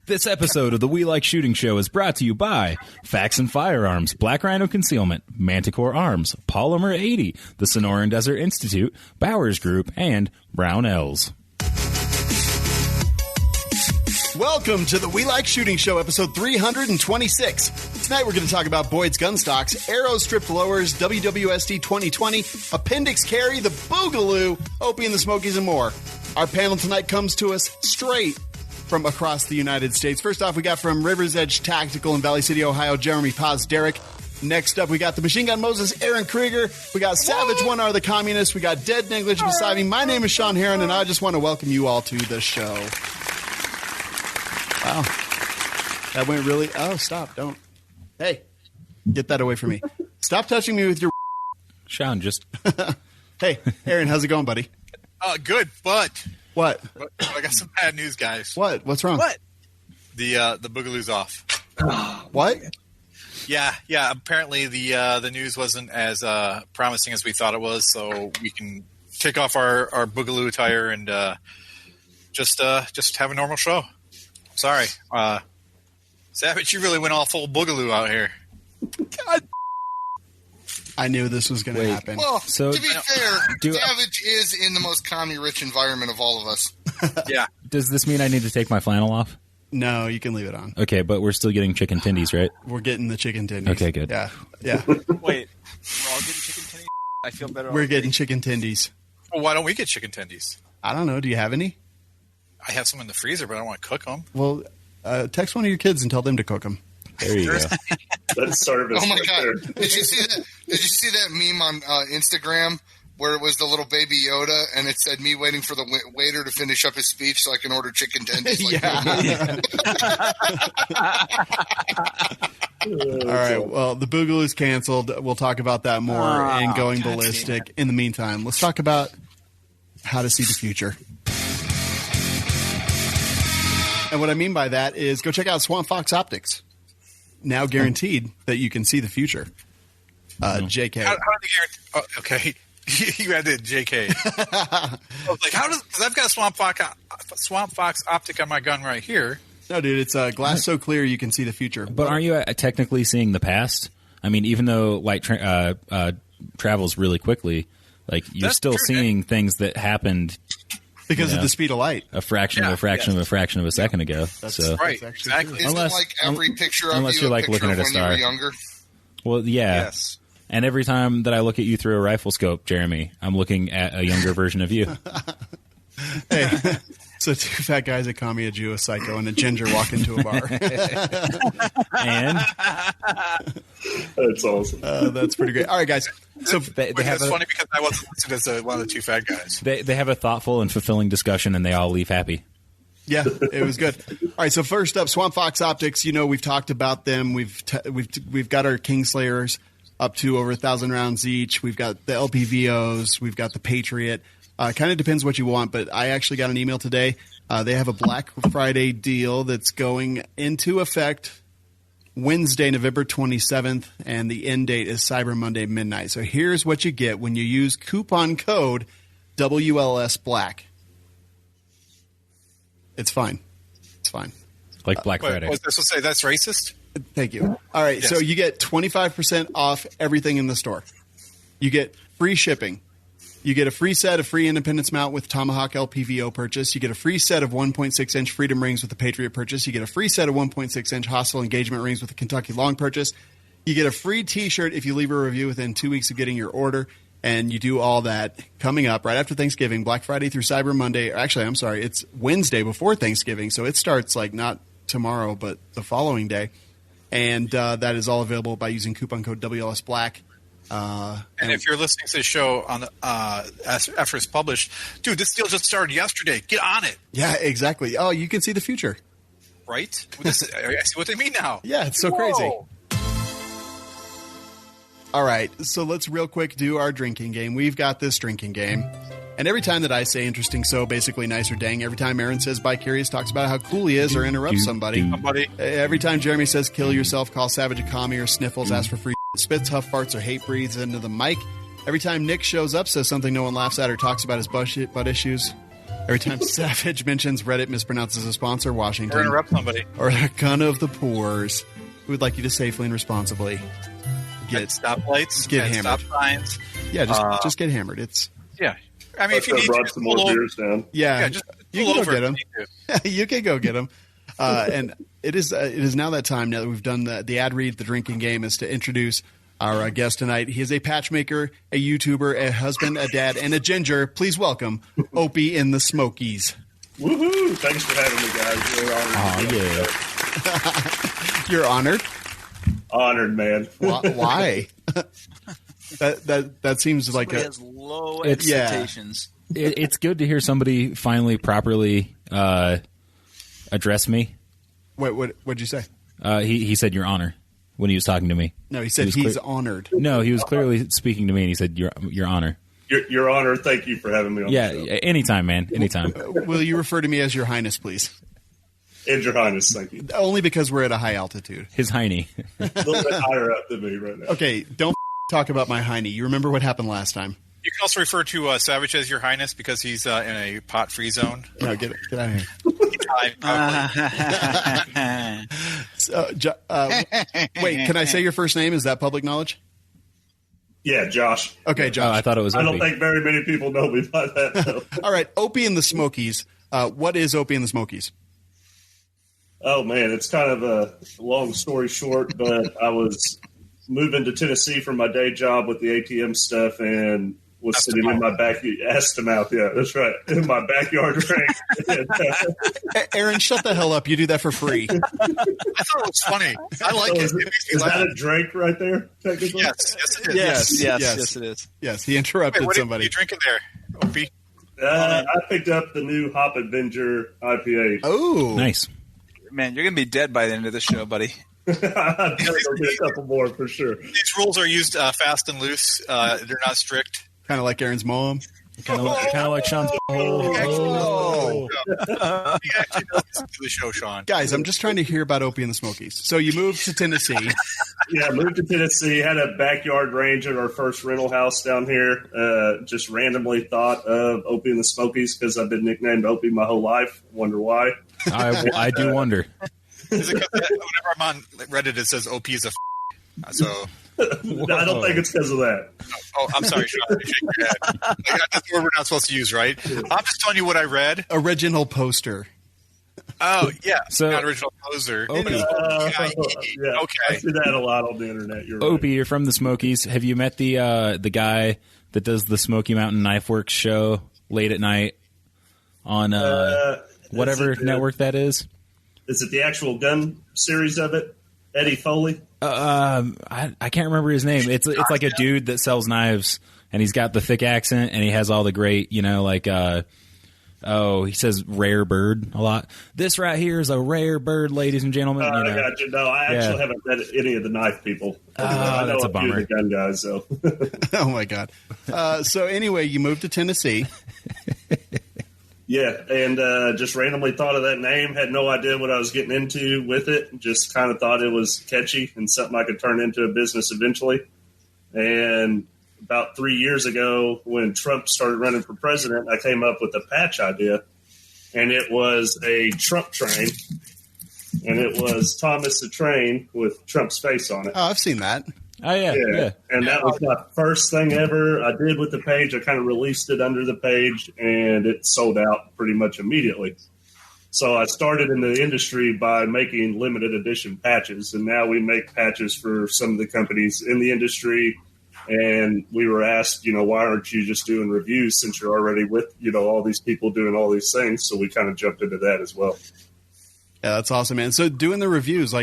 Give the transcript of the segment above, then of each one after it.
This episode of the We Like Shooting Show is brought to you by Facts and Firearms, Black Rhino Concealment, Manticore Arms, Polymer 80, the Sonoran Desert Institute, Bowers Group, and Brownells. Welcome to the We Like Shooting Show, episode 326. Tonight we're going to talk about Boyd's gun stocks, Aero Stripped lowers, WWSD 2020, Appendix carry, the Boogaloo, Opie and the Smokies, and more. Our panel tonight comes to us straight from across the United States. First off, we got from River's Edge Tactical in Valley City, Ohio, Jerambe Pozderac. Next up, we got the Machine Gun Moses, Aaron Krieger. We got Savage One R the Communist. We got Dead NickLynch beside me. My name is Shawn Heron, and I just want to welcome you all to the show. Wow. That went really... Oh, stop. Don't. Hey, get that away from me. Stop touching me with your... Shawn, just... Hey, Aaron, how's it going, buddy? Good, but... What? I got some bad news, guys. What? What's wrong? What? The Boogaloo's off. What? Yeah. Apparently the news wasn't as promising as we thought it was, so we can take off our Boogaloo attire and just have a normal show. Sorry, Savage, you really went all full Boogaloo out here. God. I knew this was going to happen. Well, So- to be fair, Savage is in the most commie-rich environment of all of us. Yeah. Does this mean I need to take my flannel off? No, you can leave it on. Okay, but we're still getting chicken tendies, right? We're getting the chicken tendies. Okay, good. Yeah. Wait, we're all getting chicken tendies? I feel better. We're getting chicken tendies. Well, why don't we get chicken tendies? I don't know. Do you have any? I have some in the freezer, but I don't want to cook them. Well, text one of your kids and tell them to cook them. There you go. That's service. Oh my right god! there. Did you see that? Did you see that meme on Instagram where it was the little baby Yoda and it said me waiting for the waiter to finish up his speech so I can order chicken tendies? Like All right. Well, the Boogaloo's canceled. We'll talk about that more and going ballistic. In the meantime, let's talk about how to see the future. And what I mean by that is go check out Swamp Fox Optics. Now guaranteed that you can see the future. JK. How do they guarantee? Oh, okay. You had the JK. I was like, how does? Because I've got Swamp Fox optic on my gun right here. No, dude, it's glass so clear you can see the future. But aren't you technically seeing the past? I mean, even though light travels really quickly, like you're That's still true, seeing things that happened Because of the speed of light. a fraction of a fraction of a second ago. So Right, actually exactly. Isn't Unless- like every picture of unless you you're, a like, picture looking of at a when you were star. younger? well, yeah. Yes. And every time that I look at you through a rifle scope, Jeremy, I'm looking at a younger version of you. Hey, so two fat guys that call me a Jew, a psycho, and a ginger walk into a bar. And That's awesome. That's pretty great. All right, guys. So they have That's a, funny because I wasn't listed as one of the two fat guys. they have a thoughtful and fulfilling discussion, and they all leave happy. yeah, it was good. All right, so first up, Swamp Fox Optics. You know, we've talked about them. We've got our Kingslayers up to over 1,000 rounds each. We've got the LPVOs. We've got the Patriot. Kind of depends what you want, but I actually got an email today. They have a Black Friday deal that's going into effect Wednesday, November 27th, and the end date is Cyber Monday midnight. So here's what you get when you use coupon code WLS Black. It's fine. It's fine. Like Black Wait, Friday. was this to say that's racist? Thank you. All right, Yes. so you get 25% off everything in the store. You get free shipping. You get a free set of free Independence mount with Tomahawk LPVO purchase. You get a free set of 1.6-inch Freedom rings with the Patriot purchase. You get a free set of 1.6-inch Hostile Engagement rings with the Kentucky Long purchase. You get a free T-shirt if you leave a review within 2 weeks of getting your order. And you do all that coming up right after Thanksgiving, Black Friday through Cyber Monday. Actually, I'm sorry, it's Wednesday before Thanksgiving, so it starts like not tomorrow, but the following day. And that is all available by using coupon code WLS Black. And if you're listening to the show on the, after it's published, dude, this deal just started yesterday. Get on it, Yeah, exactly. Oh, you can see the future. right? I see what they mean now. Yeah, it's so crazy. All right, so let's real quick do our drinking game. We've got this drinking game. And every time that I say interesting, so basically nice or dang, every time Aaron says bi curious, talks about how cool he is or interrupts somebody. Buddy. Every time Jeremy says kill yourself, call Savage a commie or sniffles, ask for free spits, huff farts, or hate breathes into the mic. Every time Nick shows up, says something no one laughs at or talks about his butt issues, Every time Savage mentions Reddit mispronounces a sponsor, Washington. Or interrupt somebody. Or a gun of the poors. We would like you to safely and responsibly Get stoplights. Get and hammered. Stop signs. Yeah, just get hammered. It's Yeah. I mean, if you need brought to, some more beers down. yeah. just You pull can over go get if them. you need to. You can go get them. And it is now that time. Now that we've done the ad read, the drinking game, is to introduce our guest tonight. He is a patchmaker, a YouTuber, a husband, a dad, and a ginger. Please welcome Opie in the Smokies. Woohoo! Thanks for having me, guys. Really honored. You're honored. Honored, man. Why? that seems like Somebody a has low It's- expectations. It's good to hear somebody finally properly address me. What'd you say? He said your honor when he was talking to me. No, he said was he's clear- honored. No, he was clearly speaking to me, and he said your honor. Your Honor, thank you for having me on Yeah, the show. anytime, man, anytime. Will you refer to me as Your Highness, please? And Your Highness, thank you. Only because we're at a high altitude. His hiney. A little bit higher up than me right now. Okay, don't talk about my hiney. You remember what happened last time? You can also refer to Savage as Your Highness because he's in a pot-free zone. No, get out of here. Wait, can I say your first name? Is that public knowledge? Yeah, Josh. Okay, Oh, Josh. I thought it was. I don't Opie. think very many people know me by that, though. All right, Opie and the Smokies. What is Opie and the Smokies? Oh, man, it's kind of a long story short, but I was moving to Tennessee from my day job with the ATM stuff and was sitting in my back. Asked him out, yeah, that's right, in my backyard range. Aaron, shut the hell up. You do that for free. I thought it was funny. I like it. It makes me Is laugh. that a drink right there, technically? Yes, it is. Yes, it is. Yes, he interrupted Wait, what somebody. are you drinking there, Opie? I picked up the new Hop Avenger IPA. Oh, Nice. Man, you're gonna be dead by the end of the show, buddy. I'll get a couple more for sure. These rules are used fast and loose. They're not strict. kind of like Aaron's mom. Kind of like Sean's. Oh. He actually does listen to the show, Shawn. Guys, I'm just trying to hear about Opie and the Smokies. So you moved to Tennessee. Yeah, moved to Tennessee, had a backyard range at our first rental house down here. Just randomly thought of Opie and the Smokies because I've been nicknamed Opie my whole life. Wonder why. I do wonder. Is it 'cause whenever I'm on Reddit, it says OP is a so. I don't think it's because of that. Oh, I'm sorry, Shawn. You shake your head. Like, that's the word we're not supposed to use, right? I'm just telling you what I read. Original poster. Oh, yeah. So- not original poser. Opie. But it's OPIE. Yeah, I Okay. see that a lot on the internet. You're right. Opie, you're from the Smokies. Have you met the guy that does the Smoky Mountain Knife Works show late at night on whatever is it network that is? Is it the actual gun series of it? Eddie Foley? I can't remember his name. It's like a dude that sells knives, and he's got the thick accent, and he has all the great, he says rare bird a lot. This right here is a rare bird, ladies and gentlemen. I got you. No, I actually haven't met any of the knife people. I know that's a a few of bummer. the gun guys, so. Oh, my God. So anyway, you moved to Tennessee. Yeah, and just randomly thought of that name. Had no idea what I was getting into with it. Just kind of thought it was catchy and something I could turn into a business eventually. And about 3 years ago, when Trump started running for president, I came up with a patch idea. And it was a Trump train. And it was Thomas the Train with Trump's face on it. Oh, I've seen that. Oh yeah. And that was my first thing ever I did with the page. I kind of released it under the page, and it sold out pretty much immediately. So I started in the industry by making limited edition patches, and now we make patches for some of the companies in the industry. And we were asked, why aren't you just doing reviews since you're already with, all these people doing all these things? So we kind of jumped into that as well. Yeah, that's awesome, man. So doing the reviews,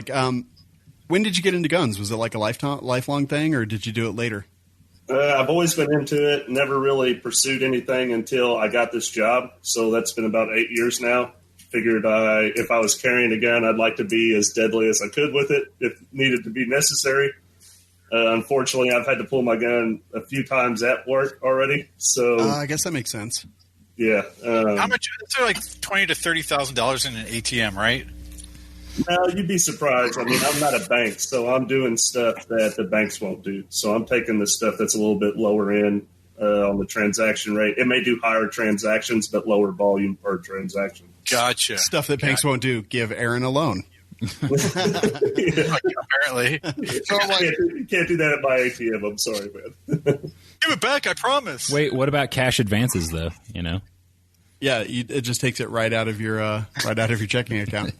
when did you get into guns? Was it like a lifelong thing, or did you do it later? I've always been into it, never really pursued anything until I got this job. So that's been about 8 years now. Figured if I was carrying a gun, I'd like to be as deadly as I could with it if needed to be necessary. Unfortunately, I've had to pull my gun a few times at work already. So I guess that makes sense. Yeah. How much? It's like $20,000 to $30,000 in an ATM, right? No, you'd be surprised. I mean, I'm not a bank, so I'm doing stuff that the banks won't do. So I'm taking the stuff that's a little bit lower end. on the transaction rate. It may do higher transactions, but lower volume per transaction. Gotcha. Stuff that banks won't do. Give Aaron a loan. Apparently. So like, You can't do that at my ATM. I'm sorry, man. Give it back, I promise. Wait, what about cash advances though? You know, Yeah, it just takes it right out of your checking account.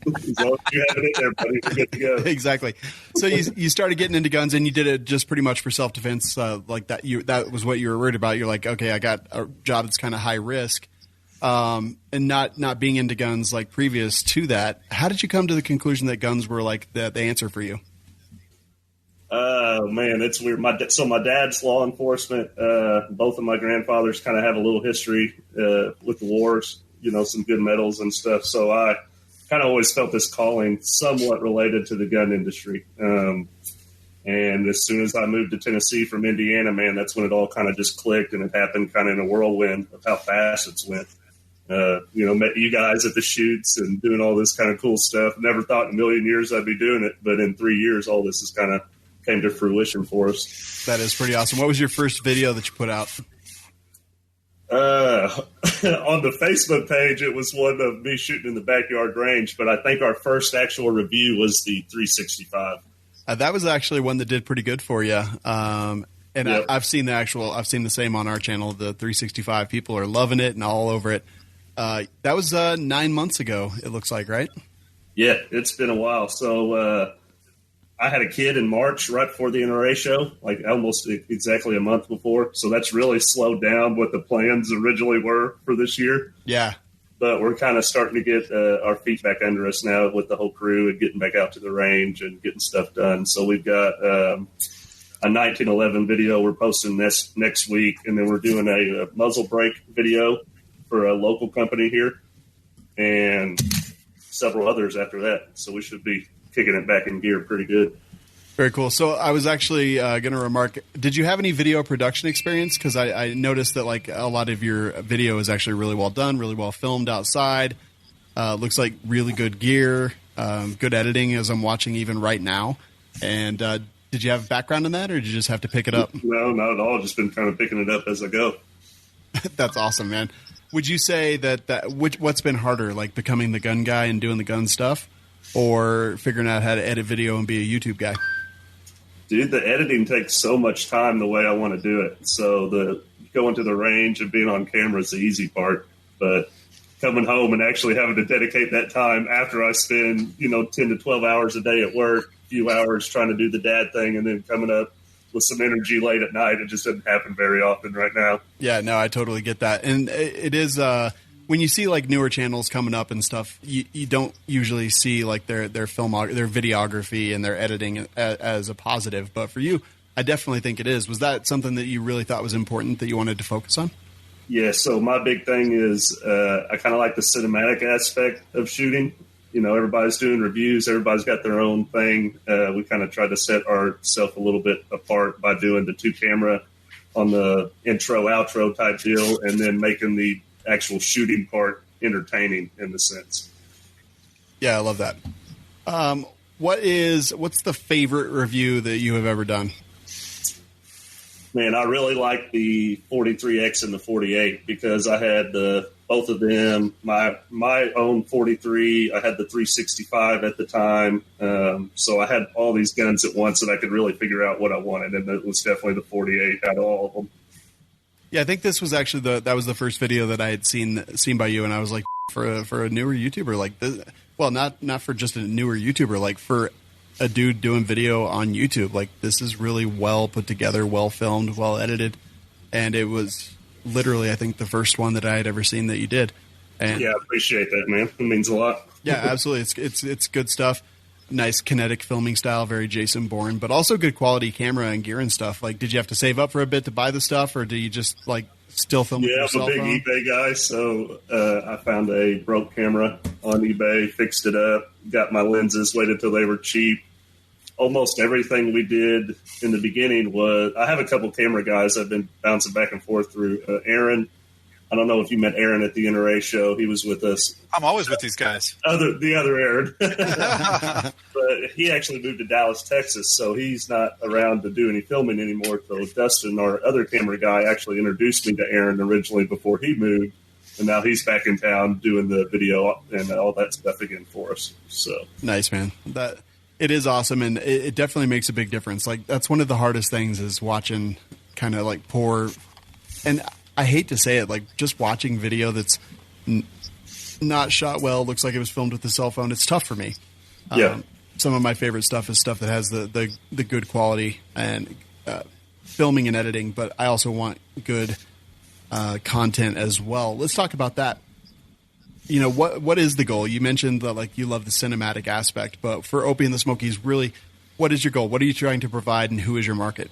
As long as you have it in there, buddy, you're good to go. Exactly. So you started getting into guns, and you did it just pretty much for self defense, like that. That was what you were worried about. You're like, okay, I got a job that's kind of high risk, and not being into guns like previous to that. How did you come to the conclusion that guns were like the answer for you? Man, it's weird. My dad's law enforcement. Both of my grandfathers kind of have a little history with the wars. You know, some good medals and stuff. So I kind of always felt this calling, somewhat related to the gun industry. And as soon as I moved to Tennessee from Indiana, man, that's when it all kind of just clicked, and it happened kind of in a whirlwind of how fast it's went. Met you guys at the shoots and doing all this kind of cool stuff. Never thought in a million years I'd be doing it, but in 3 years, all this has kind of came to fruition for us. That is pretty awesome. What was your first video that you put out? On the Facebook page, it was one of me shooting in the backyard range, but I think our first actual review was the 365. That was actually one that did pretty good for you. And Yep. I've seen I've seen the same on our channel. The 365 people are loving it and all over it. That was 9 months ago, it looks like, right? Yeah, it's been a while. So I had a kid in March right before the NRA show, like almost exactly a month before. So that's really slowed down what the plans originally were for this year. Yeah. But we're kind of starting to get our feet back under us now with the whole crew and getting back out to the range and getting stuff done. So we've got a 1911 video we're posting next week, and then we're doing a muzzle brake video for a local company here and several others after that. So we should be kicking it back in gear pretty good. Very cool. So I was actually going to remark, did you have any video production experience? Because I noticed that like a lot of your video is actually really well done, really well filmed outside. Looks like really good gear, good editing as I'm watching even right now. And did you have a background in that, or did you just have to pick it up? No, not at all. Just been kind of picking it up as I go. That's awesome, man. Would you say what's been harder, like becoming the gun guy and doing the gun stuff, or figuring out how to edit video and be a YouTube guy? Dude, the editing takes so much time the way I want to do it. So the going to the range and being on camera is the easy part. But coming home and actually having to dedicate that time after I spend, 10 to 12 hours a day at work, a few hours trying to do the dad thing, and then coming up with some energy late at night, it just doesn't happen very often right now. Yeah, no, I totally get that. And it is when you see like newer channels coming up and stuff, you don't usually see like their videography and their editing as a positive. But for you, I definitely think it is. Was that something that you really thought was important that you wanted to focus on? Yeah, so my big thing is I kind of like the cinematic aspect of shooting. Everybody's doing reviews. Everybody's got their own thing. We kind of tried to set ourselves a little bit apart by doing the 2-camera on the intro, outro type deal, and then making the actual shooting part entertaining in the sense. Yeah, I love that. What's the favorite review that you have ever done? Man, I really like the 43X and the 48 because I had both of them. My own 43, I had the 365 at the time. So I had all these guns at once, and I could really figure out what I wanted, and it was definitely the 48 out of all of them. Yeah, I think this was actually that was the first video that I had seen by you, and I was like, for a newer YouTuber like this, well, not for just a newer YouTuber, like for a dude doing video on YouTube, like this is really well put together, well filmed, well edited, and it was literally, I think, the first one that I had ever seen that you did. And yeah, I appreciate that, man. It means a lot. Yeah, absolutely. It's good stuff. Nice kinetic filming style, very Jason Bourne, but also good quality camera and gear and stuff. Like, did you have to save up for a bit to buy the stuff, or do you just like still film with your cell phone? I'm a big eBay guy, so I found a broke camera on eBay, fixed it up, got my lenses, waited till they were cheap. Almost everything we did in the beginning was, I have a couple camera guys I've been bouncing back and forth through. Aaron, I don't know if you met Aaron at the NRA show. He was with us. I'm always with these guys. The other Aaron. But he actually moved to Dallas, Texas, so he's not around to do any filming anymore. So Dustin, our other camera guy, actually introduced me to Aaron originally before he moved, and now he's back in town doing the video and all that stuff again for us. So nice, man. That it is awesome, and it definitely makes a big difference. Like, that's one of the hardest things is watching kind of like poor, and I hate to say it, like just watching video that's not shot well, looks like it was filmed with a cell phone. It's tough for me. yeah. Some of my favorite stuff is stuff that has the good quality and filming and editing, but I also want good content as well. Let's talk about that. You know, what is the goal? You mentioned that, like, you love the cinematic aspect, but for Opie and the Smokies, really, what is your goal? What are you trying to provide, and who is your market?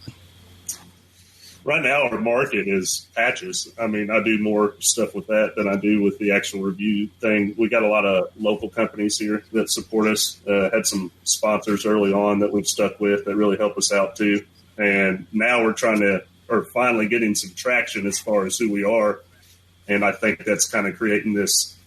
Right now, our market is patches. I mean, I do more stuff with that than I do with the actual review thing. We got a lot of local companies here that support us. Had some sponsors early on that we've stuck with that really help us out too. And now we're finally getting some traction as far as who we are. And I think that's kind of creating this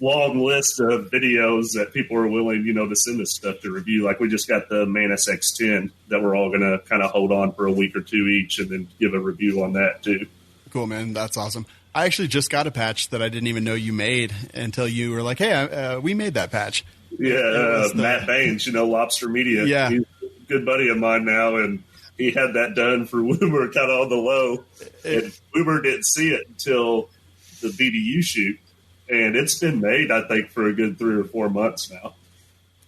long list of videos that people are willing, to send us stuff to review. Like, we just got the Manus X10 that we're all going to kind of hold on for a week or two each and then give a review on that too. Cool, man. That's awesome. I actually just got a patch that I didn't even know you made until you were like, hey, we made that patch. Yeah, Matt Baines, Lobster Media. Yeah. He's a good buddy of mine now, and he had that done for Woomer kind of on the low. And Woomer didn't see it until the BDU shoot. And it's been made, I think, for a good 3 or 4 months now.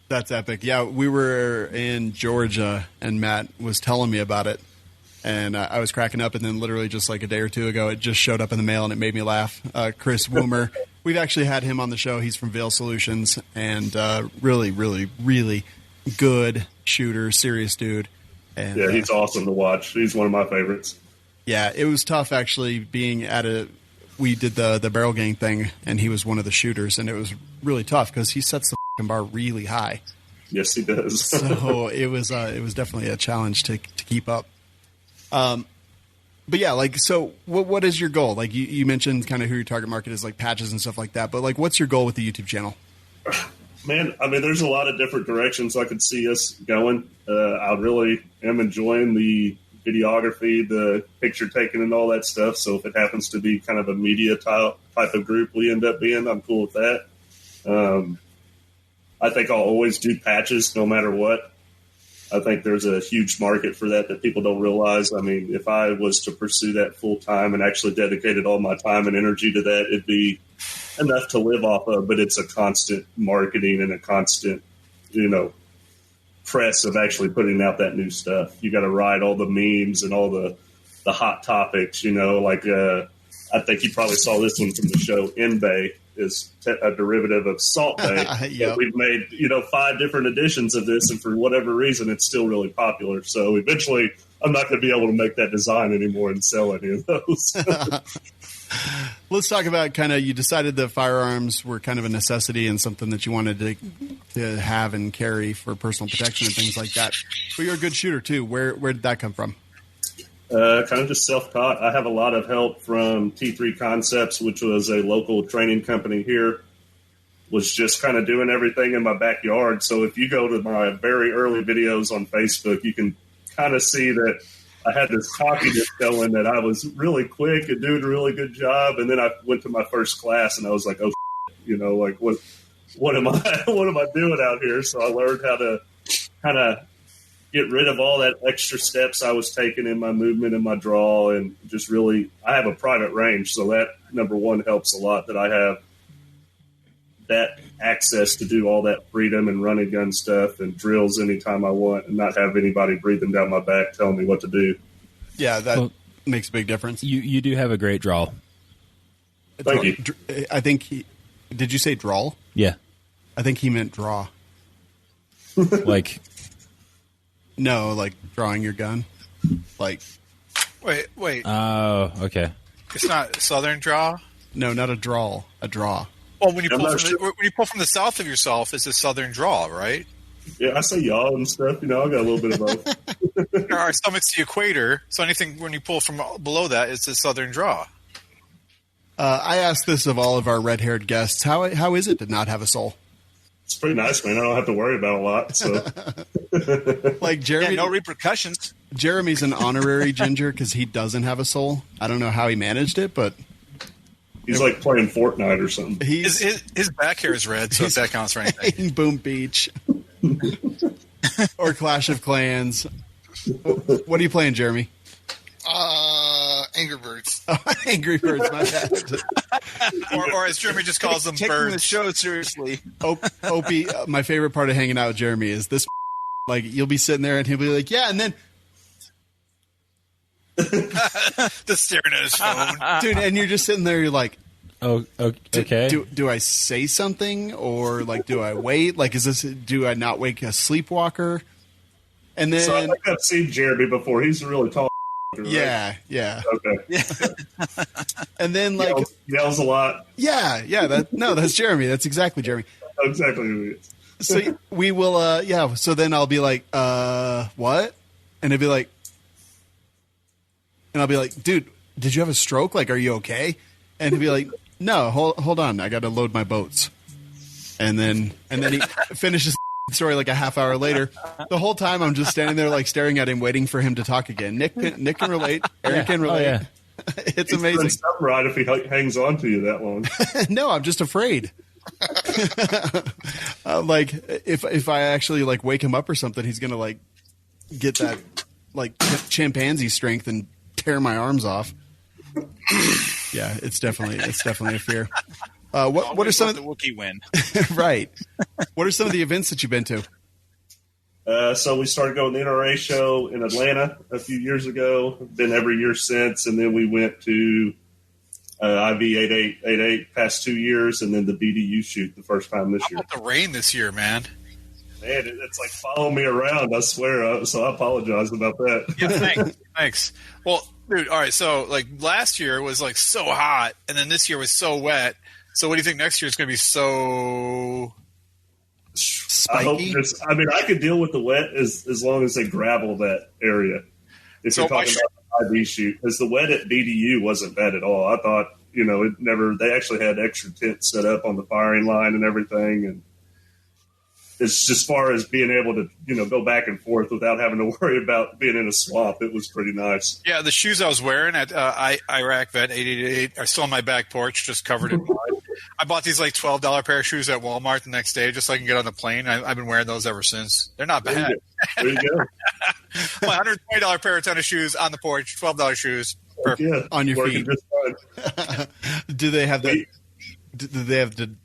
That's epic. Yeah, we were in Georgia, and Matt was telling me about it. And I was cracking up, and then literally just like a day or two ago, it just showed up in the mail, and it made me laugh. Chris Woomer, we've actually had him on the show. He's from Veil Solutions, and really, really, really good shooter, serious dude. And, yeah, he's awesome to watch. He's one of my favorites. Yeah, it was tough actually being we did the barrel gang thing, and he was one of the shooters, and it was really tough because he sets the fucking bar really high. Yes, he does. So it was definitely a challenge to keep up. But yeah, like, so what is your goal? Like, you mentioned kind of who your target market is, like patches and stuff like that, but like, what's your goal with the YouTube channel? Man, I mean, there's a lot of different directions I could see us going. I really am enjoying the videography, the picture taking, and all that stuff. So if it happens to be kind of a media type of group we end up being, I'm cool with that. I think I'll always do patches no matter what. I think there's a huge market for that people don't realize. I mean, if I was to pursue that full time and actually dedicated all my time and energy to that, it'd be enough to live off of, but it's a constant marketing and a constant, press of actually putting out that new stuff. You got to ride all the memes and all the hot topics, I think you probably saw this one from the show. N-Bay is a derivative of Salt Bay. Yep. We've made, 5 different editions of this, and for whatever reason, it's still really popular. So eventually, I'm not going to be able to make that design anymore and sell any of those. Let's talk about you decided that firearms were kind of a necessity and something that you wanted to have and carry for personal protection and things like that. But you're a good shooter too. Where did that come from? Kind of just self-taught. I have a lot of help from T3 Concepts, which was a local training company here. Was just kind of doing everything in my backyard. So if you go to my very early videos on Facebook, you can kind of see that I had this cockiness going, that I was really quick and doing a really good job. And then I went to my first class and I was like, oh, like what am I doing out here? So I learned how to kind of get rid of all that extra steps I was taking in my movement and my draw, and just really, I have a private range. So that, number one, helps a lot that I have that access to do all that freedom and run and gun stuff and drills anytime I want, and not have anybody breathing down my back telling me what to do. Yeah, that makes a big difference. You do have a great draw. Thank you. I think did you say drawl? Yeah. I think he meant draw. Like, no, like drawing your gun. Like, Wait. oh, okay. It's not Southern draw? no, not a drawl, a draw. Well, when you I'm pull not from sure. when you pull from the south of yourself, it's a Southern draw, right? Yeah, I say y'all and stuff. I got a little bit of both. Our stomach's the equator, so anything when you pull from below that, it's a Southern draw. I asked this of all of our red-haired guests. How is it to not have a soul? It's pretty nice, man. I don't have to worry about a lot. So, Like Jeremy, no repercussions. Jeremy's an honorary ginger because he doesn't have a soul. I don't know how he managed it, but he's like playing Fortnite or something. His back hair is red, so if that counts for anything. in Boom Beach or Clash of Clans. What are you playing, Jeremy? Angry Birds. Oh, Angry Birds, my bad. or as Jeremy just calls them, Taking the birds. show seriously. Opie, my favorite part of hanging out with Jeremy is this. Like, you'll be sitting there and he'll be like, yeah, and then Just staring at his phone. dude, and you're just sitting there, you're like, Oh, okay. do I say something or like do I wait? Like, do I not wake a sleepwalker? And then So I think I've seen Jerambe before. He's a really tall. Right? yeah. Okay. And then like Yells a lot. yeah, that's Jeremy. That's exactly Jeremy. Exactly who he is. So we will so then I'll be like, what? And he'll be like, and I'll be like, dude, did you have a stroke? Like, are you okay? And he'll be like, no, hold on, I got to load my boats. And then he finishes the story like a half hour later. The whole time I'm just standing there like staring at him, waiting for him to talk again. Nick can relate. Aaron can relate. Oh, yeah. It's He's amazing. doing something right if he hangs on to you that long. No, I'm just afraid. Like if I actually like wake him up or something, he's gonna like get that like chimpanzee strength and tear my arms off. Yeah, it's definitely a fear. What are some of the Wookiee win? right? What are some of the events that you've been to? So we started going to the NRA show in Atlanta a few years ago. Been every year since, and then we went to IV 8888 past 2 years, and then the BDU shoot the first time this year. How about the rain this year, man? Man, it's like following me around. I swear. So I apologize about that. Yeah, thanks. Well, dude, all right. So like last year was like so hot, and then this year was so wet. So what do you think next year is going to be so Spiky? I could deal with the wet as long as they gravel that area. If you're talking about the IV shoot, because the wet at BDU wasn't bad at all. I thought, they actually had extra tents set up on the firing line and everything. And it's just as far as being able to, go back and forth without having to worry about being in a swamp. It was pretty nice. Yeah, the shoes I was wearing at Iraq Vet 888 are still on my back porch, just covered in mud. I bought these like $12 pair of shoes at Walmart the next day just so I can get on the plane. I've been wearing those ever since. They're not bad. There you go. My $120 pair of tennis shoes on the porch, $12 shoes. Perfect. Yeah, On your working feet. just fine. Do they have the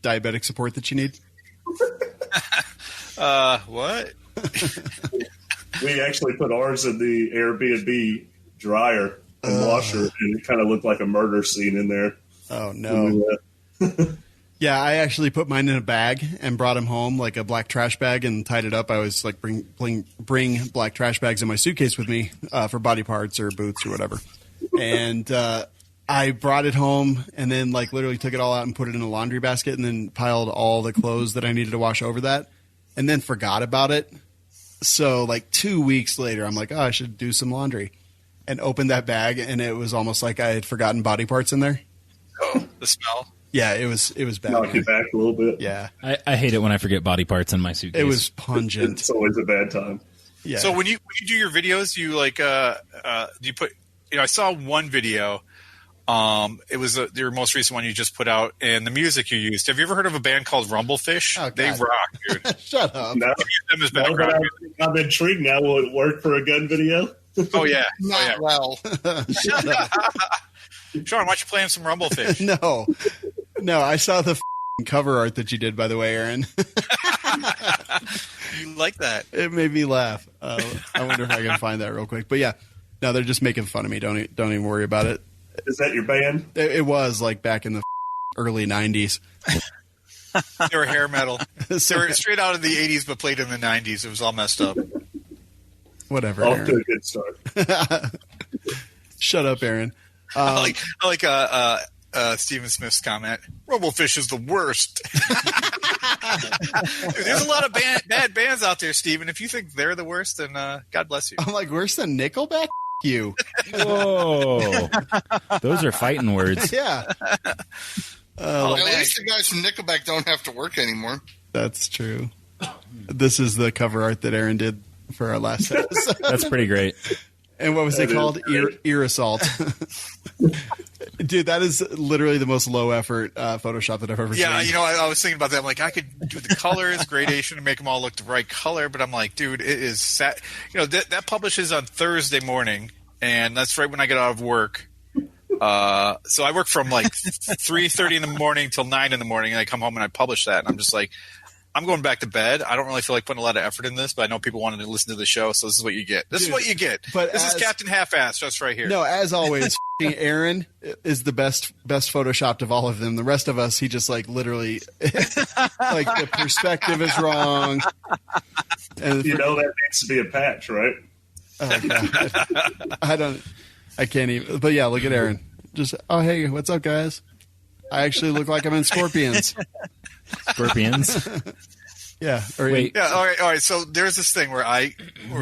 diabetic support that you need? What? We actually put ours in the Airbnb dryer and washer, and it kind of looked like a murder scene in there. Oh no. Yeah, I actually put mine in a bag and brought them home, like a black trash bag, and tied it up. I always like bring black trash bags in my suitcase with me for body parts or boots or whatever. And I brought it home and then like literally took it all out and put it in a laundry basket and then piled all the clothes that I needed to wash over that and then forgot about it. So like 2 weeks later, I'm like, oh, I should do some laundry, and opened that bag and it was almost like I had forgotten body parts in there. Oh, the smell. Yeah, it was bad. Knock you back a little bit. Yeah. I hate it when I forget body parts in my suitcase. It was pungent. It's always a bad time. Yeah. So when you do your videos, you like do you put? I saw one video. It was your most recent one you just put out, and the music you used. Have you ever heard of a band called Rumblefish? Oh, They God. rock, dude. Shut up. No, Them as no, background but music. I'm intrigued now. Will it work for a gun video? Oh yeah. Not well. Shut up. Shawn, why don't you play him some Rumblefish? No, I saw the cover art that you did, by the way, Aaron. You like that? It made me laugh. I wonder if I can find that real quick. But yeah, no, they're just making fun of me. Don't even worry about it. Is that your band? It was like back in the early 90s. They were hair metal. They So, were straight out of the 80s, but played in the 90s. It was all messed up. whatever, Off to Aaron. a good start. Shut up, Aaron. I like Stephen Smith's comment. Rumblefish is the worst. Dude, there's a lot of bad bands out there, Stephen. If you think they're the worst, then God bless you. I'm like, worse than Nickelback? You. Whoa. Those are fighting words. Yeah. Oh, At man. least the guys from Nickelback don't have to work anymore. That's true. This is the cover art that Aaron did for our last episode. That's pretty great. And what was it called? Ear assault. Dude, that is literally the most low effort Photoshop that I've ever seen. Yeah, I was thinking about that. I'm like, I could do the colors, gradation, and make them all look the right color. But I'm like, dude, it is that publishes on Thursday morning, and that's right when I get out of work. So I work from like 3:30 in the morning till 9 in the morning, and I come home and I publish that. And I'm just like, I'm going back to bed. I don't really feel like putting a lot of effort in this, but I know people wanted to listen to the show, so this is what you get. This is what you get. But this is Captain Half-Ass just right here. No, as always, Aaron is the best photoshopped of all of them. The rest of us, he just like literally, like the perspective is wrong. And that needs to be a patch, right? Oh, God. I can't even. But yeah, look at Aaron. Just, oh, hey, what's up, guys? I actually look like I'm in Scorpions. Scorpions? Yeah. Wait. Yeah. All right. So there's this thing where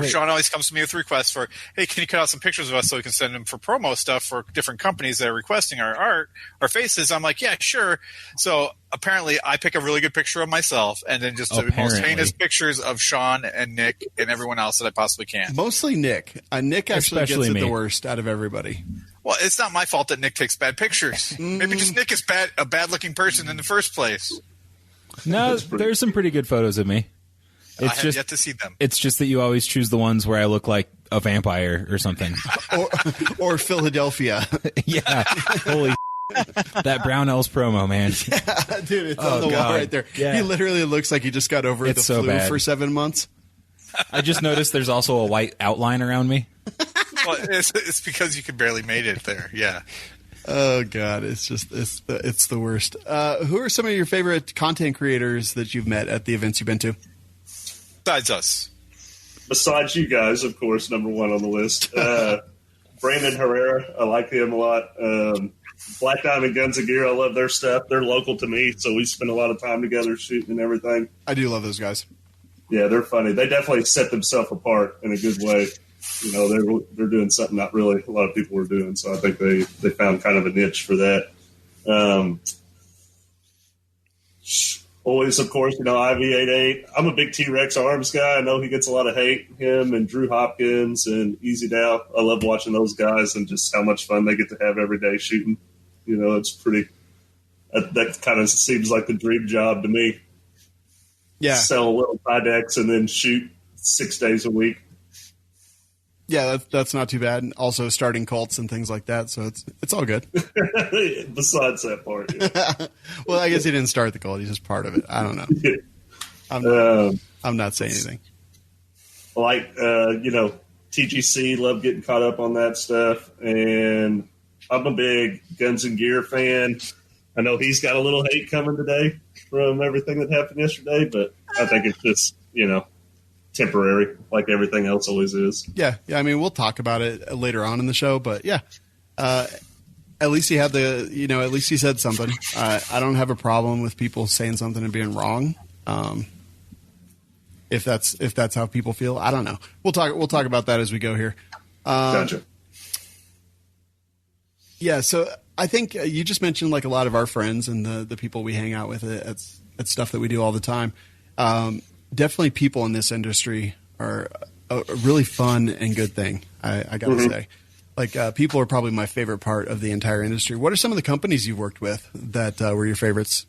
Shawn always comes to me with requests for, hey, can you cut out some pictures of us so we can send them for promo stuff for different companies that are requesting our art, our faces? I'm like, yeah, sure. So apparently I pick a really good picture of myself and then just the most heinous pictures of Shawn and Nick and everyone else that I possibly can. Mostly Nick. Nick actually Especially gets it me. the worst out of everybody. Well, it's not my fault that Nick takes bad pictures. Maybe just Nick is a bad-looking person in the first place. No, there's some pretty good photos of me. I have yet to see them. It's just that you always choose the ones where I look like a vampire or something. or Philadelphia. Yeah. Holy that Brownells promo, man. Yeah, dude, it's on the wall right there. Yeah. He literally looks like he just got over the so flu bad. for 7 months. I just noticed there's also a white outline around me. Well, it's because you could barely made it there. Yeah. Oh God, it's the worst. Who are some of your favorite content creators that you've met at the events you've been to? Besides us. Besides you guys, of course, number one on the list. Brandon Herrera, I like him a lot. Black Diamond Guns and Gear, I love their stuff. They're local to me, so we spend a lot of time together shooting and everything. I do love those guys. Yeah, they're funny. They definitely set themselves apart in a good way. They're doing something not really a lot of people were doing, so I think they found kind of a niche for that. Always, of course, IV88. I'm a big T-Rex Arms guy. I know he gets a lot of hate. Him and Drew Hopkins and Easy Dow. I love watching those guys and just how much fun they get to have every day shooting. It's pretty. That kind of seems like the dream job to me. Yeah. Sell little Kydex and then shoot 6 days a week. Yeah, that's not too bad. And also starting cults and things like that, so it's all good. Besides that part. Yeah. Well, I guess he didn't start the cult; he's just part of it. I don't know. I'm not saying anything. Like TGC, love getting caught up on that stuff, and I'm a big Guns and Gear fan. I know he's got a little hate coming today from everything that happened yesterday, but I think it's just temporary, like everything else always is. Yeah. I mean, we'll talk about it later on in the show, but yeah, at least he had at least he said something. I don't have a problem with people saying something and being wrong. If that's how people feel, I don't know. We'll talk about that as we go here. Gotcha. Yeah. So I think you just mentioned like a lot of our friends and the people we hang out with at stuff that we do all the time. Definitely people in this industry are a really fun and good thing. I got to say, like people are probably my favorite part of the entire industry. What are some of the companies you've worked with that were your favorites?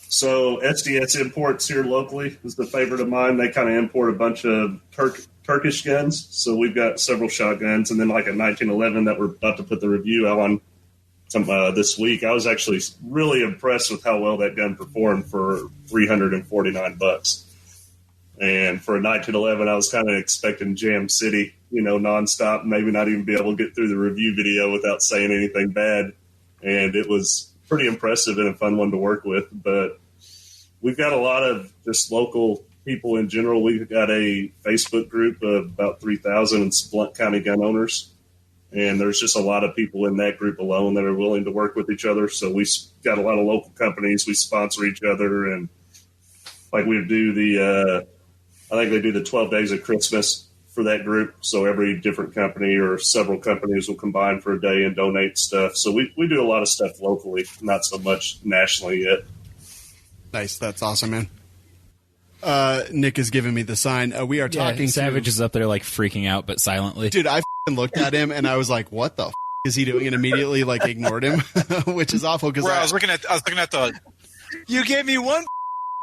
So SDS Imports here locally is the favorite of mine. They kind of import a bunch of Turkish guns. So we've got several shotguns and then like a 1911 that we're about to put the review out on this week. I was actually really impressed with how well that gun performed for $349. And for a 1911, I was kind of expecting Jam City, nonstop, maybe not even be able to get through the review video without saying anything bad. And it was pretty impressive and a fun one to work with. But we've got a lot of just local people in general. We've got a Facebook group of about 3,000 Blount County gun owners. And there's just a lot of people in that group alone that are willing to work with each other. So we got a lot of local companies. We sponsor each other. And like we do I think they do the 12 Days of Christmas for that group. So every different company or several companies will combine for a day and donate stuff. So we do a lot of stuff locally, not so much nationally yet. Nice. That's awesome, man. Nick is giving me the sign. We are talking to... Savage is up there like freaking out, but silently. Dude, I looked at him and I was like, what the is he doing? And immediately like ignored him, which is awful because I was looking at the. You gave me one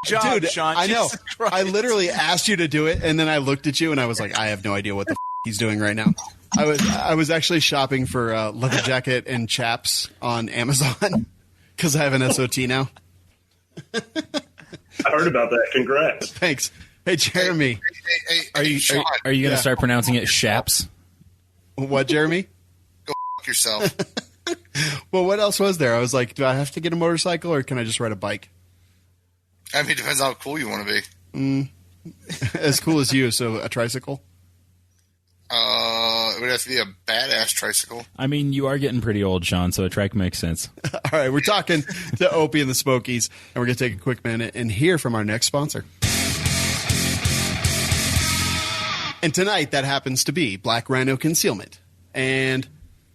job, dude, Shawn. I know. Jesus Christ. I literally asked you to do it, and then I looked at you and I was like, I have no idea what the he's doing right now. I was actually shopping for leather jacket and chaps on Amazon because I have an SOT now. I heard about that. Congrats. Thanks. Hey, Jeremy. Hey, Shawn, Are you going to start pronouncing it Shaps? What, Jeremy? go f- yourself. Well, what else was there? I was like, do I have to get a motorcycle or can I just ride a bike? I mean, it depends how cool you want to be. As cool as you, so a tricycle? It would have to be a badass tricycle. I mean, you are getting pretty old, Shawn, so a trike makes sense. All right, we're talking to Opie and the Smokies, and we're going to take a quick minute and hear from our next sponsor. And tonight, that happens to be Black Rhino Concealment. And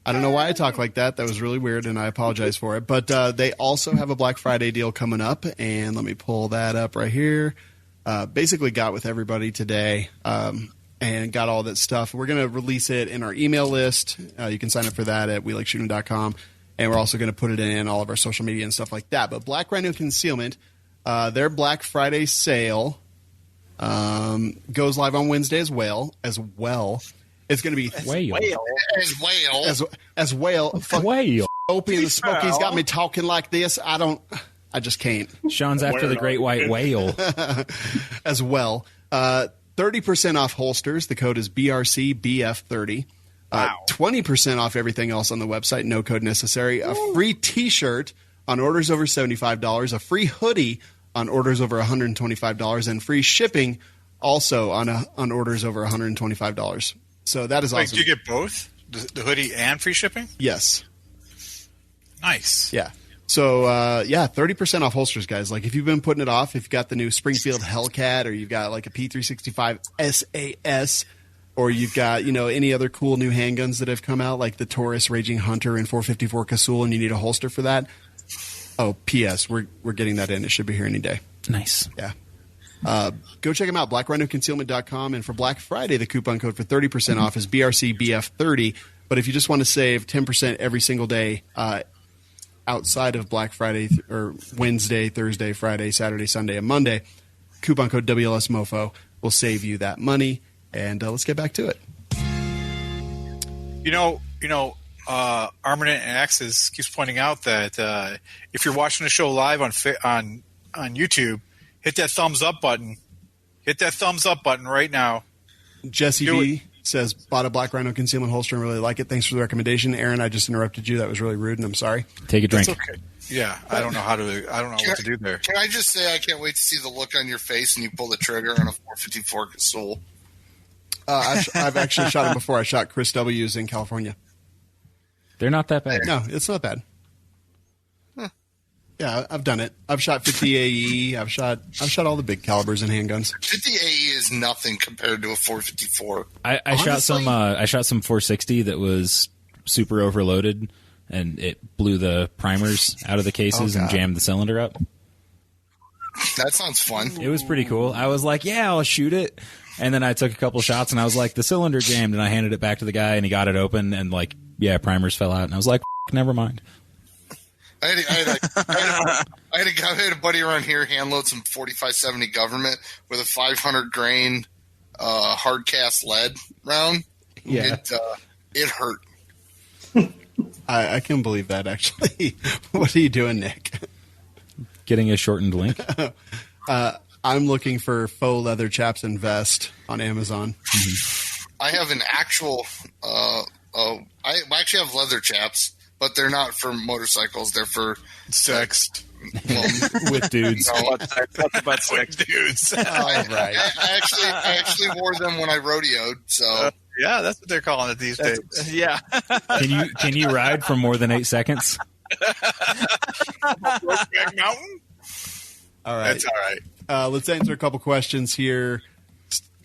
I don't know why I talk like that. That was really weird, and I apologize for it. But they also have a Black Friday deal coming up, and let me pull that up right here. Basically got with everybody today and got all that stuff. We're going to release it in our email list. You can sign up for that at WeLikeShooting.com. And we're also going to put it in all of our social media and stuff like that. But Black Rhino Concealment, their Black Friday sale goes live on Wednesday as well. It's going to be Whale. As well. Fuck, Whale. Opie and the Smokies got me talking like this. I just can't. Sean's after the great white whale. As well. 30% off holsters. The code is BRCBF30. Wow. 20% off everything else on the website. No code necessary. A free T-shirt on orders over $75. A free hoodie on orders over $125. And free shipping also on orders over $125. So that is Wait, awesome. do you get both? The hoodie and free shipping? Yes. Nice. Yeah. So, 30% off holsters, guys. Like, if you've been putting it off, if you've got the new Springfield Hellcat or you've got, like, a P365 SAS or you've got, any other cool new handguns that have come out, like the Taurus Raging Hunter and 454 Casull, and you need a holster for that. Oh, P.S. We're getting that in. It should be here any day. Nice. Yeah. Go check them out, blackrhinoconcealment.com. And for Black Friday, the coupon code for 30% off is BRCBF30. But if you just want to save 10% every single day outside of Black Friday or Wednesday, Thursday, Friday, Saturday, Sunday, and Monday, coupon code WLSMOFO will save you that money. And let's get back to it. Armament and Axis keeps pointing out that if you're watching the show live on YouTube, hit that thumbs up button. Hit that thumbs up button right now. Jesse B says, bought a Black Rhino Concealment holster and really like it. Thanks for the recommendation. Aaron, I just interrupted you. That was really rude, and I'm sorry. Take a drink. That's okay. Yeah, I don't know what to do there. Can I just say I can't wait to see the look on your face when you pull the trigger on a 454 Casull. I've actually shot him before. I shot Chris W's in California. They're not that bad. No, it's not bad. Yeah, I've done it. I've shot 50 AE. I've shot all the big calibers and handguns. 50 AE is nothing compared to a 454. I shot some. I shot some 460 that was super overloaded, and it blew the primers out of the cases and jammed the cylinder up. That sounds fun. It was pretty cool. I was like, "Yeah, I'll shoot it," and then I took a couple shots, and I was like, "The cylinder jammed," and I handed it back to the guy, and he got it open, and primers fell out, and I was like, "Never mind." I had a buddy around here hand load some 4570 government with a 500 grain hard cast lead round. Yeah, it hurt. I can believe that, actually. What are you doing, Nick? Getting a shortened link. I'm looking for faux leather chaps and vest on Amazon. I have an actual. I actually have leather chaps, but they're not for motorcycles. They're for sex with dudes. But sex dudes. Right. I actually wore them when I rodeoed. So yeah, that's what they're calling it these days. Yeah. Can you ride for more than 8 seconds? Mountain. All right. That's all right. Let's answer a couple questions here.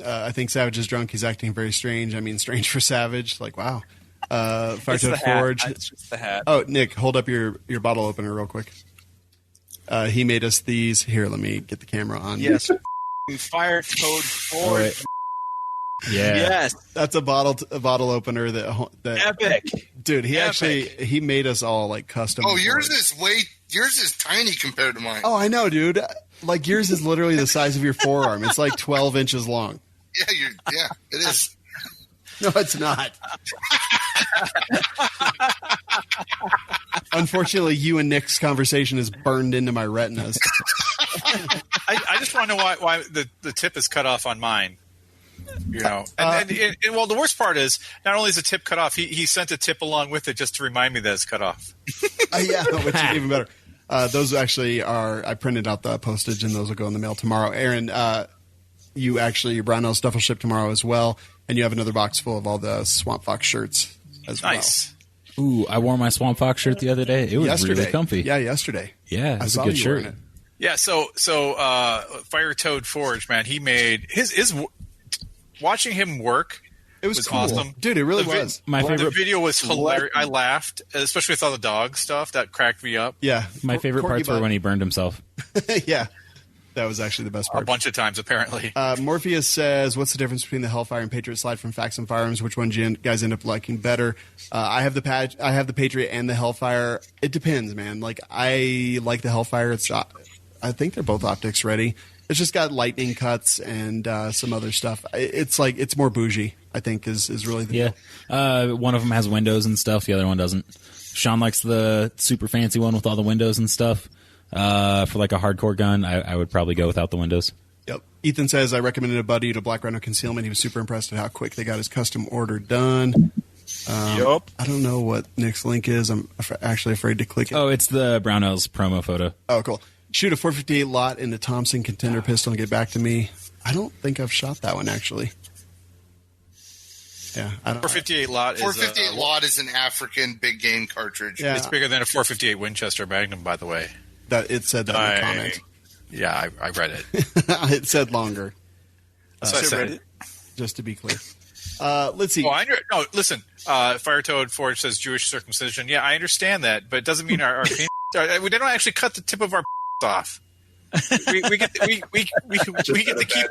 I think Savage is drunk. He's acting very strange. I mean, strange for Savage. Like, wow. Firetoad Forge. It's just the hat. Oh, Nick, hold up your bottle opener real quick. He made us these. Here, let me get the camera on. Yes. Fire Code 4. Right. Yeah. Yes. That's a bottle opener that Epic. dude. He Epic. actually he made us all like custom. Oh, yours for it. yours is tiny compared to mine. Oh, I know, dude. Like yours is literally the size of your forearm. It's like 12 inches long. Yeah, it is. No, it's not. Unfortunately, you and Nick's conversation is burned into my retinas. I just want to know why the tip is cut off on mine. You know, and well, the worst part is not only is the tip cut off, he sent a tip along with it just to remind me that it's cut off. Yeah, which is even better. Those actually are. I printed out the postage, and those will go in the mail tomorrow. Aaron, your Brownells stuff will ship tomorrow as well, and you have another box full of all the Swamp Fox shirts as Nice. well. Ooh, I wore my Swamp Fox shirt the other day. It was really comfy. Yeah, yesterday. Yeah, I it's a saw good you shirt. wearing it. Yeah, so Fire Toad Forge, man, he made his watching him work. It was cool. awesome, dude. It really The was. My The favorite, video was hilarious. I laughed, especially with all the dog stuff. That cracked me up Yeah, my favorite Corky parts were Bud. when he burned himself. Yeah, that was actually the best a part. bunch of times, apparently. Morpheus says, "What's the difference between the Hellfire and Patriot slide from Facts and Firearms? Which one do you guys end up liking better?" I have the Patriot and the Hellfire. It depends, man. Like I like the Hellfire. I think they're both optics ready. It's just got lightning cuts and some other stuff. It's more bougie. I think is really the Yeah. One of them has windows and stuff. The other one doesn't. Shawn likes the super fancy one with all the windows and stuff. For like a hardcore gun, I would probably go without the windows. Yep. Ethan says, I recommended a buddy to Black Rhino Concealment. He was super impressed at how quick they got his custom order done. Yup. I don't know what Nick's link is. I'm actually afraid to click it. Oh, it's the Brownells promo photo. Oh, cool. Shoot a 458 lot in the Thompson contender pistol and get back to me. I don't think I've shot that one, actually. Yeah, I don't. 458 lot is 458 lot is an African big game cartridge. Yeah, It's bigger than a 458 Winchester Magnum, by the way. it said that in the comment. Yeah, I read it. It said longer, That's what I said. just to be clear. Let's see. Oh, no, listen. Fire Toad Forge says Jewish circumcision. Yeah, I understand that, but it doesn't mean our we don't actually cut the tip of our off. We get to keep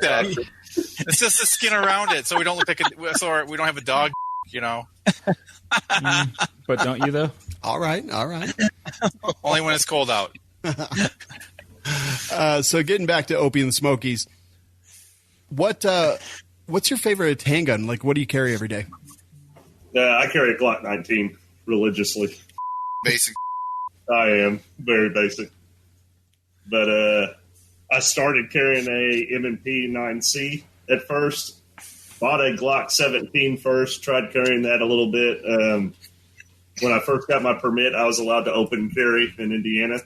that. It's just the skin around it, so we don't look like we don't have a dog. You know. But don't you though? All right. Only when it's cold out. So getting back to Opie and the Smokies, what's your favorite handgun? Like, what do you carry every day? I carry a Glock 19 religiously. Basic. I am very basic, but I started carrying a M&P 9C at first. Bought a Glock 17 first. Tried carrying that a little bit. When I first got my permit, I was allowed to open carry in Indiana.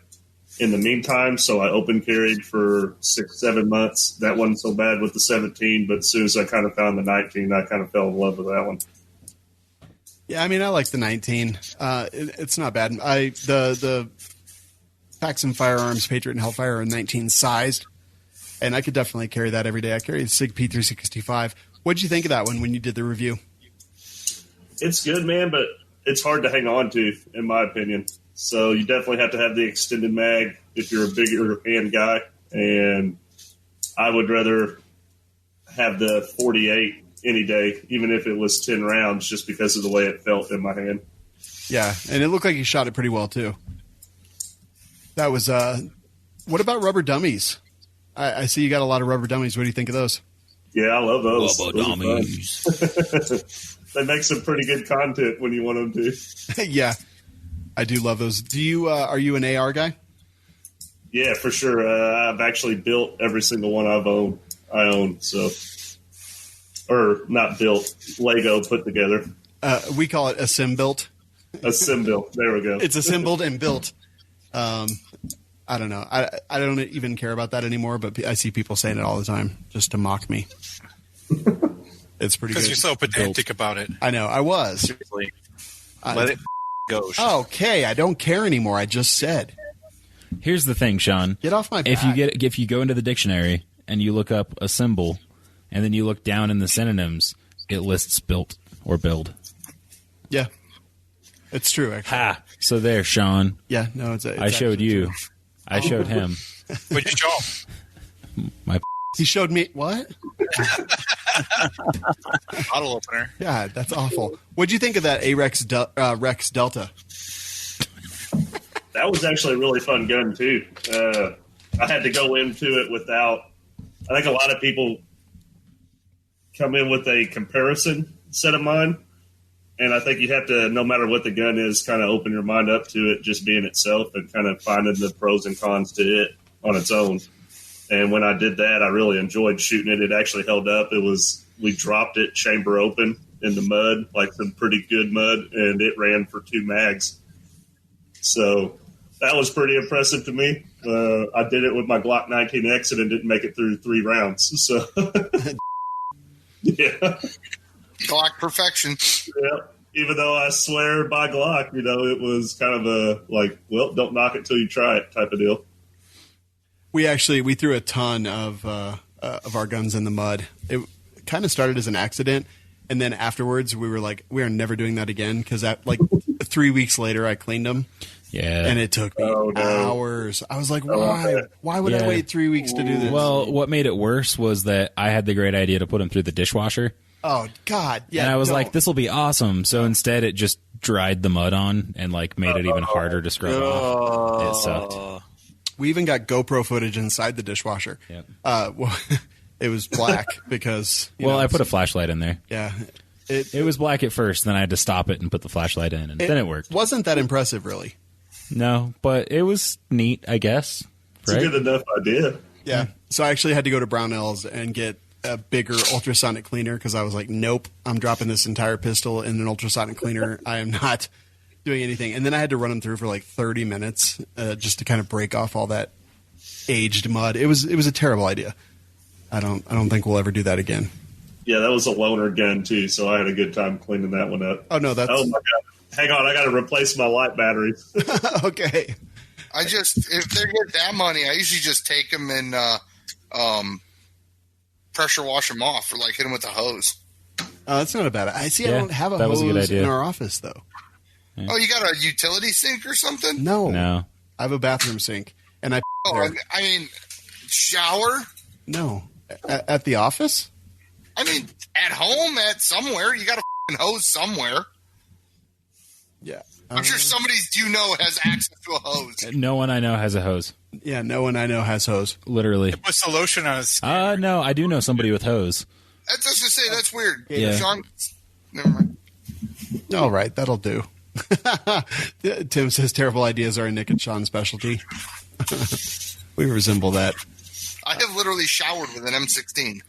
In the meantime, so I open carried for 6-7 months. That wasn't so bad with the 17, but as soon as I kind of found the 19, I kind of fell in love with that one. Yeah, I mean, I like the 19. It's not bad. The Facts and Firearms Patriot and Hellfire are 19 sized, and I could definitely carry that every day. I carry the SIG P365. What did you think of that one when you did the review? It's good, man, but it's hard to hang on to, in my opinion. So you definitely have to have the extended mag if you're a bigger hand guy, and I would rather have the 48 any day, even if it was 10 rounds, just because of the way it felt in my hand. Yeah, and it looked like you shot it pretty well, too. That was what about rubber dummies? I see you got a lot of rubber dummies. What do you think of those? Yeah, I love those. Rubber Those are fun. dummies. They make some pretty good content when you want them to. Yeah, I do love those. Do you are you an AR guy? Yeah, for sure. I've actually built every single one I own. So, or not built, Lego put together. We call it assembled. Assembled. There we go. It's assembled and built. I don't know. I don't even care about that anymore, but I see people saying it all the time just to mock me. It's pretty good. Because you're so pedantic about it. I know. I was. Seriously. Let it go. Okay, I don't care anymore. I just said. Here's the thing, Shawn. Get off my back. If you go into the dictionary and you look up a symbol, and then you look down in the synonyms, it lists built or build. Yeah, it's true. Actually. Ha! So there, Shawn. Yeah, no, it's I showed you. I showed him What'd you show him? my. He showed me what? Bottle opener. Yeah, that's awful. What'd you think of that Rex Delta? That was actually a really fun gun too. I had to go into it without. I think a lot of people come in with a comparison set of mind, and I think you have to, no matter what the gun is, kind of open your mind up to it just being itself and kind of finding the pros and cons to it on its own. And when I did that, I really enjoyed shooting it. It actually held up. We dropped it chamber open in the mud, like some pretty good mud, and it ran for 2 mags. So that was pretty impressive to me. I did it with my Glock 19X and it didn't make it through 3 rounds. So, yeah. Glock perfection. Yeah. Even though I swear by Glock, it was kind of a well, don't knock it till you try it type of deal. We threw a ton of our guns in the mud. It kind of started as an accident, and then afterwards we were like, we are never doing that again because 3 weeks later I cleaned them. Yeah, and it took me hours. I was like, why? Why would I wait 3 weeks to do this? Well, what made it worse was that I had the great idea to put them through the dishwasher. Oh God! Yeah, and I was like, this will be awesome. So instead, it just dried the mud on and made it even harder to scrub off. It sucked. We even got GoPro footage inside the dishwasher. Yep. Well, it was black because I put a flashlight in there. Yeah, it was black at first. Then I had to stop it and put the flashlight in, and then it worked. Wasn't that impressive, really? No, but it was neat, I guess. It's a good enough idea. Yeah. So I actually had to go to Brownells and get a bigger ultrasonic cleaner because I was like, nope, I'm dropping this entire pistol in an ultrasonic cleaner. I am not doing anything. And then I had to run them through for 30 minutes just to kind of break off all that aged mud. It was a terrible idea. I don't think we'll ever do that again. Yeah, that was a loaner gun too, so I had a good time cleaning that one up. Oh no, that's oh my God. Hang on, I got to replace my light batteries. Okay. If they get that money, I usually just take them and pressure wash them off or hit them with a hose. That's not a bad idea. I don't have a that was a good hose idea. in our office though. Yeah. Oh, you got a utility sink or something? No. I have a bathroom sink, and I. Oh, I mean, shower? No, at the office. I mean, at home, at somewhere, you got a hose somewhere. Yeah. I'm sure somebody you know has access to a hose. No one I know has a hose. Yeah, no one I know has hose. Literally. It puts the lotion on his skin. No, I do know somebody with hose. That's just to say, that's weird. Yeah. Shawn, never mind. All right, that'll do. Tim says terrible ideas are a Nick and Shawn specialty. We resemble that. I have literally showered with an M16.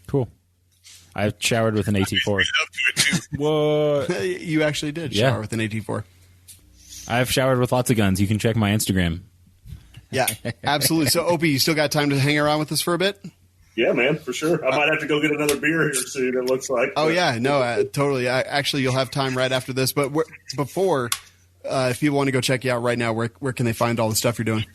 Cool. I showered with an AT4. What? You actually did shower with an AT4. I've showered with lots of guns. You can check my Instagram. Yeah, absolutely. So, Opie, you still got time to hang around with us for a bit? Yeah, man, for sure. I might have to go get another beer here soon, it looks like. Oh, yeah. No, totally. Actually, you'll have time right after this. But before, if people want to go check you out right now, where can they find all the stuff you're doing?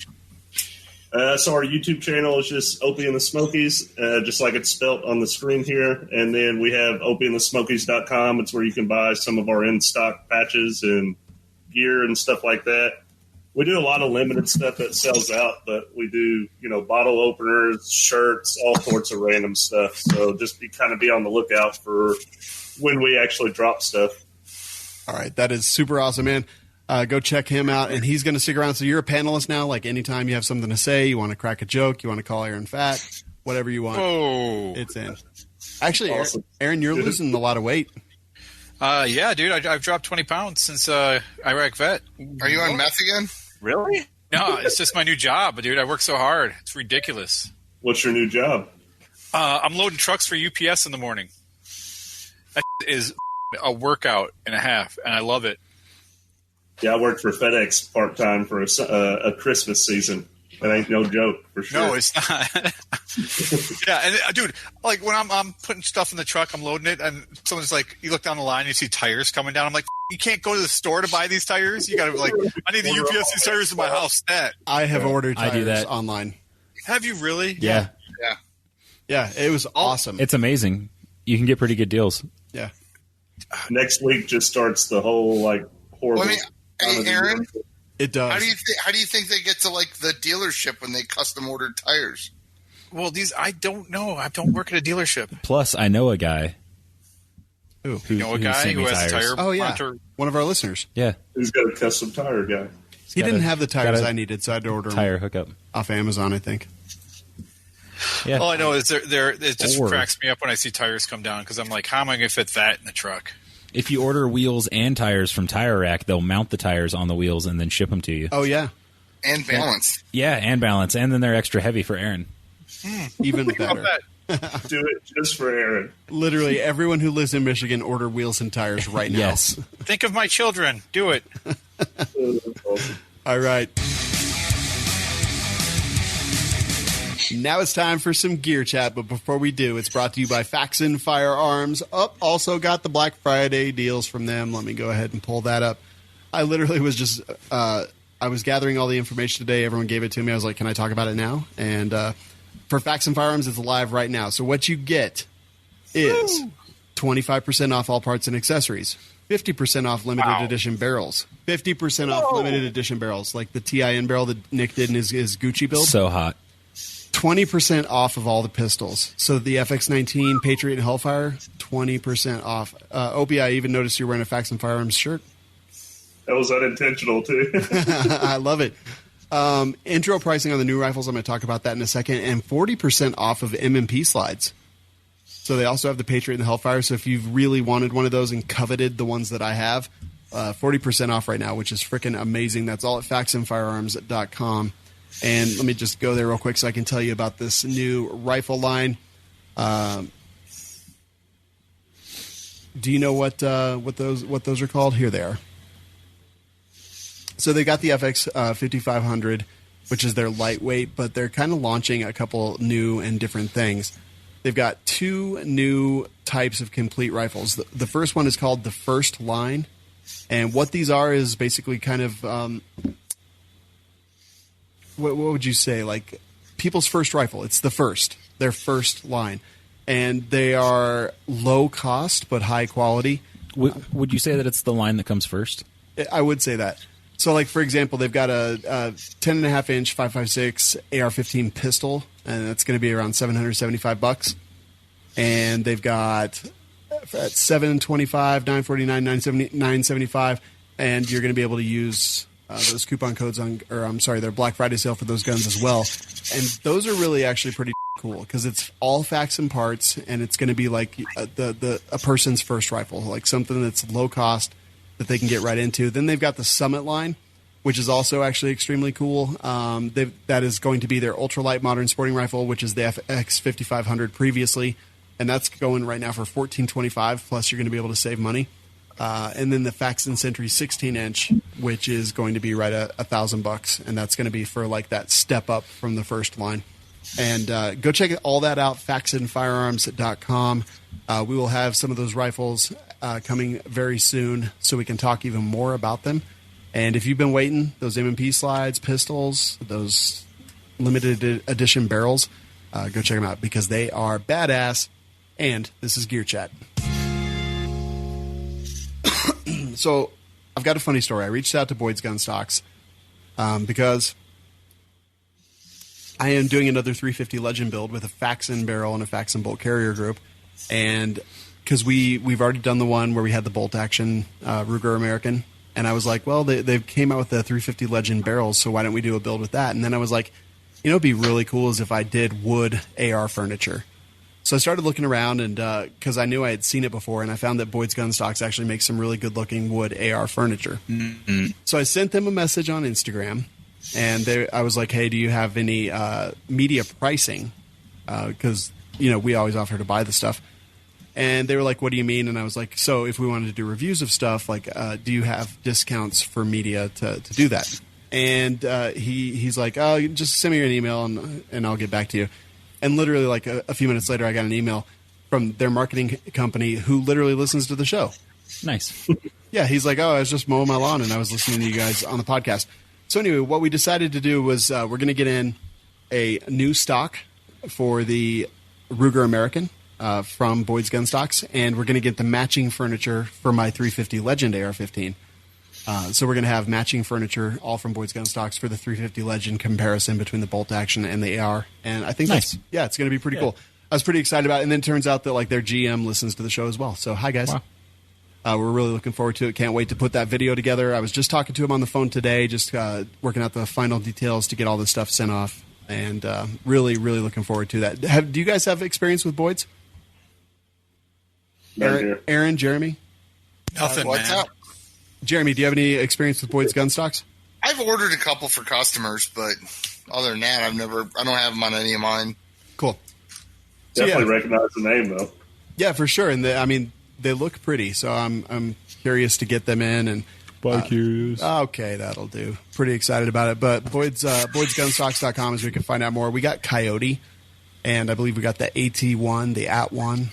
So our YouTube channel is just Opie and the Smokies, just like it's spelt on the screen here. And then we have opieandthesmokies.com. It's where you can buy some of our in-stock patches and gear and stuff like that. We do a lot of limited stuff that sells out, but we do, bottle openers, shirts, all sorts of random stuff. So just be on the lookout for when we actually drop stuff. All right. That is super awesome, man. Go check him out, and he's going to stick around. So you're a panelist now. Anytime you have something to say, you want to crack a joke, you want to call Aaron fat, whatever you want, it's in. Actually, awesome. Aaron, you're losing a lot of weight. Yeah, dude, I've dropped 20 pounds since Iraq vet. Are you on meth again? Really? No, it's just my new job, dude. I work so hard. It's ridiculous. What's your new job? I'm loading trucks for UPS in the morning. That is a workout and a half, and I love it. Yeah, I worked for FedEx part-time for a Christmas season. That ain't no joke, for sure. No, it's not. Yeah, and dude, when I'm putting stuff in the truck, I'm loading it, and someone's like, you look down the line, you see tires coming down. I'm like, you can't go to the store to buy these tires. You got to I need the UPS these tires in my house stat. I have ordered tires I do that online. Have you really? Yeah. Yeah, it was awesome. It's amazing. You can get pretty good deals. Yeah. Next week just starts the whole horrible. Hey, Aaron. It does. How do you think they get to like the dealership when they custom ordered tires? Well, I don't know. I don't work at a dealership. Plus, I know a guy. Who? You know a guy sent who me has a tires. tire Oh, yeah. monitor? One of our listeners. Yeah. He's got a custom tire guy. He didn't have the tires got a I needed, so I had to order them tire hookup. off Amazon, I think. Yeah. All I know is it just Or- cracks me up when I see tires come down because I'm like, how am I going to fit that in the truck? If you order wheels and tires from Tire Rack, they'll mount the tires on the wheels and then ship them to you. Oh, yeah. And balance. Yeah, and balance. And then they're extra heavy for Aaron. Even Think about better. that. Do it just for Aaron. Literally, everyone who lives in Michigan, order wheels and tires right now. Yes. Think of my children. Do it. All right. Now it's time for some gear chat, but before we do, it's brought to you by Faxon Firearms. Also got the Black Friday deals from them. Let me go ahead and pull that up. I literally was just I was gathering all the information today. Everyone gave it to me. I was like, can I talk about it now? And for Faxon Firearms, it's live right now. So what you get is 25% off all parts and accessories, 50% off limited edition barrels, 50% off limited edition barrels, like the TIN barrel that Nick did in his Gucci build. So hot. 20% off of all the pistols. So the FX19, Patriot, and Hellfire, 20% off. Opie, I even noticed you're wearing a Faxon Firearms shirt. That was unintentional, too. I love it. Intro pricing on the new rifles, I'm going to talk about that in a second, and 40% off of M&P slides. So they also have the Patriot and the Hellfire, so if you've really wanted one of those and coveted the ones that I have, 40% off right now, which is freaking amazing. That's all at faxonfirearms.com. And let me just go there real quick so I can tell you about this new rifle line. Do you know what those are called? Here they are. So they got the FX 5500, which is their lightweight, but they're kind of launching a couple new and different things. They've got two new types of complete rifles. The first one is called the First Line, and what these are is basically kind of what would you say, like people's first rifle. It's the first, their first line, and they are low cost but high quality. Would you say that it's the line that comes first? I would say that. So, like, for example, they've got a 10.5-inch 5.56 AR-15 pistol, and that's going to be around $775. And they've got at $725, $949, $975, and you're going to be able to use those coupon codes their Black Friday sale for those guns as well. And those are really actually pretty cool because it's all Faxon parts, and it's going to be like a person's first rifle, like something that's low cost that they can get right into. Then they've got the Summit line, which is also actually extremely cool. That is going to be their ultralight modern sporting rifle, which is the FX 5500 previously, and that's going right now for $1,425. Plus, you're going to be able to save money. And then the Faxon Sentry 16-inch, which is going to be right at $1,000, and that's going to be for like that step up from the first line. And go check all that out, faxonfirearms.com. We will have some of those rifles coming very soon so we can talk even more about them. And if you've been waiting, those M&P slides, pistols, those limited edition barrels, go check them out because they are badass. And this is Gear Chat. So I've got a funny story. I reached out to Boyd's Gun Stocks because I am doing another 350 Legend build with a Faxon barrel and a Faxon bolt carrier group. And because we've already done the one where we had the bolt action Ruger American. And I was like, well, they came out with the 350 Legend barrels, so why don't we do a build with that? And then I was like, you know, it'd be really cool is if I did wood AR furniture. So I started looking around, and because I knew I had seen it before, and I found that Boyd's Gun Stocks actually makes some really good-looking wood AR furniture. Mm-hmm. So I sent them a message on Instagram, and I was like, hey, do you have any media pricing? Because, you know, we always offer to buy the stuff. And they were like, what do you mean? And I was like, so if we wanted to do reviews of stuff, like, do you have discounts for media to do that? And he's like, oh, just send me an email, and I'll get back to you. And literally, like a few minutes later, I got an email from their marketing company who literally listens to the show. Nice. Yeah, he's like, oh, I was just mowing my lawn, and I was listening to you guys on the podcast. So anyway, what we decided to do was we're going to get in a new stock for the Ruger American from Boyd's Gun Stocks, and we're going to get the matching furniture for my 350 Legend AR-15. So we're going to have matching furniture, all from Boyd's Gun Stocks, for the 350 Legend comparison between the bolt action and the AR. And I think Nice. it's going to be pretty cool. I was pretty excited about it. And then it turns out that like their GM listens to the show as well. So hi, guys. Wow. We're really looking forward to it. Can't wait to put that video together. I was just talking to him on the phone today, just working out the final details to get all this stuff sent off. And really, really looking forward to that. Do you guys have experience with Boyd's? Aaron, Jeremy? Nothing, What's man. up? Jeremy, do you have any experience with Boyd's Gun Stocks? I've ordered a couple for customers, but other than that, I don't have them on any of mine. Cool. So, Definitely recognize the name, though. Yeah, for sure. And they look pretty, so I'm curious to get them in. And Curious. okay, that'll do. Pretty excited about it. But BoydsGunstocks.com is where you can find out more. We got Coyote, and I believe we got the AT1, the AT1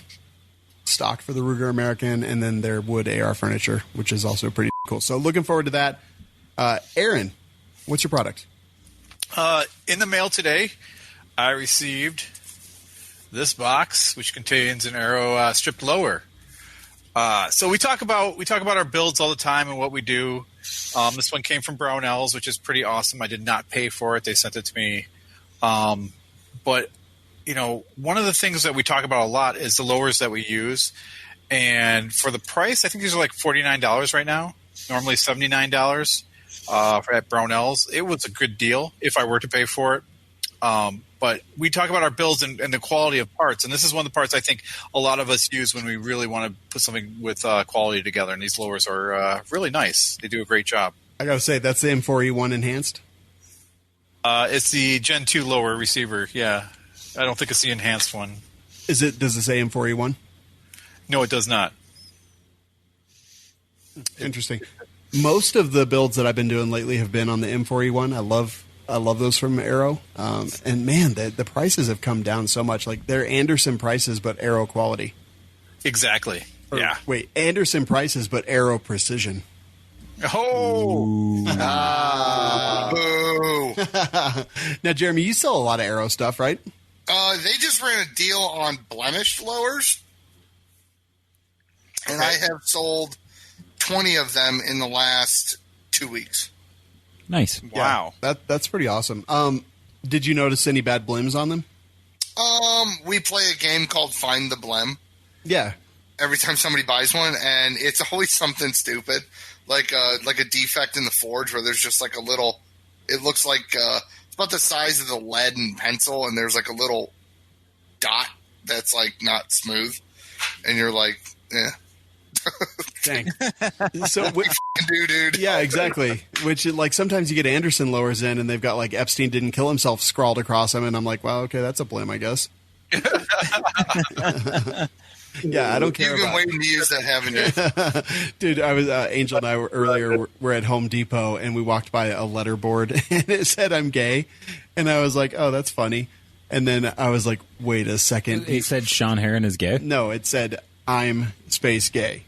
stock for the Ruger American, and then their wood AR furniture, which is also pretty cool. So looking forward to that. Aaron, what's your product? In the mail today, I received this box, which contains an Aero Stripped lower. So we talk about our builds all the time and what we do. This one came from Brownells, which is pretty awesome. I did not pay for it; they sent it to me. But one of the things that we talk about a lot is the lowers that we use. And for the price, I think these are like $49 right now. Normally $79 at Brownells. It was a good deal if I were to pay for it. But we talk about our builds and the quality of parts. And this is one of the parts I think a lot of us use when we really want to put something with quality together. And these lowers are really nice. They do a great job. I got to say, that's the M4E1 enhanced? It's the Gen 2 lower receiver, yeah. I don't think it's the enhanced one. Does it say M4E1? No, it does not. Interesting. Most of the builds that I've been doing lately have been on the M4E1. I love those from Aero. And man, the prices have come down so much. Like they're Anderson prices, but Aero quality. Exactly. Yeah. Wait, Anderson prices, but Aero precision. Oh! Boo! Now, Jeremy, you sell a lot of Aero stuff, right? They just ran a deal on blemished lowers, and I have sold 20 of them in the last 2 weeks. Nice. Wow. That's pretty awesome. Did you notice any bad blims on them? We play a game called Find the Blim Yeah. every time somebody buys one, and it's always something stupid, like a defect in the forge where there's just like a little. It looks like it's about the size of the lead and pencil, and there's like a little dot that's like not smooth, and you're like, eh. Dang. So, Dude. yeah, exactly. Which, like, sometimes you get Anderson lowers in, and they've got, like, Epstein didn't kill himself scrawled across them, and I'm like, well, okay, that's a blim, I guess. Yeah, I don't care. You've been waiting to use that, haven't you? Dude, I was Angel and I were at Home Depot, and we walked by a letterboard, and it said I'm gay, and I was like, oh, that's funny. And then I was like, wait a second. It said Shawn Heron is gay? No, it said I'm space gay.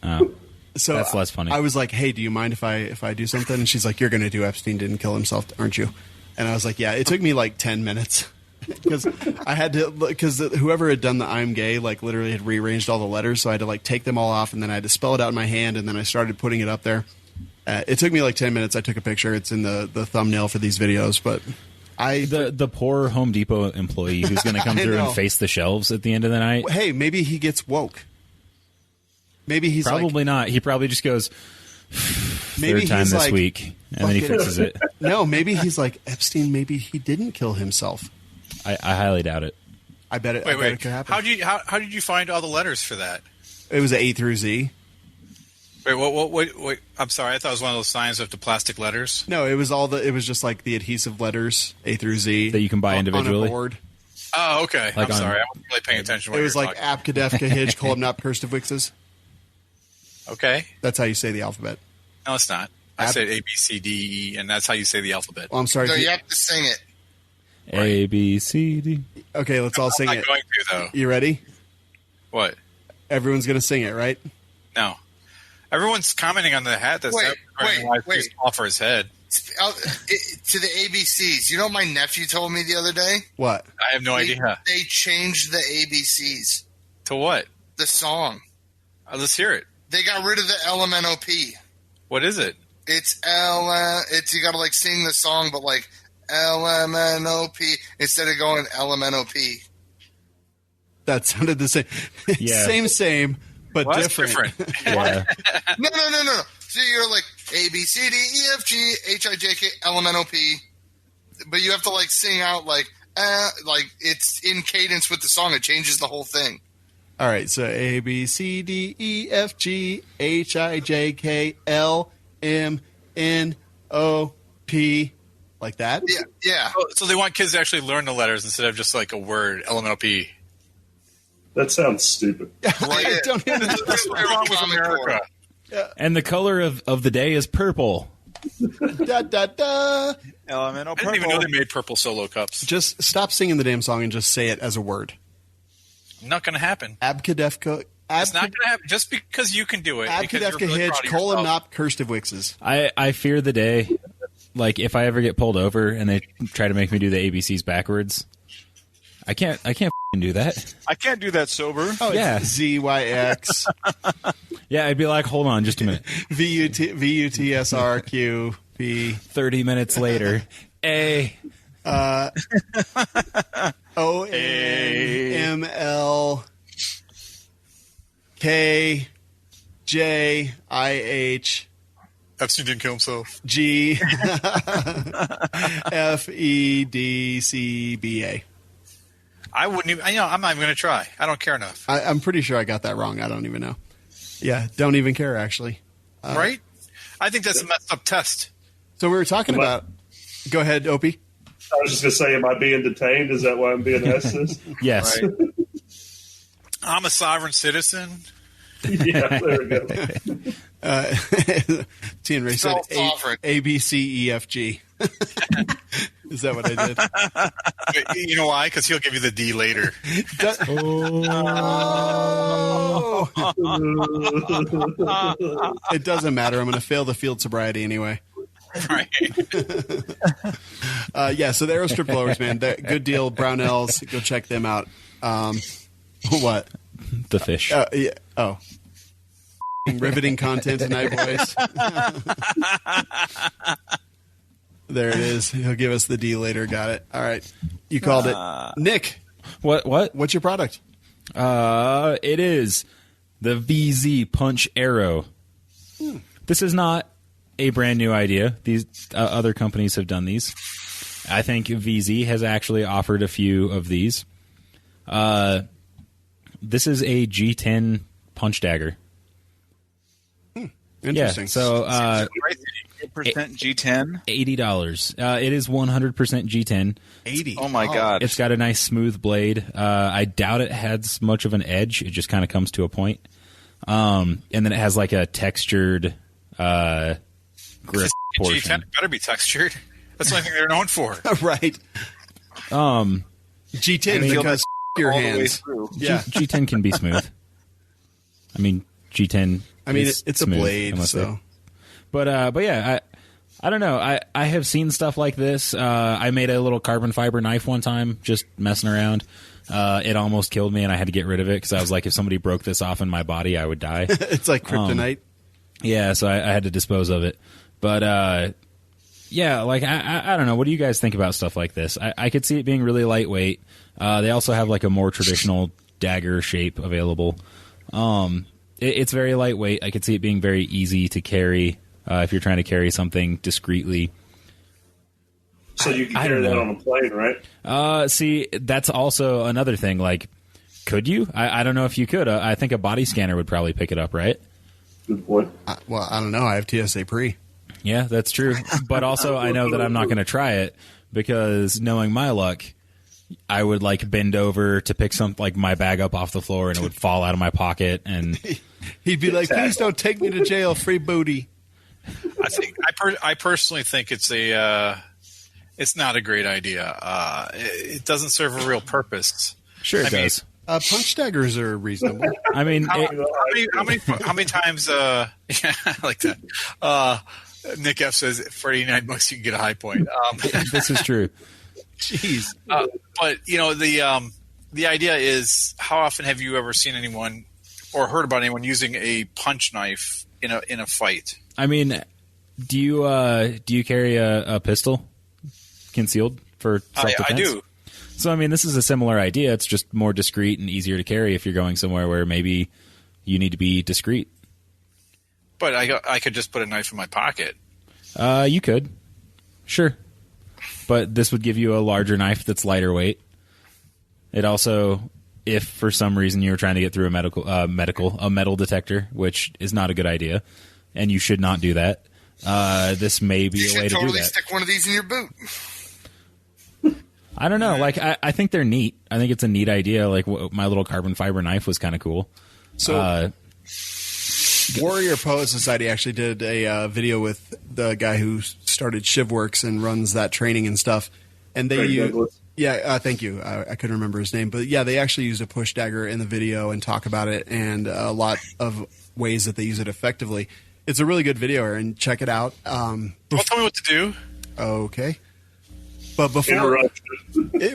Oh, So that's less funny. I was like, hey, do you mind if I do something? And she's like, you're going to do Epstein didn't kill himself, aren't you? And I was like, yeah. It took me like 10 minutes. Because I had to, because whoever had done the I'm gay, like literally had rearranged all the letters, so I had to like take them all off, and then I had to spell it out in my hand, and then I started putting it up there. It took me like 10 minutes. I took a picture. It's in the thumbnail for these videos, but the poor Home Depot employee who's going to come through and face the shelves at the end of the night. Hey, maybe he gets woke. Maybe he's probably like, not. He probably just goes maybe third time he's this like, week, and then he fixes it. No, maybe he's like Epstein. Maybe he didn't kill himself. I highly doubt it. I bet it. Wait, I bet it could happen. How did you find all the letters for that? It was A through Z. Wait, wait. I'm sorry. I thought it was one of those signs with the plastic letters. No, it was it was just like the adhesive letters A through Z That you can buy individually? on a board. Oh, okay. Like I'm sorry. I wasn't really paying attention. It was like Apkadef, Kahij, Kolobnap, Kurstivixes. Okay. That's how you say the alphabet. No, it's not. I said A, B, C, D, E, and that's how you say the alphabet. Well, I'm sorry. So you have to sing it. A, B, C, D. Okay, let's all sing I'm it. not going to, though. You ready? What? Everyone's going to sing it, right? No. Everyone's commenting on the hat that's Wait. too small for his head. To the ABCs. You know what my nephew told me the other day? What? I have no idea. They changed the ABCs. To what? The song. Let's hear it. They got rid of the LMNOP. What is it? It's you gotta like sing the song, but like LMNOP instead of going LMNOP. That sounded the same. Yeah. Same, but Well, that's different. Yeah. No. So you're like A, B, C, D, E, F, G, H, I, J, K, L, M, N, O, P. But you have to like sing out like it's in cadence with the song. It changes the whole thing. All right, so A, B, C, D, E, F, G, H, I, J, K, L, M, N, O, P. Like that? Yeah. So they want kids to actually learn the letters instead of just like a word, LMNOP. That sounds stupid. I don't even What's wrong with America? And the color of the day is purple. Da, da, da. Elemental I purple. didn't even know they made purple solo cups. Just stop singing the damn song and just say it as a word. Not going to happen. Abkadefka. It's not going to happen just because you can do it. because you're Abkadefka really Hitch, proud of colon yourself. nop, Kirstevwixes. I fear the day, like if I ever get pulled over and they try to make me do the ABCs backwards. I can't f***ing do that. I can't do that sober. Oh, Yeah. it's ZYX, Yeah, I'd be like, hold on just a minute. VUTSRQP, 30 minutes later. A. ONML KJIH Epstein didn't kill himself. G FEDCBA. I wouldn't even. I'm not even going to try. I don't care enough. I'm pretty sure I got that wrong. I don't even know. Yeah, don't even care, actually. Right? I think that's a messed up test. So we were talking about... Go ahead, Opie. I was just going to say, am I being detained? Is that why I'm being asked this? Yes. Right. I'm a sovereign citizen. Yeah, there we go. T and Ray said Self-sovereign. ABCEFG. Is that what I did? But you know why? Because he'll give you the D later. It doesn't matter. I'm going to fail the field sobriety anyway. Right. Yeah, so the Aero Stripped blowers, man. Good deal. Brownells. Go check them out. What? The fish. Yeah. Oh. Riveting content tonight, boys. There it is. He'll give us the D later. Got it. All right. You called it. Nick, What? what's your product? It is the VZ Punch Arrow. This is not a brand new idea. These other companies have done these. I think VZ has actually offered a few of these. This is a G10 punch dagger. Interesting. Yeah, so 8% G10. $80. It is 100% G10. 80. Oh my God. It's got a nice smooth blade. I doubt it has much of an edge. It just kind of comes to a point. And then it has like a textured grip portion. G10 better be textured. That's the only thing they're known for. Right. G10 because your all the way hands. through. Yeah. G10 can be smooth. I mean, G10. I mean, is it's a smooth, blade, unless so. they- But yeah, I don't know. I have seen stuff like this. I made a little carbon fiber knife one time, just messing around. It almost killed me, and I had to get rid of it because I was like, if somebody broke this off in my body, I would die. It's like kryptonite. Yeah, so I had to dispose of it. But yeah, like I don't know. What do you guys think about stuff like this? I could see it being really lightweight. They also have like a more traditional dagger shape available. It's very lightweight. I could see it being very easy to carry if you're trying to carry something discreetly. So you can I carry don't that know. on a plane, right? See, that's also another thing. Like, could you? I don't know if you could. I think a body scanner would probably pick it up, right? Good point. Well, I don't know. I have TSA pre. Yeah, that's true. But also, I know that I'm not going to try it because knowing my luck, I would like bend over to pick like my bag up off the floor and it would fall out of my pocket. And He'd be like, please don't take me to jail, free booty. I personally think it's not a great idea. It doesn't serve a real purpose. sure, it does. Punch daggers are reasonable. I mean, How many times? Yeah, I like that. Nick F says for $89 you can get a high point. this is true. Jeez. But the idea is, how often have you ever seen anyone or heard about anyone using a punch knife in a fight? I mean, Do you carry a pistol concealed for self-defense? I do. So, I mean, this is a similar idea. It's just more discreet and easier to carry if you're going somewhere where maybe you need to be discreet. But I could just put a knife in my pocket. You could. Sure. But this would give you a larger knife that's lighter weight. It also, if for some reason you were trying to get through a metal detector, which is not a good idea, and you should not do that, this may be a way to do that. You should totally stick one of these in your boot. I don't know. Like, I think they're neat. I think it's a neat idea. Like, my little carbon fiber knife was kind of cool. So, Warrior Poet Society actually did a video with the guy who started Shivworks and runs that training and stuff. And they thank you. I couldn't remember his name, but yeah, they actually used a push dagger in the video and talk about it and a lot of ways that they use it effectively. It's a really good video, Aaron. Check it out. Don't tell me what to do. Okay. But before,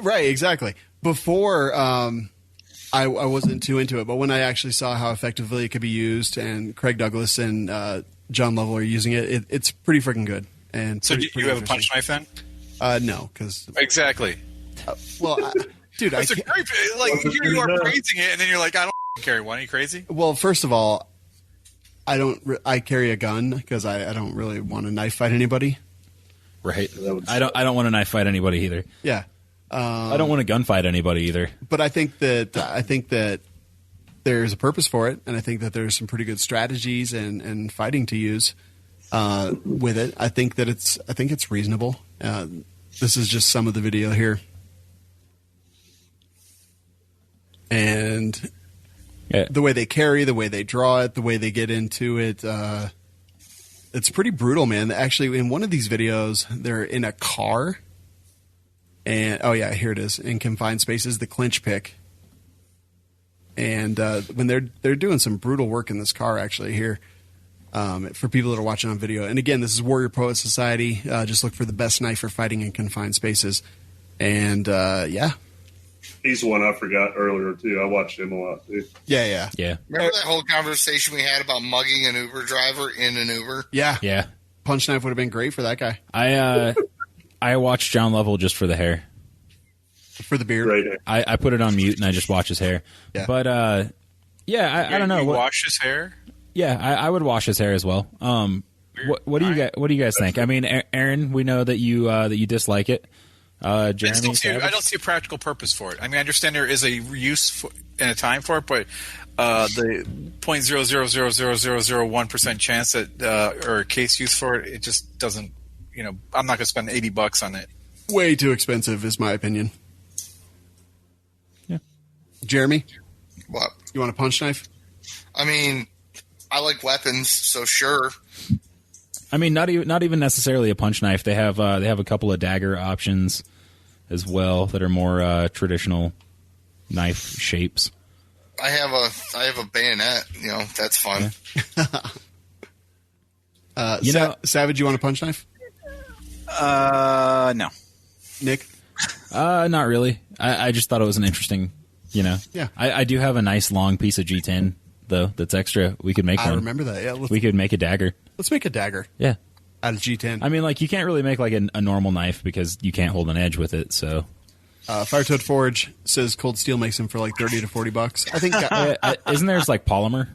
right, exactly. Before, I wasn't too into it, but when I actually saw how effectively it could be used, and Craig Douglas and John Lovell are using it, it's pretty freaking good. And so, do you have a punch knife then? No, because exactly. Dude, that's a great. Like here you are praising it, and then you're like, I don't carry one. Are you crazy? Well, first of all, I carry a gun because I don't really want to knife fight anybody. Right. I don't want to knife fight anybody either. Yeah. I don't want to gunfight anybody either. But I think that there's a purpose for it, and I think that there's some pretty good strategies and fighting to use with it. I think it's reasonable. This is just some of the video here, and the way they carry, the way they draw it, the way they get into it. It's pretty brutal, man. Actually, in one of these videos, they're in a car. And here it is, in confined spaces, the clinch pick. And when they're doing some brutal work in this car, actually here, for people that are watching on video. And again, this is Warrior Poet Society. Just look for the best knife for fighting in confined spaces. And he's one I forgot earlier too. I watched him a lot too. Yeah. Remember that whole conversation we had about mugging an Uber driver in an Uber? Yeah. Punch knife would have been great for that guy. I watched John Lovell just for the hair. For the beard. Right. I put it on mute and I just watch his hair. Yeah. But, I don't know. You wash his hair? Yeah, I would wash his hair as well. What do you guys think? I mean, Aaron, we know that you dislike it. Jerambe, I don't see a practical purpose for it. I mean, I understand there is a use and a time for it, but the 0.0000001% chance that or case use for it, it just doesn't. I'm not going to spend $80 on it. Way too expensive, is my opinion. Yeah. Jeremy, what? You want a punch knife? I mean, I like weapons, so sure. I mean, not even necessarily a punch knife. They have a couple of dagger options as well that are more traditional knife shapes. I have a bayonet. That's fun. Yeah. Savage, you want a punch knife? No. Nick? Not really. I just thought it was an interesting. Yeah. I do have a nice long piece of G10 though. That's extra. We could make one. I remember that. Yeah. We could make a dagger. Let's make a dagger. Yeah. Out of G10. I mean, like, you can't really make like a normal knife because you can't hold an edge with it. So, Firetoad Forge says cold steel makes them for like $30 to $40. I think. Isn't there like polymer?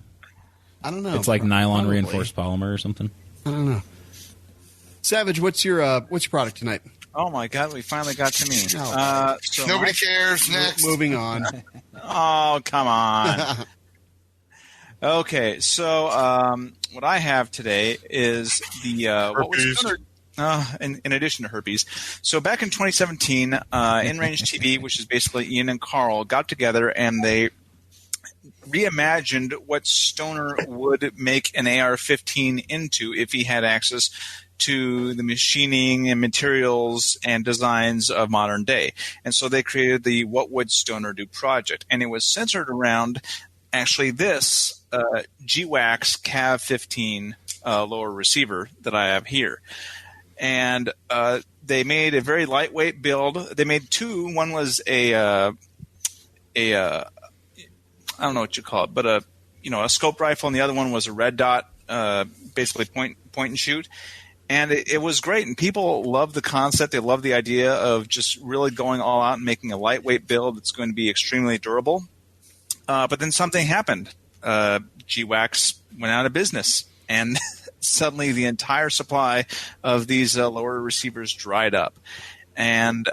I don't know. It's like nylon probably. reinforced polymer or something. I don't know. Savage, what's your product tonight? Oh my God, we finally got to me. So nobody cares. Next, moving on. Oh, come on. Okay, so what I have today is the what was in addition to herpes. So back in 2017, In-Range TV, which is basically Ian and Carl, got together and they reimagined what Stoner would make an AR-15 into if he had access to the machining and materials and designs of modern day. And so they created the What Would Stoner Do project. And it was centered around actually this GWAX CAV-15 lower receiver that I have here. And they made a very lightweight build. They made two. One was a I don't know what you call it, but a scope rifle, and the other one was a red dot, basically point and shoot. And it was great, and people love the concept. They love the idea of just really going all out and making a lightweight build that's going to be extremely durable. But then something happened. G-Wax went out of business, and suddenly the entire supply of these lower receivers dried up. And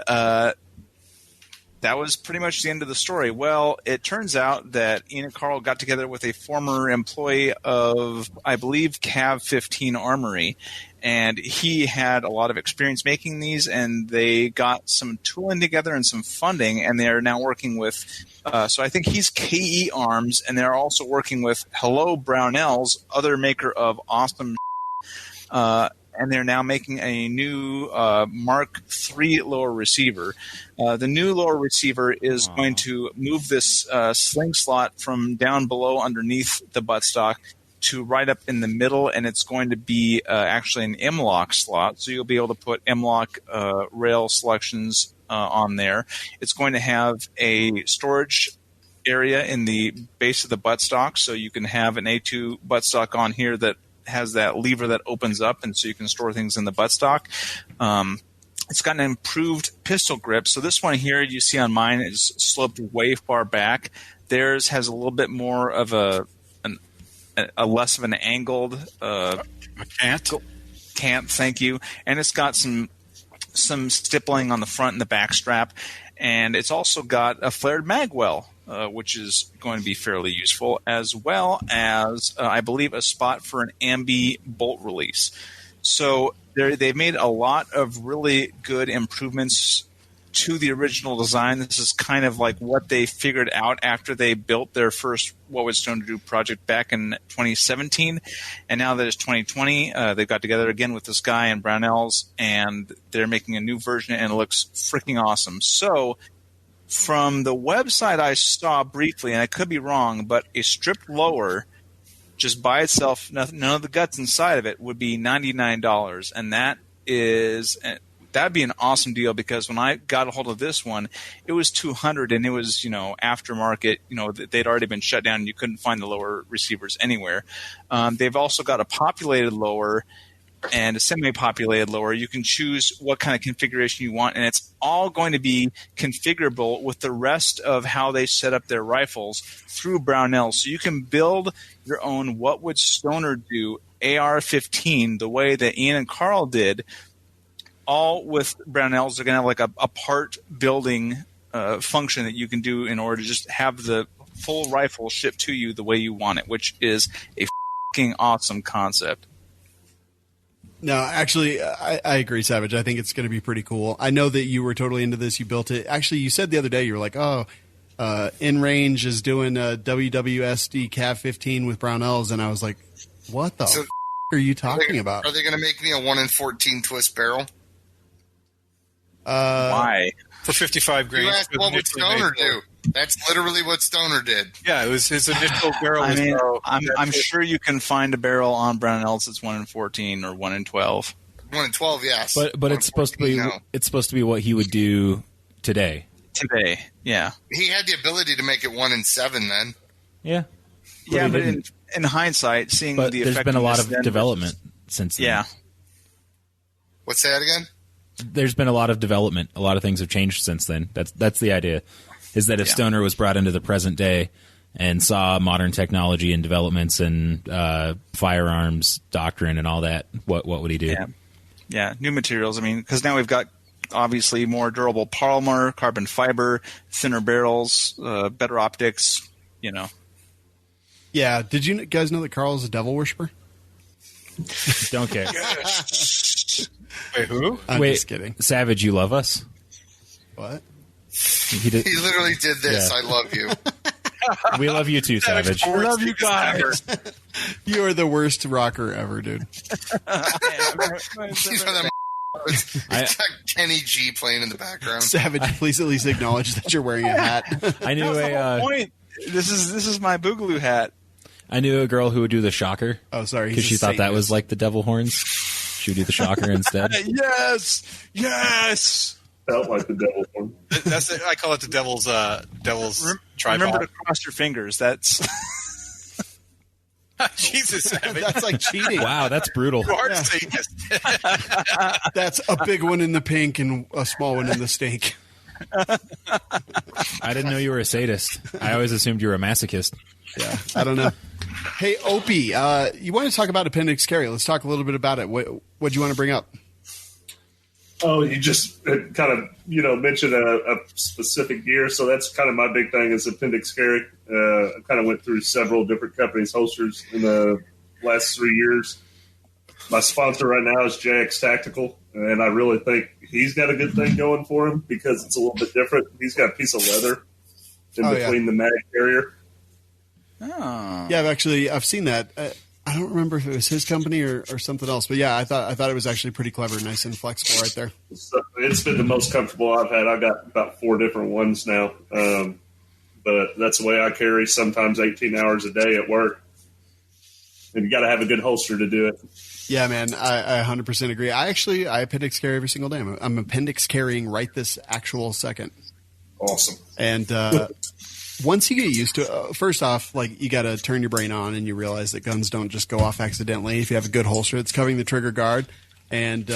that was pretty much the end of the story. Well, it turns out that Ian and Carl got together with a former employee of, I believe, Cav 15 Armory, and he had a lot of experience making these, and they got some tooling together and some funding, and they are now working with so I think he's KE Arms, and they're also working with Hello Brownells, other maker of awesome and they're now making a new Mark III lower receiver. The new lower receiver is going to move this sling slot from down below underneath the buttstock to right up in the middle, and it's going to be actually an M-LOK slot, so you'll be able to put M-LOK rail selections on there. It's going to have a storage area in the base of the buttstock, so you can have an A2 buttstock on here that has that lever that opens up, and so you can store things in the buttstock. It's got an improved pistol grip. So this one here you see on mine is sloped way far back. Theirs has a little bit more of a less of an angled cant. Thank you. And it's got some stippling on the front and the back strap, and it's also got a flared mag well, which is going to be fairly useful, as well as, I believe, a spot for an ambi bolt release. So they've made a lot of really good improvements to the original design. This is kind of like what they figured out after they built their first What Would Stoner Do project back in 2017. And now that it's 2020, they've got together again with this guy in Brownells, and they're making a new version, and it looks freaking awesome. So from the website I saw briefly, and I could be wrong, but a stripped lower just by itself, none of the guts inside of it, would be $99. And that'd be an awesome deal, because when I got a hold of this one, it was $200, and it was, aftermarket. They'd already been shut down, and you couldn't find the lower receivers anywhere. They've also got a populated lower and a semi-populated lower. You can choose what kind of configuration you want, and it's all going to be configurable with the rest of how they set up their rifles through Brownells. So you can build your own What Would Stoner Do AR-15 the way that Ian and Carl did, all with Brownells. They're going to have like a part building function that you can do in order to just have the full rifle shipped to you the way you want it, which is a f***ing awesome concept. No, actually, I agree, Savage. I think it's going to be pretty cool. I know that you were totally into this. You built it. Actually, you said the other day, you were like, In Range is doing a WWSD Cav 15 with Brownells, and I was like, what the f*** are you talking about? Are they going to make me a 1 in 14 twist barrel? Why? For 55 grand. You asked what would Stoner do? That's literally what Stoner did. Yeah, it was his initial barrel. I'm sure you can find a barrel on Brownells that's 1 in 14 or 1 in 12. 1 in 12, yes. But it's supposed to be it's supposed to be what he would do today. Today, yeah. He had the ability to make it 1 in 7 then. Yeah. Yeah, but in hindsight, seeing the effect, there's been a lot of development since then. Yeah. What's that again? There's been a lot of development. A lot of things have changed since then. That's the idea. Is that if Stoner was brought into the present day and saw modern technology and developments and firearms doctrine and all that, what would he do? Yeah, new materials. I mean, because now we've got obviously more durable polymer, carbon fiber, thinner barrels, better optics. Yeah. Did you guys know that Carl is a devil worshiper? Don't care. Wait, who? I'm just kidding. Savage, you love us? What? He literally did this. Yeah. I love you. We love you too, Savage. I love you guys. You are the worst rocker ever, dude. He's got Kenny G playing in the background. Savage, please at least acknowledge that you're wearing a hat. I knew point. This is my Boogaloo hat. I knew a girl who would do the shocker. Oh, sorry. Because she thought that was like the devil horns. She would do the shocker instead. Yes. Felt like the devil horn. I call it the devil's tripod. Remember to cross your fingers. That's Jesus, That's like cheating. Wow, that's brutal. You are Satanist. That's a big one in the pink and a small one in the stink. I didn't know you were a sadist. I always assumed you were a masochist. Yeah, I don't know. Hey, Opie, you want to talk about appendix carry? Let's talk a little bit about it. What do you want to bring up? Oh, you just kind of, mentioned a specific gear. So that's kind of my big thing is appendix carry. I kind of went through several different companies' holsters in the last 3 years. My sponsor right now is JX Tactical, and I really think he's got a good thing going for him because it's a little bit different. He's got a piece of leather in between the mag carrier. Oh. Yeah, I've seen that. I don't remember if it was his company or something else, but yeah, I thought it was actually pretty clever, nice and flexible right there. So it's been the most comfortable I've had. I've got about 4 different ones now, but that's the way I carry. Sometimes 18 hours a day at work, and you got to have a good holster to do it. Yeah, man, I 100% agree. I appendix carry every single day. I'm appendix carrying right this actual second. Awesome. And once you get used to it, first off, like you got to turn your brain on and you realize that guns don't just go off accidentally. If you have a good holster that's covering the trigger guard and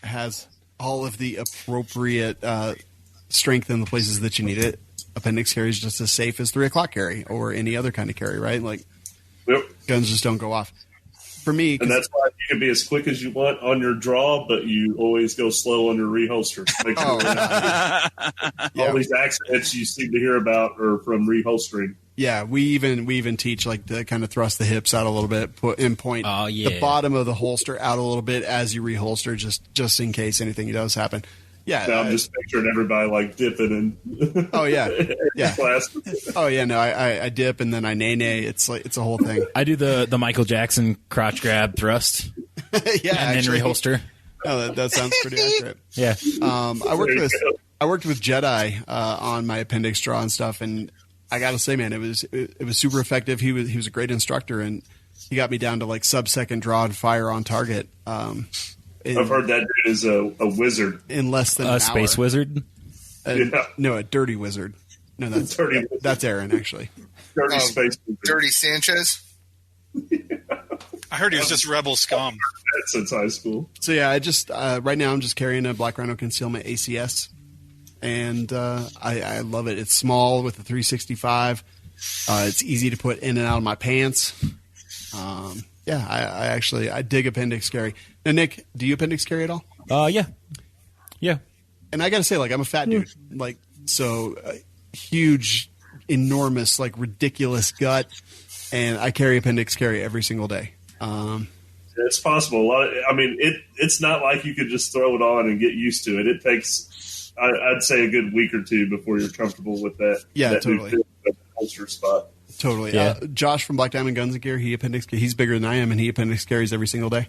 has all of the appropriate strength in the places that you need it, appendix carry is just as safe as 3 o'clock carry or any other kind of carry, right? Like guns just don't go off. For me, and that's why you can be as quick as you want on your draw, but you always go slow on your reholster. Make sure all these accidents you seem to hear about are from reholstering. Yeah, we even teach like to kind of thrust the hips out a little bit, point the bottom of the holster out a little bit as you reholster, just in case anything does happen. Yeah, now I'm just picturing everybody like dipping and oh yeah. class. Oh yeah, no, I dip and then I nay. It's a whole thing. I do the Michael Jackson crotch grab thrust. Yeah, and then reholster. Oh, that sounds pretty accurate. Yeah. I worked with Jedi on my appendix draw and stuff, and I got to say, man, it was super effective. He was a great instructor, and he got me down to like sub-second draw and fire on target. I've heard that dude is a wizard. In less than a space wizard? No, a dirty wizard. No, that's Aaron, actually. Dirty space wizard. Dirty Sanchez? I heard he was just rebel scum. Since high school. So yeah, I just right now I'm just carrying a Black Rhino Concealment ACS, and I love it. It's small with a 365. It's easy to put in and out of my pants. Yeah, I dig appendix carry. Now, Nick, do you appendix carry at all? Yeah. And I got to say, like, I'm a fat dude, like, so huge, enormous, like, ridiculous gut, and I carry appendix carry every single day. It's possible. It's not like you could just throw it on and get used to it. It takes, I'd say, a good week or two before you're comfortable with that. Yeah, that totally. Holster spot. Totally. Yeah. Josh from Black Diamond Guns and Gear, he's bigger than I am, and he appendix carries every single day.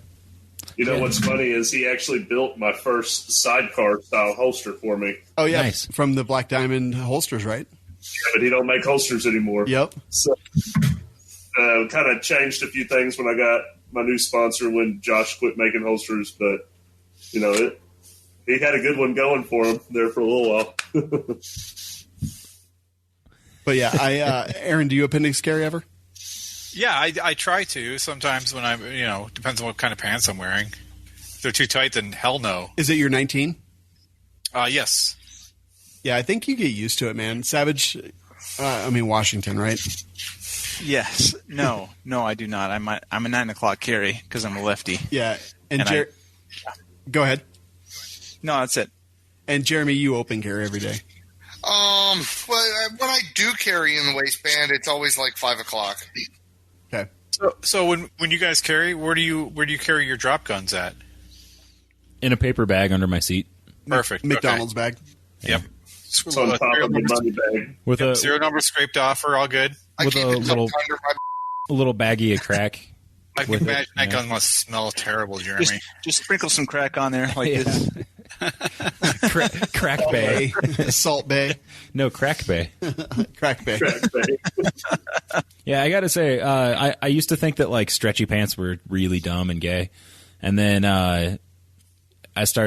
You know what's funny is he actually built my first sidecar style holster for me. Oh yeah, nice. From the Black Diamond holsters, right? Yeah, but he don't make holsters anymore. Yep. So kind of changed a few things when I got my new sponsor when Josh quit making holsters, but he had a good one going for him there for a little while. But yeah, Aaron, do you appendix carry ever? Yeah, I try to sometimes when I'm, depends on what kind of pants I'm wearing. If they're too tight, then hell no. Is it your 19? Yes. Yeah, I think you get used to it, man. Savage, Washington, right? Yes. No, I do not. I'm a 9 o'clock carry because I'm a lefty. Yeah, and go ahead. No, that's it. And Jeremy, you open carry every day. Well, when I do carry in the waistband, it's always like 5 o'clock. Okay. So when you guys carry, where do you carry your drop guns at? In a paper bag under my seat. Perfect. McDonald's bag. Yep. It's on top of the money bag. With a serial number scraped off, or all good. With a little baggie of crack. I can imagine that gun must smell terrible, Jeremy. Just sprinkle some crack on there like this. Crack bay. Salt bay. No, crack bay. Crack bay. Yeah, I gotta say, I used to think that like stretchy pants were really dumb and gay, and then I got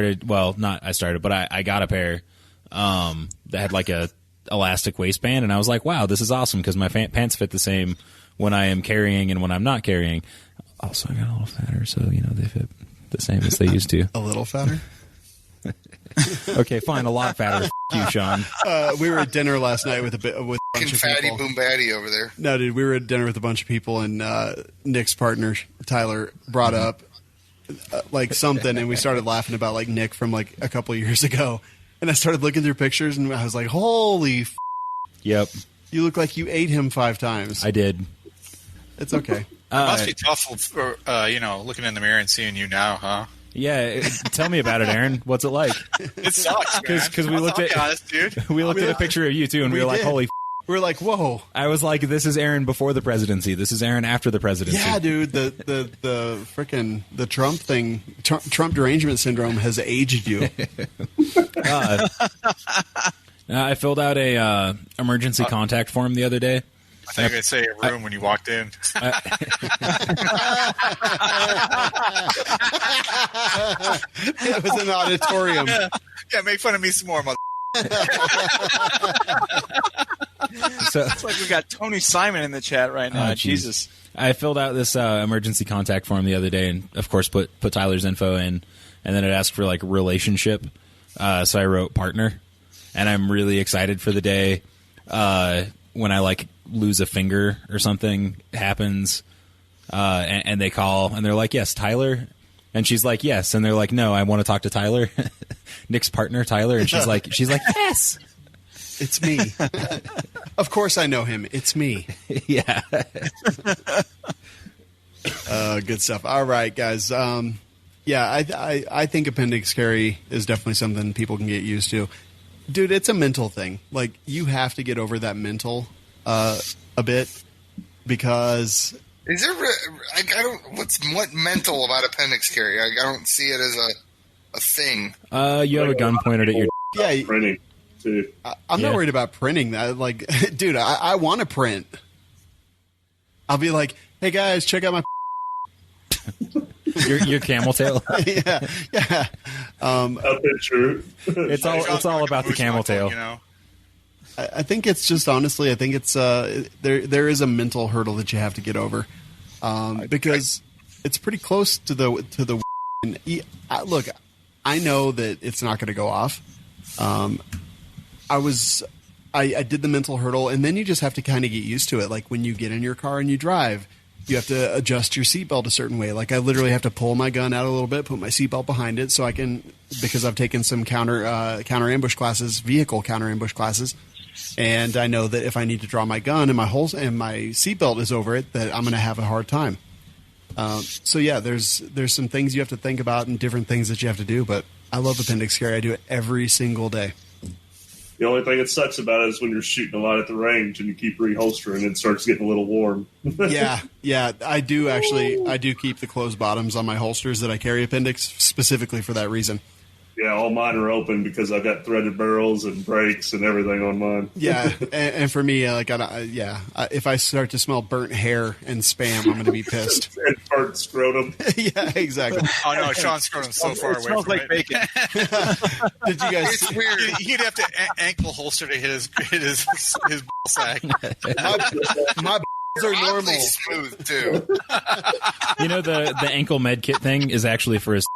a pair that had like a elastic waistband, and I was like, wow, this is awesome because my pants fit the same when I am carrying and when I'm not carrying. Also, I got a little fatter, so they fit the same as they used to. A little fatter? Okay, fine, a lot fatter. F*** you, Shawn. We were at dinner last night with a bunch of fatty people. boom batty over there. No, dude, we were at dinner with a bunch of people, and Nick's partner Tyler brought up something, and we started laughing about Nick from a couple of years ago. And I started looking through pictures, and I was like, "Holy, Yep, you look like you ate him 5 times." I did. It's okay. It must be tough, looking in the mirror and seeing you now, huh? Yeah, tell me about it, Aaron. What's it like? It sucks, man. Because we looked at honest, dude. we looked at a picture of you too, and we were like, did. "Holy." We were like, "Whoa!" I was like, "This is Aaron before the presidency. This is Aaron after the presidency." Yeah, dude, the frickin' the Trump thing, Trump derangement syndrome has aged you. I filled out a emergency contact form the other day. I think I'd say a room when you walked in. It was an auditorium. Yeah, make fun of me some more, mother. So It's like we got Tony Simon in the chat right now. Oh, Jesus. I filled out this emergency contact form the other day, and of course put Tyler's info in, and then it asked for relationship. So I wrote partner, and I'm really excited for the day when I lose a finger or something happens, and they call and they're like, "Yes, Tyler," and she's like, "Yes," and they're like, "No, I want to talk to Tyler." Nick's partner, Tyler, and she's like, "Yes, It's me." Of course I know him. It's me. yeah." Good stuff. All right, guys. I think appendix carry is definitely something people can get used to. Dude, it's a mental thing. You have to get over that mental a bit, because Is there? What mental about appendix carry? I don't see it as a thing. You have a gun pointed at your. yeah, Printing too. I'm Yeah. not worried about printing that. Dude, I want to print. I'll be like, "Hey guys, check out my." Your camel tail. yeah. Up and true. It's all about the camel tail. I think it's just honestly, I think it's there is a mental hurdle that you have to get over, because it's pretty close to the. Look, I know that it's not going to go off. I did the mental hurdle, and then you just have to kind of get used to it. Like when you get in your car and you drive, you have to adjust your seatbelt a certain way. Like I literally have to pull my gun out a little bit, put my seatbelt behind it, so I can, because I've taken some counter ambush classes, vehicle counter ambush classes, and I know that if I need to draw my gun and my seatbelt is over it, that I'm going to have a hard time. So yeah, there's some things you have to think about and different things that you have to do. But I love appendix carry. I do it every single day. The only thing that sucks about it is when you're shooting a lot at the range and you keep reholstering, it starts getting a little warm. Yeah, I do actually. I do keep the closed bottoms on my holsters that I carry appendix specifically for that reason. Yeah, all mine are open because I've got threaded barrels and brakes and everything on mine. Yeah, and for me, if I start to smell burnt hair and spam, I'm going to be pissed. And burnt scrotum. Yeah, exactly. Oh no, Sean's scrotum's so far away Smells from like it. bacon. Did you guys? It's weird. He'd have to ankle holster to hit his ball sack. My are normal. Oddly smooth too. The ankle med kit thing is actually for his.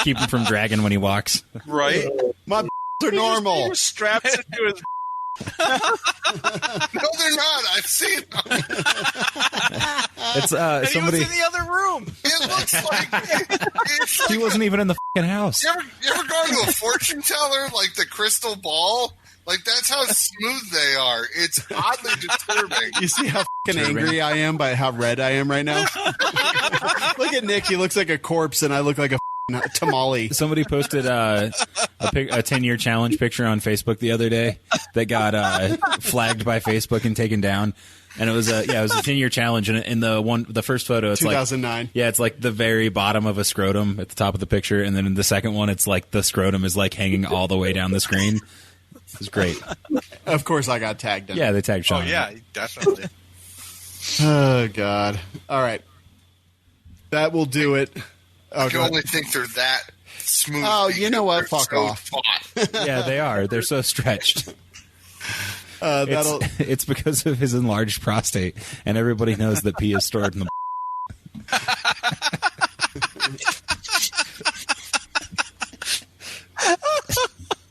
Keep him from dragging when he walks. Right? My are normal. He straps it to his. No, they're not. I've seen them. It's And somebody. he was in the other room. It looks like it's He like wasn't even in the fucking house. you ever gone to a fortune teller, like the crystal ball? Like that's how smooth they are. It's oddly disturbing. You see how fucking angry I am by how red I am right now? Look at Nick. He looks like a corpse, and I look like a fucking tamale. Somebody posted a 10-year challenge picture on Facebook the other day that got flagged by Facebook and taken down. And it was a 10-year challenge. And in the first photo, it's 2009. it's like the very bottom of a scrotum at the top of the picture, and then in the second one, it's like the scrotum is like hanging all the way down the screen. It's great. Of course, I got tagged in. Yeah, they tagged Oh Shawn. yeah, definitely. Oh God. All right. That will do it. Oh, I can God. only think they're that smooth. Oh, you know what? They're Fuck so off. taut. Yeah, they are. They're so stretched. It's because of his enlarged prostate, and everybody knows that pee is stored in the.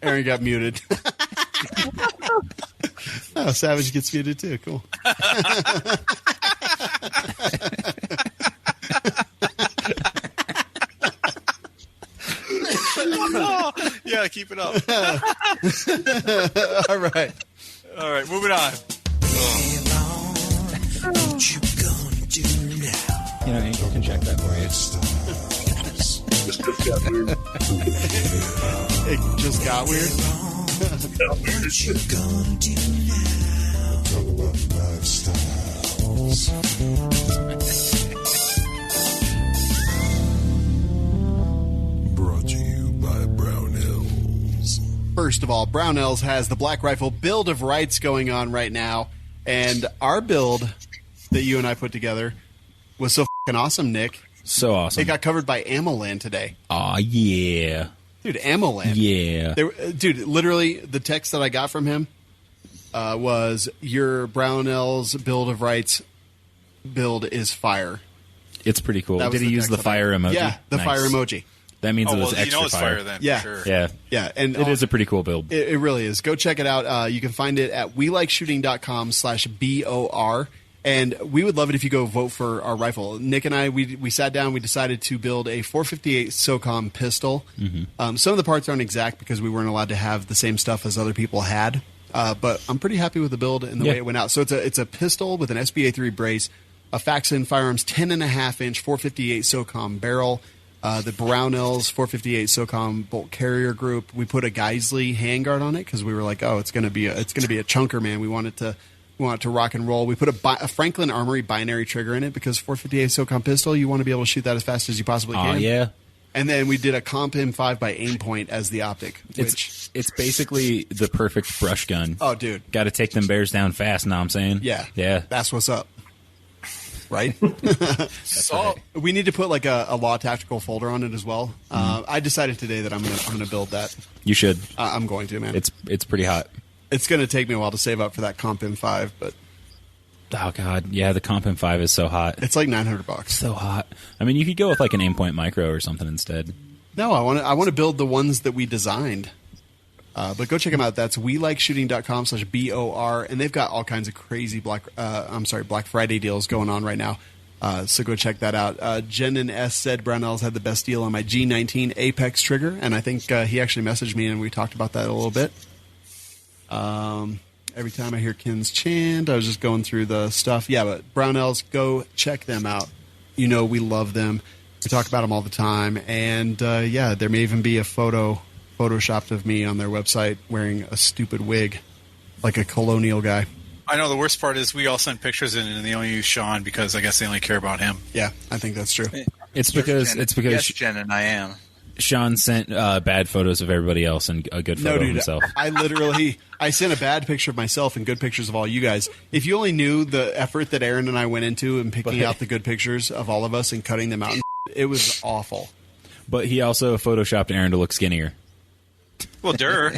Aaron got muted. Oh, Savage gets muted too. Cool. Yeah, keep it up. All right. All right, moving on. You know, Angel can check that for you. It just got weird. Brought to you by Brownells. First of all, Brownells has the Black Rifle Build of Rights going on right now, and our build that you and I put together was so fucking awesome, Nick. So awesome. It got covered by AmmoLand today. Aw, yeah. Dude, AmmoLand. Yeah. Dude, literally, the text that I got from him was, your Brownells Build of Rights build is fire. It's pretty cool. That was Did he the use the text that I fire got. emoji? Yeah, the Nice. fire emoji. That means Oh, it was well, extra it's fire then. Yeah. For sure. Yeah. Yeah, and It is a pretty cool build. It really is. Go check it out. You can find it at welikeshooting.com/BOR. And we would love it if you go vote for our rifle. Nick and I, we sat down. We decided to build a 458 SOCOM pistol. Mm-hmm. Some of the parts aren't exact because we weren't allowed to have the same stuff as other people had. But I'm pretty happy with the build and the way it went out. So it's a pistol with an SBA3 brace, a Faxon Firearms 10.5-inch 458 SOCOM barrel, the Brownells 458 SOCOM bolt carrier group. We put a Geisley handguard on it because we were like, oh, it's gonna be a chunker, man. We want it to rock and roll. We put a Franklin Armory binary trigger in it because 458 SOCOM pistol, you want to be able to shoot that as fast as you possibly can. Oh, yeah. And then we did a Comp M5 by Aimpoint as the optic, which It's basically the perfect brush gun. oh, dude, Got to take them bears down fast, know what I'm saying? yeah, Yeah. that's what's up, right? So, We need to put like a law tactical folder on it as well. I decided today that I'm gonna build that. You should. I'm going to, man. It's pretty hot. It's going to take me a while to save up for that Comp M5, but Oh, God. Yeah, the Comp M5 is so hot. it's like $900. So hot. I mean, you could go with like an Aimpoint Micro or something instead. No, I want to build the ones that we designed. But go check them out. That's welikeshooting.com/BOR, and they've got all kinds of crazy Black Friday deals going on right now. So go check that out. Jen and S said Brownells had the best deal on my G19 Apex trigger, and I think he actually messaged me and we talked about that a little bit. Every time I hear Ken's chant, I was just going through the stuff. Yeah, but Brownells, go check them out. You know we love them. We talk about them all the time. And, there may even be a photoshopped of me on their website wearing a stupid wig like a colonial guy. I know the worst part is we all send pictures in and they only use Shawn because I guess they only care about him. Yeah, I think that's true. It's because yes, Jen and I am. Sean sent bad photos of everybody else and a good photo of himself. I sent a bad picture of myself and good pictures of all you guys. If you only knew the effort that Aaron and I went into in picking out the good pictures of all of us and cutting them out, it was awful. But he also photoshopped Aaron to look skinnier. Well,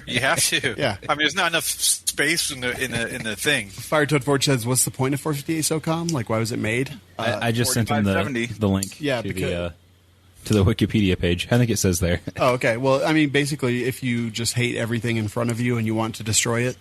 you have to. Yeah. I mean, there's not enough space in the thing. Fire Toad Forge says, "What's the point of 458 SOCOM? Like, why was it made?" I just sent him the link to the Wikipedia page. I think it says there. Oh, okay. Well, I mean, basically, if you just hate everything in front of you and you want to destroy it,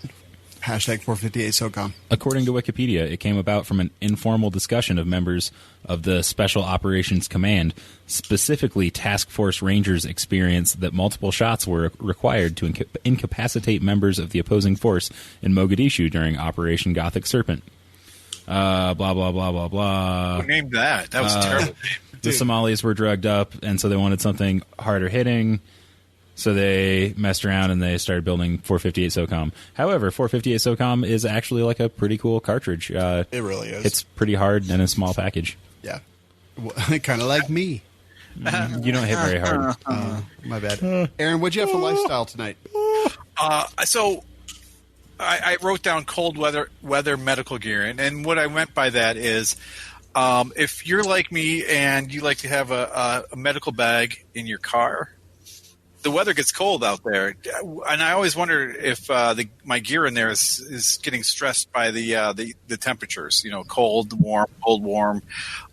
hashtag 458 SOCOM. According to Wikipedia, it came about from an informal discussion of members of the Special Operations Command, specifically Task Force Rangers' experience that multiple shots were required to incapacitate members of the opposing force in Mogadishu during Operation Gothic Serpent. Blah, blah, blah, blah, blah. Who named that? That was a terrible name. The Somalis were drugged up, and so they wanted something harder hitting. So they messed around and they started building 458 SOCOM. However, 458 SOCOM is actually like a pretty cool cartridge. It really is. It's pretty hard in a small package. Yeah. Kind of like me. You don't hit very hard. My bad. Aaron, what'd you have for lifestyle tonight? So I wrote down cold weather medical gear, and what I meant by that is if you're like me and you like to have a medical bag in your car, the weather gets cold out there, and I always wonder if my gear in there is getting stressed by the temperatures. Cold, warm, cold, warm.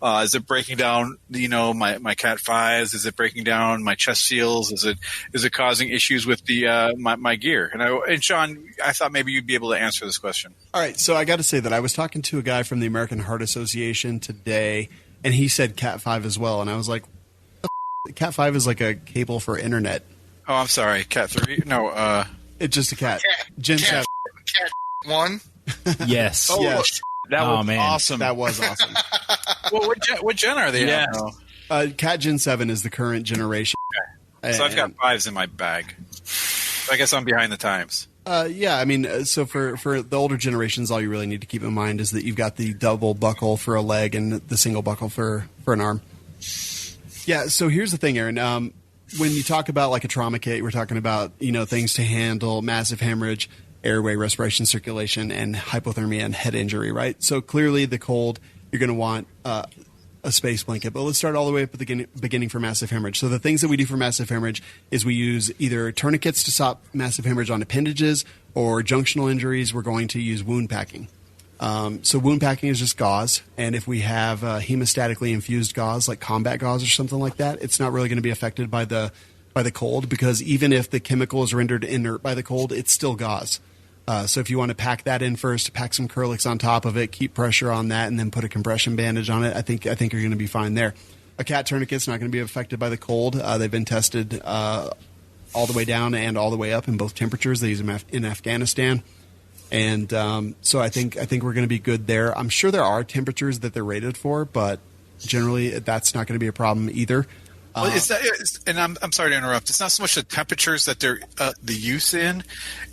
Is it breaking down? My Cat 5s? Is it breaking down my chest seals? Is it causing issues with the my gear? And Shawn, I thought maybe you'd be able to answer this question. All right, so I got to say that I was talking to a guy from the American Heart Association today, and he said Cat 5 as well, and I was like, Cat 5 is like a cable for internet. Oh, I'm sorry, Cat 3? No, it's just a cat. Gen 7. Cat 1? Yes. Yes. That was man. awesome. That was awesome. well, what gen are they? Yeah. Cat Gen 7 is the current generation. Okay. So I've got 5s in my bag. I guess I'm behind the times. Yeah, I mean, so for the older generations, all you really need to keep in mind is that you've got the double buckle for a leg and the single buckle for an arm. Yeah, so here's the thing, Aaron. When you talk about like a trauma kit, we're talking about, things to handle massive hemorrhage, airway, respiration, circulation, and hypothermia and head injury, right? So clearly the cold, you're going to want a space blanket. But let's start all the way up at the beginning for massive hemorrhage. So the things that we do for massive hemorrhage is we use either tourniquets to stop massive hemorrhage on appendages, or junctional injuries, we're going to use wound packing. So wound packing is just gauze, and if we have hemostatically infused gauze, like combat gauze or something like that, it's not really going to be affected by the cold, because even if the chemical is rendered inert by the cold, it's still gauze. So if you want to pack that in first, pack some Curlix on top of it, keep pressure on that, and then put a compression bandage on it, I think you're going to be fine there. A cat tourniquet's not going to be affected by the cold. They've been tested all the way down and all the way up in both temperatures. They use them in Afghanistan. And so I think we're going to be good there. I'm sure there are temperatures that they're rated for, but generally that's not going to be a problem either. Well, and I'm sorry to interrupt. It's not so much the temperatures that they're the use in.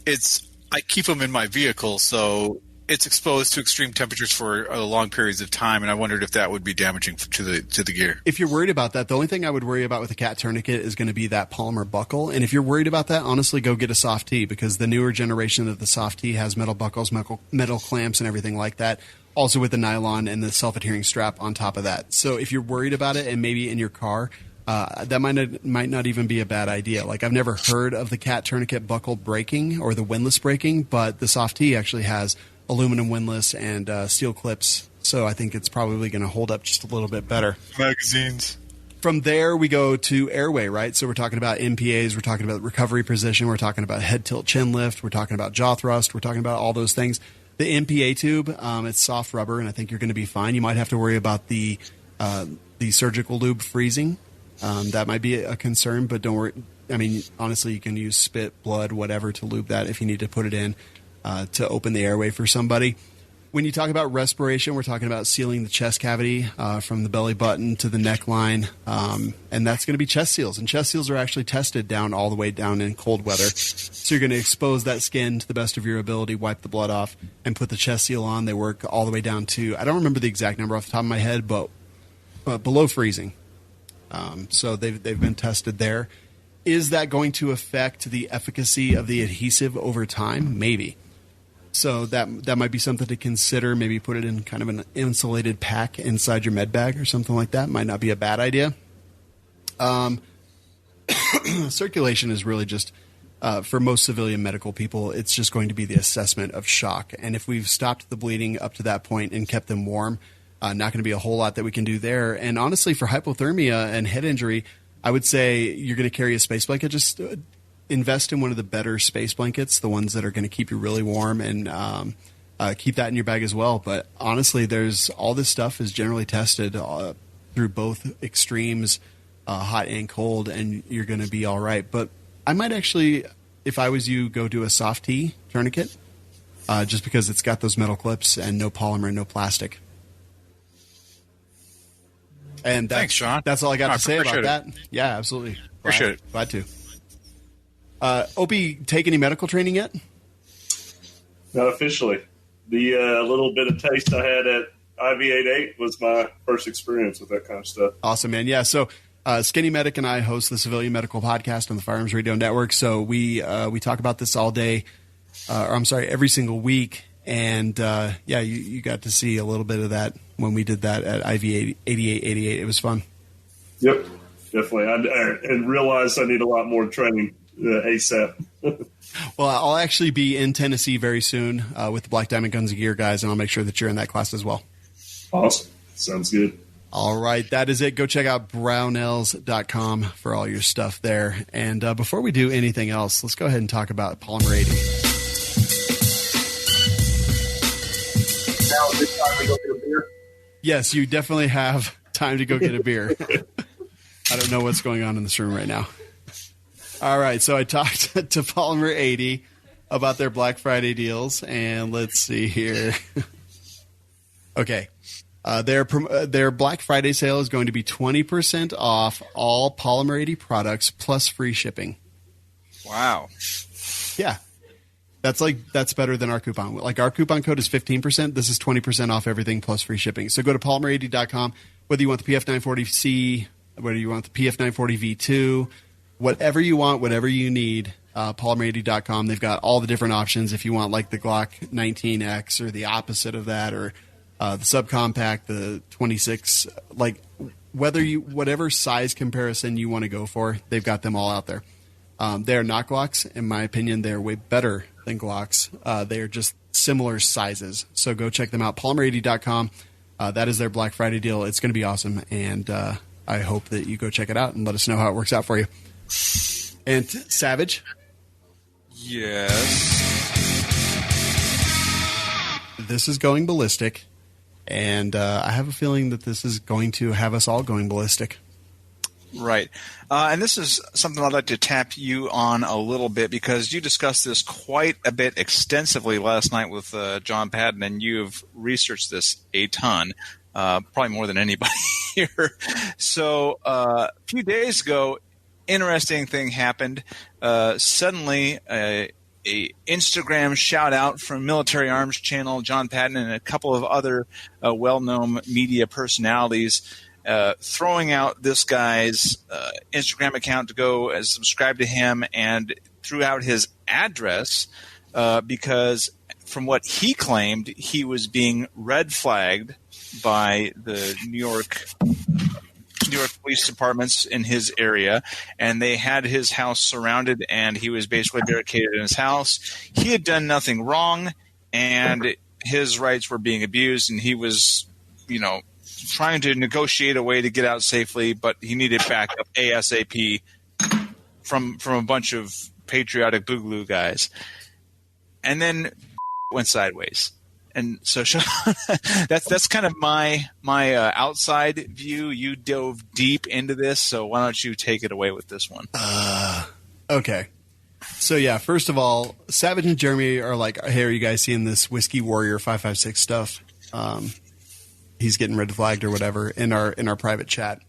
It's I keep them in my vehicle, so it's exposed to extreme temperatures for long periods of time, and I wondered if that would be damaging to the gear. If you're worried about that, the only thing I would worry about with a cat tourniquet is going to be that polymer buckle. And if you're worried about that, honestly, go get a soft T, because the newer generation of the soft T has metal buckles, metal clamps, and everything like that. Also with the nylon and the self-adhering strap on top of that. So if you're worried about it, and maybe in your car, that might not even be a bad idea. Like, I've never heard of the cat tourniquet buckle breaking or the windlass breaking, but the soft T actually has aluminum windlass and steel clips, so I think it's probably going to hold up just a little bit better. Magazines. From there, we go to airway, right? So we're talking about MPAs, we're talking about recovery position, we're talking about head tilt chin lift, we're talking about jaw thrust, we're talking about all those things. The MPA tube, it's soft rubber, and I think you're going to be fine. You might have to worry about the surgical lube freezing. That might be a concern, but don't worry. I mean, honestly, you can use spit, blood, whatever to lube that if you need to put it in. To open the airway for somebody. When you talk about respiration, we're talking about sealing the chest cavity from the belly button to the neckline, and that's going to be chest seals. And chest seals are actually tested down all the way down in cold weather. So you're going to expose that skin to the best of your ability, wipe the blood off, and put the chest seal on. They work all the way down to, I don't remember the exact number off the top of my head, but below freezing. So they've been tested there. Is that going to affect the efficacy of the adhesive over time? Maybe. So that might be something to consider. Maybe put it in kind of an insulated pack inside your med bag or something like that. Might not be a bad idea. Circulation is really just, for most civilian medical people, it's just going to be the assessment of shock. And if we've stopped the bleeding up to that point and kept them warm, not going to be a whole lot that we can do there. And honestly, for hypothermia and head injury, I would say you're going to carry a space blanket. Just invest in one of the better space blankets, the ones that are going to keep you really warm, and keep that in your bag as well. But honestly, all this stuff is generally tested through both extremes, hot and cold, and you're going to be all right. But I might actually, if I was you, go do a soft T tourniquet, just because it's got those metal clips and no polymer, no plastic. And thanks, Shawn. That's all I got to say about that. Yeah, absolutely. Appreciate it. Glad to. Opie, take any medical training yet? Not officially. The little bit of taste I had at IV88 was my first experience with that kind of stuff. Awesome, man. Yeah, so Skinny Medic and I host the Civilian Medical Podcast on the Firearms Radio Network. So we talk about this all day, every single week. And you got to see a little bit of that when we did that at IV8888. It was fun. Yep. definitely. And realized I need a lot more training ASAP. Well, I'll actually be in Tennessee very soon with the Black Diamond Guns and Gear guys, and I'll make sure that you're in that class as well. Awesome. Sounds good. All right, that is it. Go check out Brownells.com for all your stuff there. And before we do anything else, let's go ahead and talk about Polymer 80. Now is it time to go get a beer? Yes, you definitely have time to go get a beer. I don't know what's going on in this room right now. All right, so I talked to Polymer 80 about their Black Friday deals, and let's see here. Okay. Their Black Friday sale is going to be 20% off all Polymer 80 products plus free shipping. Wow. Yeah. That's better than our coupon. Like our coupon code is 15%. This is 20% off everything plus free shipping. So go to polymer80.com, whether you want the PF940C, whether you want the PF940 V2, whatever you want, whatever you need, polymer80.com. They've got all the different options if you want like the Glock 19X or the opposite of that, or the subcompact, the 26, like whatever size comparison you want to go for, they've got them all out there. They are not Glocks. In my opinion, they're way better than Glocks. They are just similar sizes. So go check them out, polymer80.com. That is their Black Friday deal. It's going to be awesome, and I hope that you go check it out and let us know how it works out for you. And Savage? Yes. This is going ballistic, and I have a feeling that this is going to have us all going ballistic. Right. And this is something I'd like to tap you on a little bit, because you discussed this quite a bit extensively last night with John Patton, and you've researched this a ton, probably more than anybody here. So a few days ago, interesting thing happened. Suddenly, a Instagram shout out from Military Arms Channel, John Patton, and a couple of other well-known media personalities throwing out this guy's Instagram account to go subscribe to him, and threw out his address because from what he claimed, he was being red flagged by the New York police departments in his area, and they had his house surrounded, and he was basically barricaded in his house. He had done nothing wrong, and his rights were being abused, and he was, trying to negotiate a way to get out safely, but he needed backup ASAP from a bunch of patriotic boogaloo guys. And then went sideways. And so Shawn, that's kind of my outside view. You dove deep into this, so why don't you take it away with this one? Okay. So yeah, first of all, Savage and Jerambe are like, hey, are you guys seeing this Whiskey Warrior 556 stuff? He's getting red flagged or whatever in our private chat.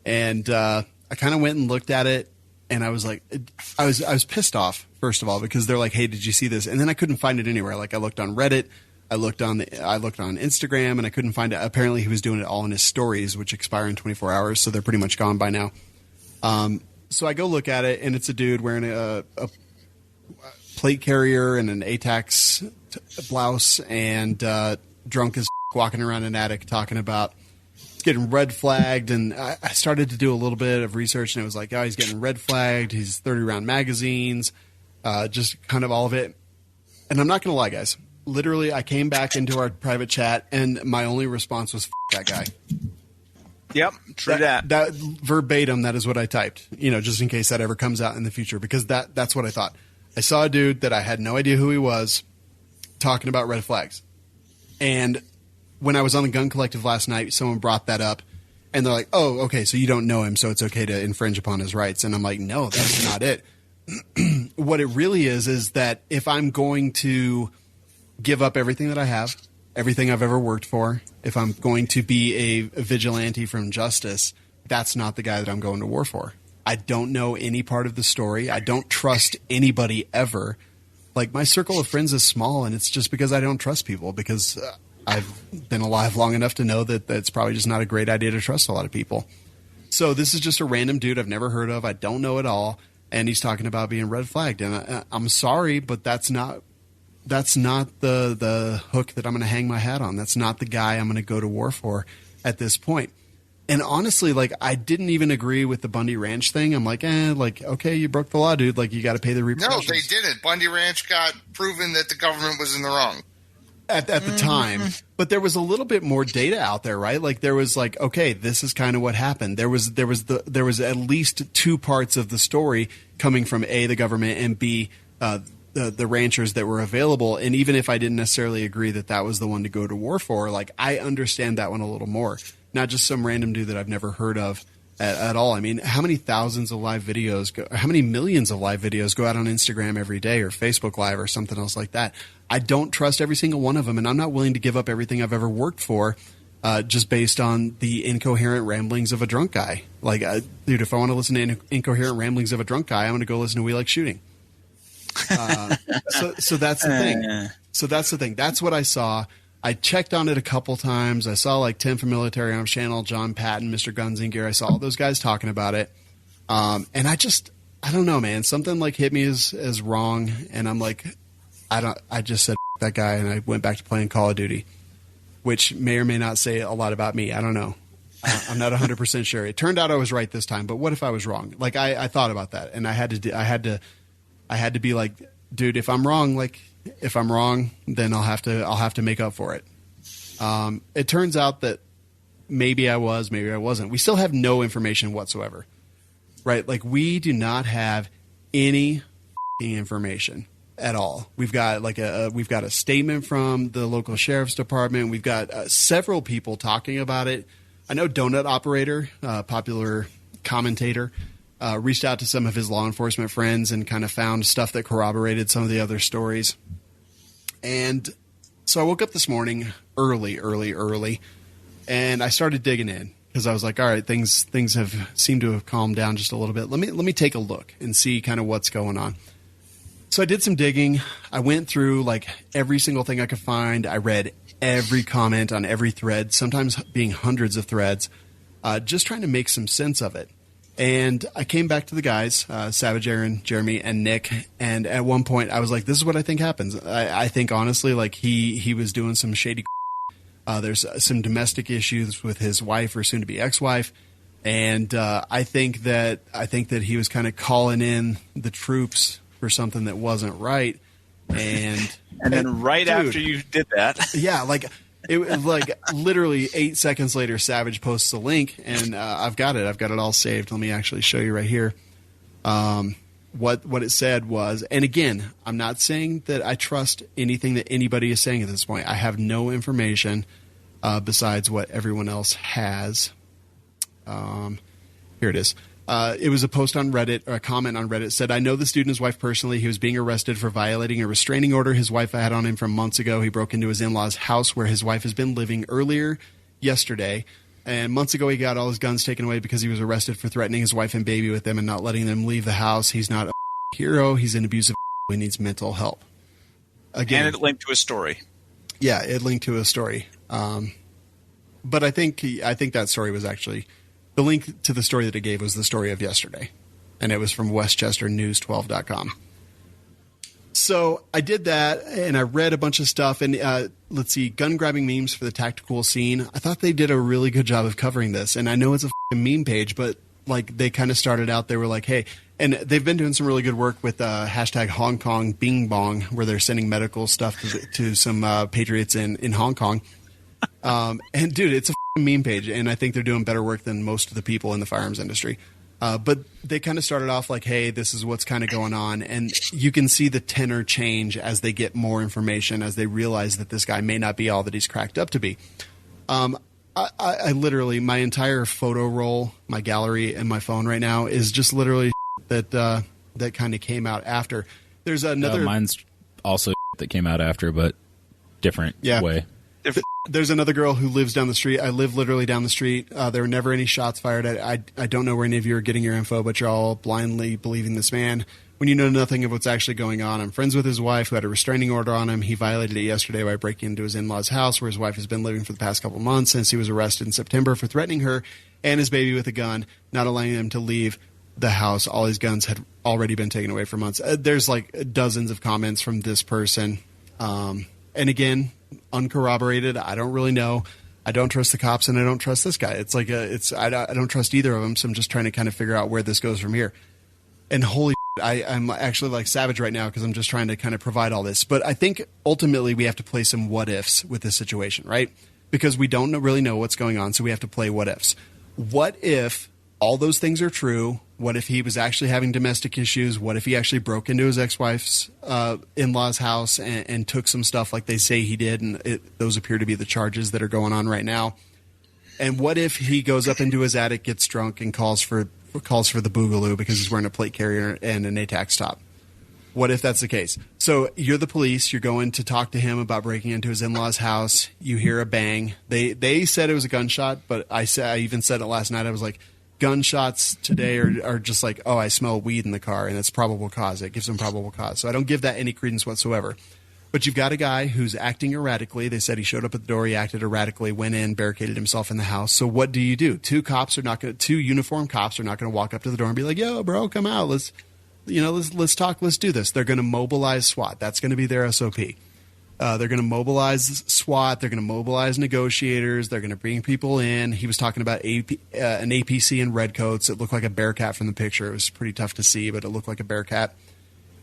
And I kind of went and looked at it, and I was like, I was pissed off, first of all, because they're like, hey, did you see this? And then I couldn't find it anywhere. Like I looked on Reddit, I looked on Instagram, and I couldn't find it. Apparently he was doing it all in his stories, which expire in 24 hours. So they're pretty much gone by now. So I go look at it, and it's a dude wearing a plate carrier and an ATAX blouse, and drunk as walking around an attic talking about getting red flagged. And I started to do a little bit of research, and it was like, oh, he's getting red flagged. He's 30 round magazines, just kind of all of it. And I'm not going to lie, guys. Literally, I came back into our private chat, and my only response was, F that guy. Yep, true that. That verbatim, that is what I typed, just in case that ever comes out in the future, because that's what I thought. I saw a dude that I had no idea who he was talking about red flags. And when I was on the Gun Collective last night, someone brought that up, and they're like, oh, okay, so you don't know him, so it's okay to infringe upon his rights. And I'm like, no, that's not it. What it really is that if I'm going to give up everything that I have, everything I've ever worked for, if I'm going to be a vigilante from justice, that's not the guy that I'm going to war for. I don't know any part of the story. I don't trust anybody ever. Like, my circle of friends is small, and it's just because I don't trust people, because I've been alive long enough to know that it's probably just not a great idea to trust a lot of people. So this is just a random dude I've never heard of. I don't know at all. And he's talking about being red flagged. And I'm sorry, but that's not the hook that I'm going to hang my hat on. That's not the guy I'm going to go to war for at this point. And honestly, like, I didn't even agree with the Bundy Ranch thing. I'm like, okay, you broke the law, dude. Like, you got to pay the repercussions. No, they didn't. Bundy Ranch got proven that the government was in the wrong. At the time. But there was a little bit more data out there, right? Like, there was like, okay, this is kind of what happened. There was at least two parts of the story coming from A, the government, and B, the ranchers that were available. And even if I didn't necessarily agree that that was the one to go to war for, like, I understand that one a little more. Not just some random dude that I've never heard of at all. I mean, how many thousands of live videos how many millions of live videos go out on Instagram every day, or Facebook Live, or something else like that? I don't trust every single one of them, and I'm not willing to give up everything I've ever worked for just based on the incoherent ramblings of a drunk guy. Like, dude, if I want to listen to incoherent ramblings of a drunk guy, I'm going to go listen to We Like Shooting. So that's the thing. So that's the thing. That's what I saw. I checked on it a couple times. I saw like Tim from Military Arms Channel, John Patton, Mr. Guns and Gear. I saw all those guys talking about it. And I don't know, man. Something like hit me as wrong. And I'm like, I just said that guy, and I went back to playing Call of Duty, which may or may not say a lot about me. I don't know. I'm not 100% sure. It turned out I was right this time, but what if I was wrong? Like, I thought about that, and I had to be like, dude, if I'm wrong, then I'll have to make up for it. It turns out that maybe I was, maybe I wasn't. We still have no information whatsoever, right? Like, we do not have any information at all. We've got a statement from the local sheriff's department. We've got several people talking about it. I know Donut Operator, popular commentator, reached out to some of his law enforcement friends and kind of found stuff that corroborated some of the other stories. And so I woke up this morning early, and I started digging in because I was like, all right, things have seemed to have calmed down just a little bit. Let me take a look and see kind of what's going on. So I did some digging. I went through like every single thing I could find. I read every comment on every thread, sometimes being hundreds of threads, just trying to make some sense of it. And I came back to the guys, Savage, Aaron, Jerambe, and Nick. And at one point I was like, this is what I think happens. I think honestly, like he was doing some shady. There's some domestic issues with his wife or soon to be ex-wife. And I think that he was kind of calling in the troops for something that wasn't right. And then dude, after you did that. Yeah. Like, it was like literally 8 seconds later, Savage posts a link, and I've got it all saved. Let me actually show you right here. What it said was, and again, I'm not saying that I trust anything that anybody is saying at this point. I have no information besides what everyone else has. Here it is. It was a post on Reddit, or a comment on Reddit. It said, I know the student and his wife personally. He was being arrested for violating a restraining order his wife had on him from months ago. He broke into his in-laws' house where his wife has been living earlier yesterday. And months ago, he got all his guns taken away because he was arrested for threatening his wife and baby with them and not letting them leave the house. He's not a hero. He's an abusive. He needs mental help. Again, and it linked to a story. Yeah, it linked to a story. But I think that story was actually... The link to the story that it gave was the story of yesterday, and it was from WestchesterNews12.com. So I did that, and I read a bunch of stuff, and let's see, gun grabbing memes for the tactical scene. I thought they did a really good job of covering this, and I know it's a meme page, but like they kind of started out, they were like, hey, and they've been doing some really good work with hashtag Hong Kong Bing Bong, where they're sending medical stuff to some patriots in Hong Kong. And dude, it's a meme page, and I think they're doing better work than most of the people in the firearms industry. But they kind of started off like, hey, this is what's kind of going on. And you can see the tenor change as they get more information, as they realize that this guy may not be all that he's cracked up to be. I literally, my entire photo roll, my gallery and my phone right now is just literally that kind of came out after. There's another... mine's also that came out after, but different way. There's another girl who lives down the street. I live literally down the street. There were never any shots fired. I don't know where any of you are getting your info, but you're all blindly believing this man when you know nothing of what's actually going on. I'm friends with his wife who had a restraining order on him. He violated it yesterday by breaking into his in-laws' house where his wife has been living for the past couple months since he was arrested in September for threatening her and his baby with a gun, not allowing them to leave the house. All his guns had already been taken away for months. There's like dozens of comments from this person. And again, uncorroborated. I don't really know. I don't trust the cops and I don't trust this guy. It's like I don't trust either of them. So I'm just trying to kind of figure out where this goes from here. And holy shit, I'm actually like savage right now because I'm just trying to kind of provide all this. But I think ultimately we have to play some what ifs with this situation, right? Because we don't really know what's going on. So we have to play what ifs. What if all those things are true? What if he was actually having domestic issues? What if he actually broke into his ex-wife's in-laws' house and took some stuff like they say he did? And those appear to be the charges that are going on right now. And what if he goes up into his attic, gets drunk, and calls for the boogaloo because he's wearing a plate carrier and an ATAX top? What if that's the case? So you're the police. You're going to talk to him about breaking into his in-laws' house. You hear a bang. They said it was a gunshot, but I even said it last night. I was like, gunshots today are just like, oh, I smell weed in the car, and it's probable cause. It gives them probable cause. So I don't give that any credence whatsoever. But you've got a guy who's acting erratically. They said he showed up at the door, he acted erratically, went in, barricaded himself in the house. So what do? Two uniformed cops are not going to walk up to the door and be like, yo, bro, come out. Let's talk. Let's do this. They're going to mobilize SWAT. That's going to be their SOP. They're going to mobilize SWAT. They're going to mobilize negotiators. They're going to bring people in. He was talking about an APC in redcoats. It looked like a bearcat from the picture. It was pretty tough to see, but it looked like a bearcat.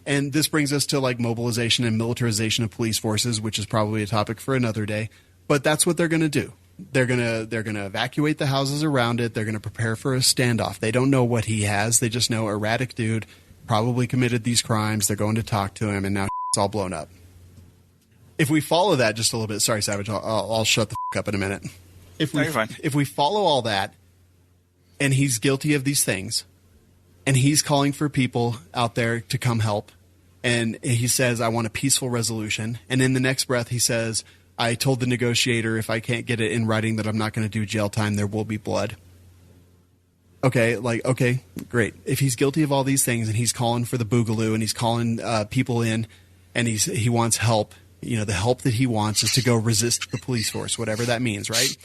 And this brings us to like mobilization and militarization of police forces, which is probably a topic for another day. But that's what they're going to do. They're going to evacuate the houses around it. They're going to prepare for a standoff. They don't know what he has. They just know erratic dude probably committed these crimes. They're going to talk to him, and now it's all blown up. If we follow that just a little bit, sorry, Savage, I'll shut the up in a minute. If we follow all that, and he's guilty of these things, and he's calling for people out there to come help, and he says, I want a peaceful resolution, and in the next breath he says, I told the negotiator if I can't get it in writing that I'm not going to do jail time, there will be blood. Okay, great. If he's guilty of all these things, and he's calling for the boogaloo, and he's calling people in, and he wants help. The help that he wants is to go resist the police force, whatever that means, right?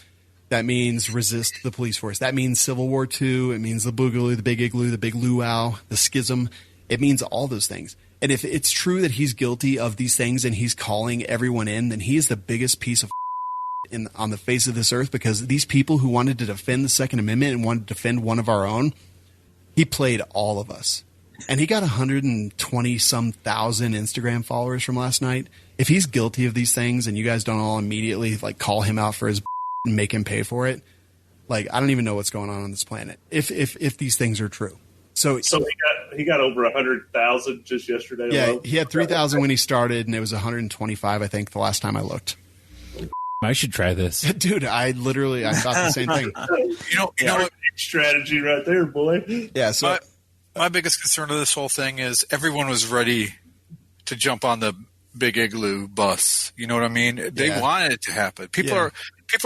That means resist the police force. That means Civil War II. It means the boogaloo, the big igloo, the big luau, the schism. It means all those things. And if it's true that he's guilty of these things and he's calling everyone in, then he is the biggest piece of on the face of this earth, because these people who wanted to defend the Second Amendment and wanted to defend one of our own, he played all of us. And he got 120-some thousand Instagram followers from last night. If he's guilty of these things and you guys don't all immediately like call him out for his and make him pay for it, like I don't even know what's going on this planet. If these things are true, so he got over 100,000 just yesterday. Yeah, alone. He had 3,000 when he started, and it was 125, I think, the last time I looked. I should try this, dude. I thought the same thing. You know what? Strategy right there, boy. Yeah. So my biggest concern of this whole thing is everyone was ready to jump on the big igloo bus. You know what I mean? They wanted it to happen. People are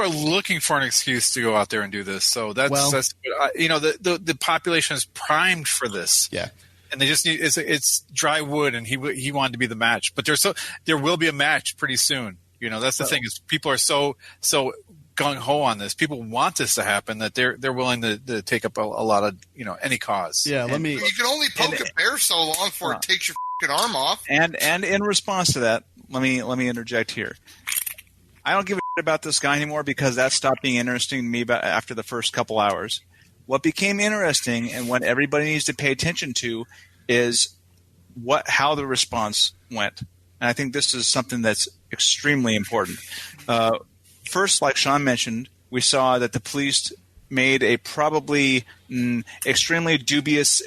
looking for an excuse to go out there and do this. So that's the population is primed for this. Yeah. And they just need it's dry wood, and he wanted to be the match. But there will be a match pretty soon. That's the thing, is people are so gung ho on this. People want this to happen that they're willing to take up a lot of any cause. Yeah. You can only poke a bear so long before it takes your arm off. And in response to that, let me interject here. I don't give a shit about this guy anymore because that stopped being interesting to me after the first couple hours. What became interesting and what everybody needs to pay attention to is how the response went. And I think this is something that's extremely important. First, like Shawn mentioned, we saw that the police made a probably extremely dubious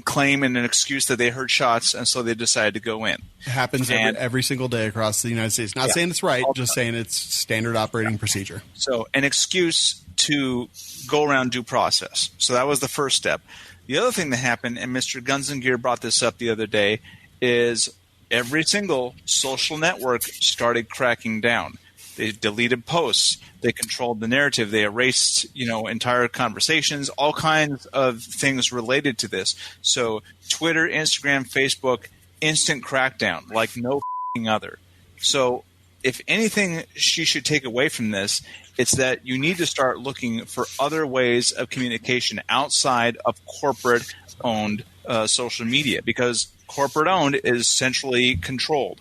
claim and an excuse that they heard shots, and so they decided to go in. It happens every single day across the United States. Not saying it's right, just saying it's standard operating procedure. So an excuse to go around due process. So that was the first step. The other thing that happened, and Mr. Guns and Gear brought this up the other day, is every single social network started cracking down. They deleted posts. They controlled the narrative. They erased, entire conversations, all kinds of things related to this. So Twitter, Instagram, Facebook, instant crackdown like no other. So if anything she should take away from this, it's that you need to start looking for other ways of communication outside of corporate-owned social media, because corporate-owned is centrally controlled.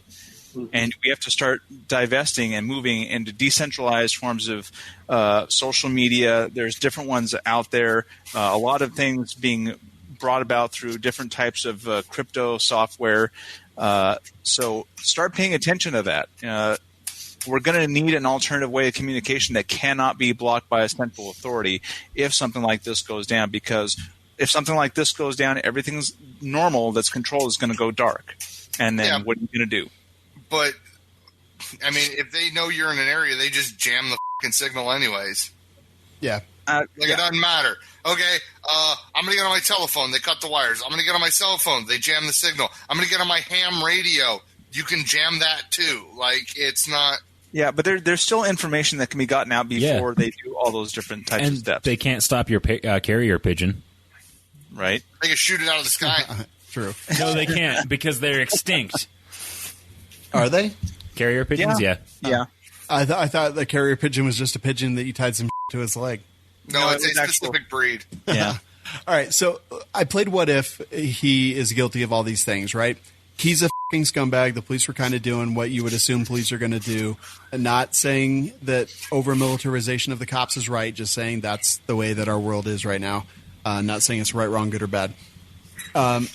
And we have to start divesting and moving into decentralized forms of social media. There's different ones out there. A lot of things being brought about through different types of crypto software. So start paying attention to that. We're going to need an alternative way of communication that cannot be blocked by a central authority if something like this goes down, because if something like this goes down, everything's normal that's controlled is going to go dark. And then what are you going to do? But, I mean, if they know you're in an area, they just jam the fucking signal anyways. Yeah. It doesn't matter. Okay, I'm going to get on my telephone. They cut the wires. I'm going to get on my cell phone. They jam the signal. I'm going to get on my ham radio. You can jam that too. Like, it's not... Yeah, but there's still information that can be gotten out before they do all those different types of steps. They can't stop your carrier pigeon. Right. They can shoot it out of the sky. True. No, they can't because they're extinct. Are they? Carrier pigeons? Yeah. Yeah. I thought the carrier pigeon was just a pigeon that you tied some to his leg. No, it's a specific breed. Yeah. All right, so I played What If he is guilty of all these things, right? He's a fucking scumbag. The police were kind of doing what you would assume police are going to do. Not saying that over-militarization of the cops is right, just saying that's the way that our world is right now. Not saying it's right, wrong, good, or bad. And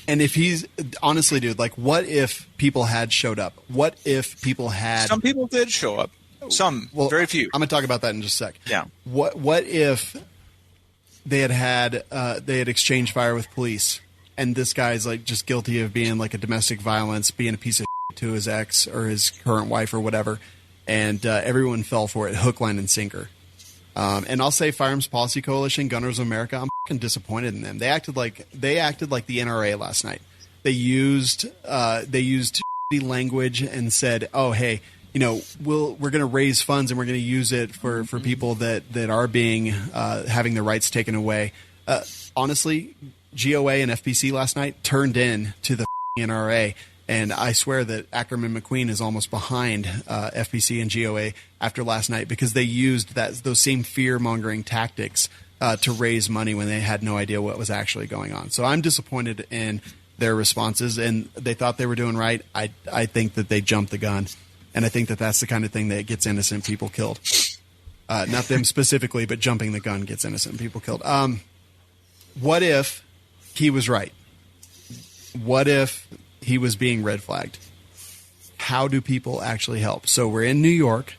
if he's – honestly, dude, like what if people had showed up? What if people had – Some people did show up. Some, very few. I'm going to talk about that in just a sec. Yeah. What if they had exchanged fire with police, and this guy's like just guilty of being like a domestic violence, being a piece of shit to his ex or his current wife or whatever, and everyone fell for it, hook, line, and sinker. And I'll say Firearms Policy Coalition, Gunners of America, I'm fucking disappointed in them. They acted like the NRA last night. They used language and said, "Oh, hey, you know, we're going to raise funds and we're going to use it for people that are being having their rights taken away." Honestly, GOA and FPC last night turned in to the NRA, and I swear that Ackerman McQueen is almost behind FPC and GOA after last night because they used those same fear-mongering tactics to raise money when they had no idea what was actually going on. So I'm disappointed in their responses, and they thought they were doing right. I think that they jumped the gun, and I think that that's the kind of thing that gets innocent people killed. Not them specifically, but jumping the gun gets innocent people killed. What if he was right? What if he was being red flagged? How do people actually help? So we're in New York.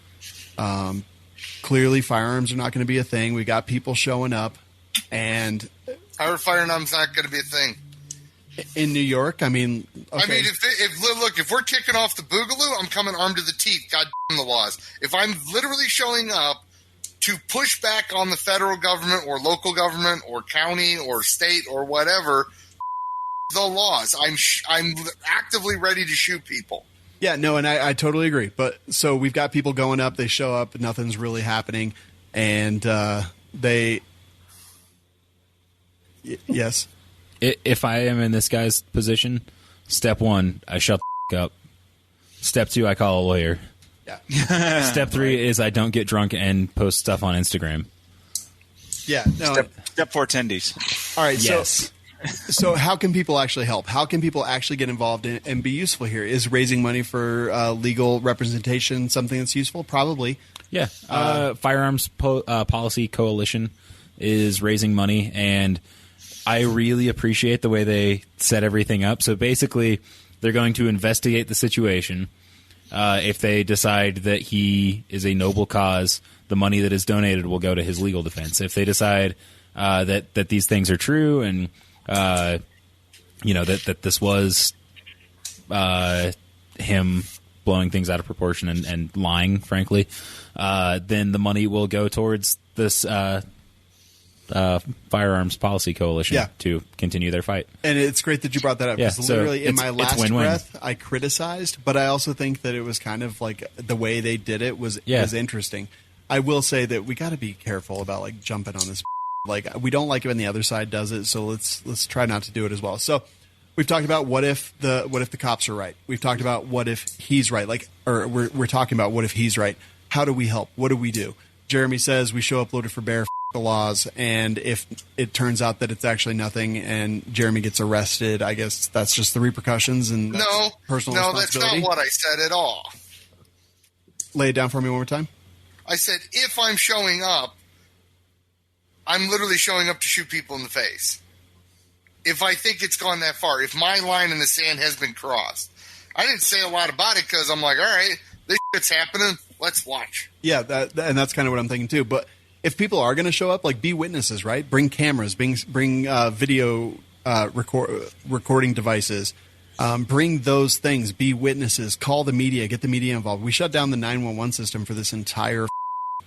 Clearly, firearms are not going to be a thing. We got people showing up, and Our firearms not going to be a thing. In New York, I mean, okay. I mean, if we're kicking off the boogaloo, I'm coming armed to the teeth. God damn the laws. If I'm literally showing up to push back on the federal government or local government or county or state or whatever, the laws. I'm actively ready to shoot people. Yeah, no, and I totally agree. But so we've got people going up, they show up, nothing's really happening, and yes. If I am in this guy's position, step 1, I shut the up. Step 2, I call a lawyer. Yeah. Step 3 is I don't get drunk and post stuff on Instagram. Yeah. No. Step 4, tendies. All right. Yes. So how can people actually help? How can people actually get involved and be useful here? Is raising money for legal representation something that's useful? Probably. Yeah. Firearms Policy Coalition is raising money, and I really appreciate the way they set everything up. So basically, they're going to investigate the situation. If they decide that he is a noble cause, the money that is donated will go to his legal defense. If they decide that these things are true and that this was him blowing things out of proportion and lying, frankly, then the money will go towards this Firearms Policy Coalition to continue their fight. And it's great that you brought that up because literally in my last breath I criticized, but I also think that it was kind of like the way they did it was interesting. I will say that we got to be careful about like jumping on this. Like we don't like it when the other side does it, so let's try not to do it as well. So we've talked about what if the cops are right. We've talked about what if he's right. We're talking about what if he's right. How do we help? What do we do? Jeremy says we show up loaded for bear. the laws, and if it turns out that it's actually nothing and Jerambe gets arrested, I guess that's just the repercussions and personal responsibility. No, that's not what I said at all. Lay it down for me one more time. I said, if I'm showing up, I'm literally showing up to shoot people in the face. If I think it's gone that far, if my line in the sand has been crossed. I didn't say a lot about it because I'm like, all right, this shit's happening. Let's watch. Yeah, and that's kind of what I'm thinking too. But if people are going to show up, like, be witnesses, right? Bring cameras, bring video recording devices. Bring those things. Be witnesses. Call the media. Get the media involved. We shut down the 911 system for this entire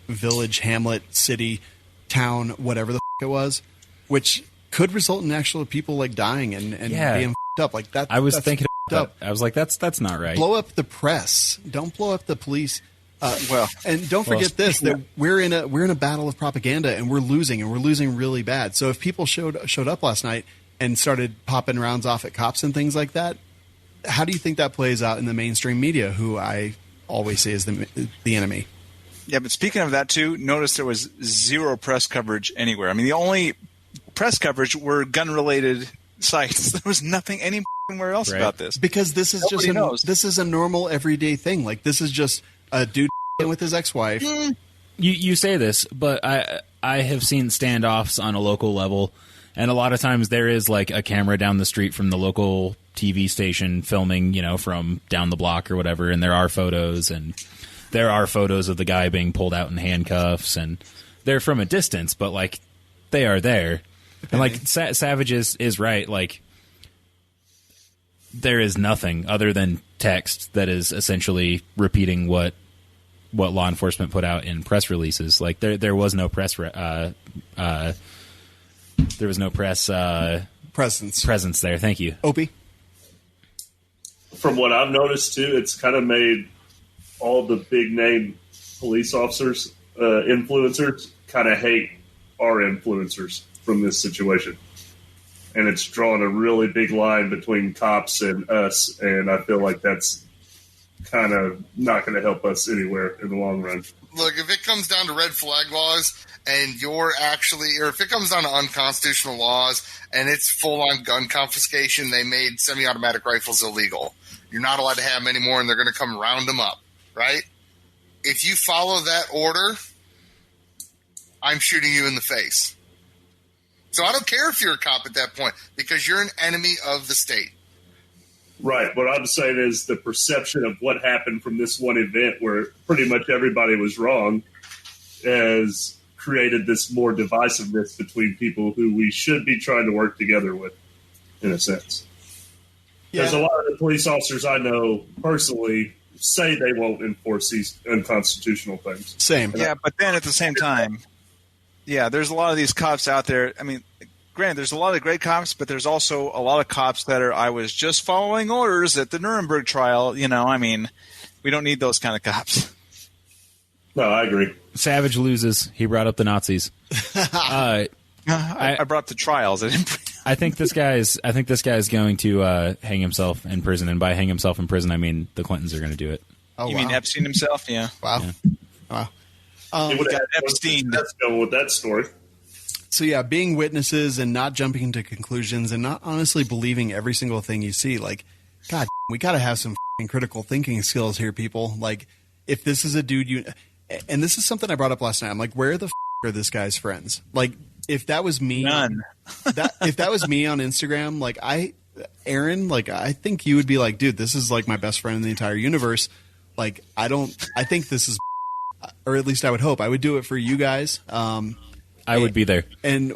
village, hamlet, city, town, whatever the it was, which could result in actual people like dying and being up like that. I was thinking up. I was like, that's not right. Blow up the press. Don't blow up the police. And don't forget this: that we're in a battle of propaganda, and we're losing really bad. So if people showed up last night and started popping rounds off at cops and things like that, how do you think that plays out in the mainstream media, who I always say is the enemy? Yeah, but speaking of that too, notice there was zero press coverage anywhere. I mean, the only press coverage were gun-related sites. There was nothing anywhere else about this. Because this is this is a normal everyday thing. Like, this is just a dude with his ex-wife. You say this, but I have seen standoffs on a local level, and a lot of times there is like a camera down the street from the local TV station filming, from down the block or whatever, and there are photos of the guy being pulled out in handcuffs, and they're from a distance, but like they are there. And like Savage is right. Like, there is nothing other than text that is essentially repeating what law enforcement put out in press releases. Like, there was no press presence there. Thank you, Opie. From what I've noticed too, it's kind of made all the big name police officers, influencers, kind of hate our influencers from this situation. And it's drawn a really big line between cops and us, and I feel like that's kind of not going to help us anywhere in the long run. Look, if it comes down to red flag laws and if it comes down to unconstitutional laws and it's full-on gun confiscation, they made semi-automatic rifles illegal. You're not allowed to have them anymore, and they're going to come round them up, right? If you follow that order, I'm shooting you in the face. So I don't care if you're a cop at that point, because you're an enemy of the state. Right. What I'm saying is the perception of what happened from this one event where pretty much everybody was wrong has created this more divisiveness between people who we should be trying to work together with, in a sense. Because a lot of the police officers I know personally say they won't enforce these unconstitutional things. Same. Yeah, but then at the same time, there's a lot of these cops out there. I mean, granted, there's a lot of great cops, but there's also a lot of cops that I was just following orders at the Nuremberg trial. I mean, we don't need those kind of cops. No, I agree. Savage loses. He brought up the Nazis. I brought up the trials. I think this guy's going to hang himself in prison, and by hang himself in prison, I mean the Clintons are going to do it. You mean Epstein himself? Yeah. Wow. Yeah. Wow. Got Epstein. Let's go with that story. So being witnesses and not jumping into conclusions and not honestly believing every single thing you see. Like, God, we got to have some critical thinking skills here, people. Like, if this is a dude and this is something I brought up last night. I'm like, where the are this guy's friends? Like, if that was me, none. If that was me on Instagram, like Aaron, like, I think you would be like, dude, this is like my best friend in the entire universe. Like, I think this is, or at least I would hope I would do it for you guys. I would be there. And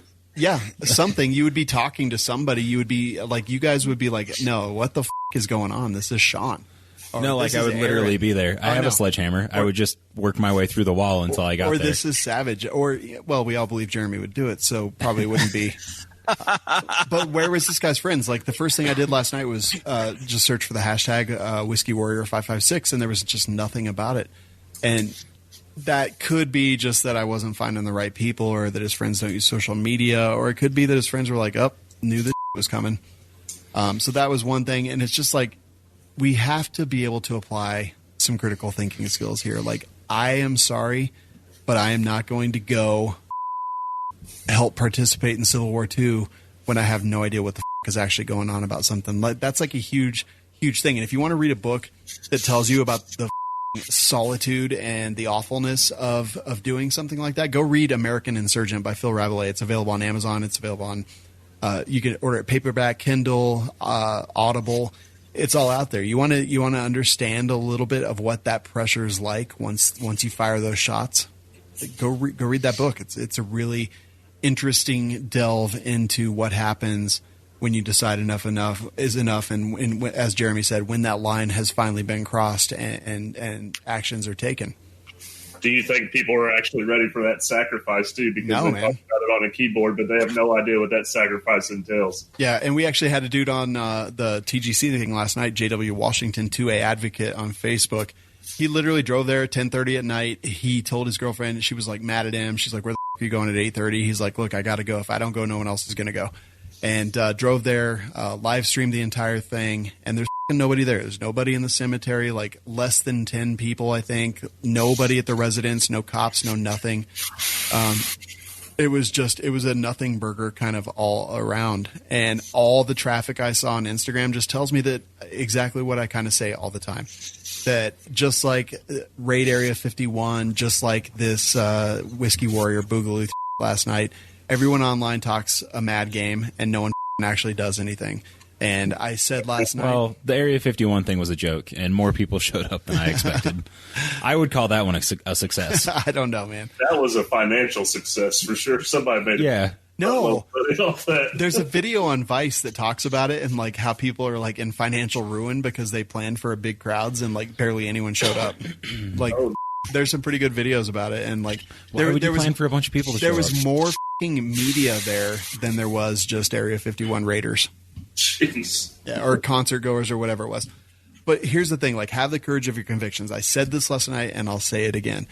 something, you would be talking to somebody. You would be like, you guys would be like, no, what the is going on? This is Shawn. No, like, I would literally be there. I have a sledgehammer. I would just work my way through the wall until I got there. Or this is Savage. Or, well, we all believe Jerambe would do it, so probably wouldn't be. But where was this guy's friends? Like, the first thing I did last night was just search for the hashtag Whiskey Warrior 556, and there was just nothing about it. And that could be just that I wasn't finding the right people, or that his friends don't use social media, or it could be that his friends were like, knew this was coming. So that was one thing. And it's just like, we have to be able to apply some critical thinking skills here. Like, I am sorry, but I am not going to go help participate in Civil War II when I have no idea what the is actually going on about something. That's like a huge thing. And if you want to read a book that tells you about the solitude and the awfulness of doing something like that, go read American Insurgent by Phil Rabelais. It's available on Amazon. It's available on you can order it paperback, Kindle, Audible. It's all out there. You want to understand a little bit of what that pressure is like once you fire those shots. Go read that book. It's a really interesting delve into what happens when you decide enough is enough, and as Jeremy said, when that line has finally been crossed and actions are taken. Do you think people are actually ready for that sacrifice too? Because they talk about it on a keyboard, but they have no idea what that sacrifice entails. Yeah, and we actually had a dude on the TGC thing last night, JW Washington, 2A advocate on Facebook. He literally drove there at 10:30 at night. He told his girlfriend, she was like mad at him. She's like, "Where the f are you going at 8:30?" He's like, "Look, I got to go. If I don't go, no one else is going to go." And drove there, live streamed the entire thing, and there's nobody there. There's nobody in the cemetery, like less than 10 people, I think. Nobody at the residence, no cops, no nothing. It was a nothing burger kind of all around. And all the traffic I saw on Instagram just tells me that exactly what I kind of say all the time. That just like Raid Area 51, just like this Whiskey Warrior Boogaloo last night, everyone online talks a mad game and no one actually does anything. And I said last night... Well, the Area 51 thing was a joke, and more people showed up than I expected. I would call that one a success. I don't know, man. That was a financial success for sure. Somebody made it. No, there's a video on Vice that talks about it and like how people are like in financial ruin because they planned for a big crowds and like barely anyone showed up. Like, there's some pretty good videos about it, and like there was for a bunch of people to show there was up? more media there than there was just Area 51 raiders. Jeez. Yeah, or concert goers or whatever it was. But here's the thing, like, have the courage of your convictions. I said this last night and I'll say it again.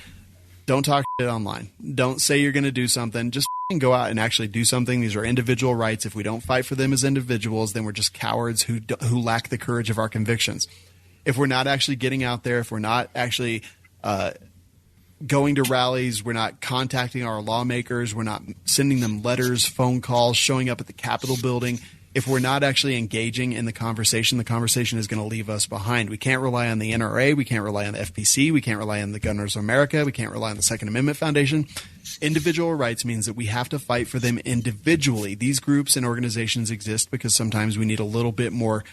Don't talk shit online. Don't say you're going to do something. Just go out and actually do something. These are individual rights. If we don't fight for them as individuals, then we're just cowards who lack the courage of our convictions. If we're not actually getting out there, if we're not actually going to rallies, we're not contacting our lawmakers, we're not sending them letters, phone calls, showing up at the Capitol building. If we're not actually engaging in the conversation is going to leave us behind. We can't rely on the NRA. We can't rely on the FPC. We can't rely on the Gun Owners of America. We can't rely on the Second Amendment Foundation. Individual rights means that we have to fight for them individually. These groups and organizations exist because sometimes we need a little bit more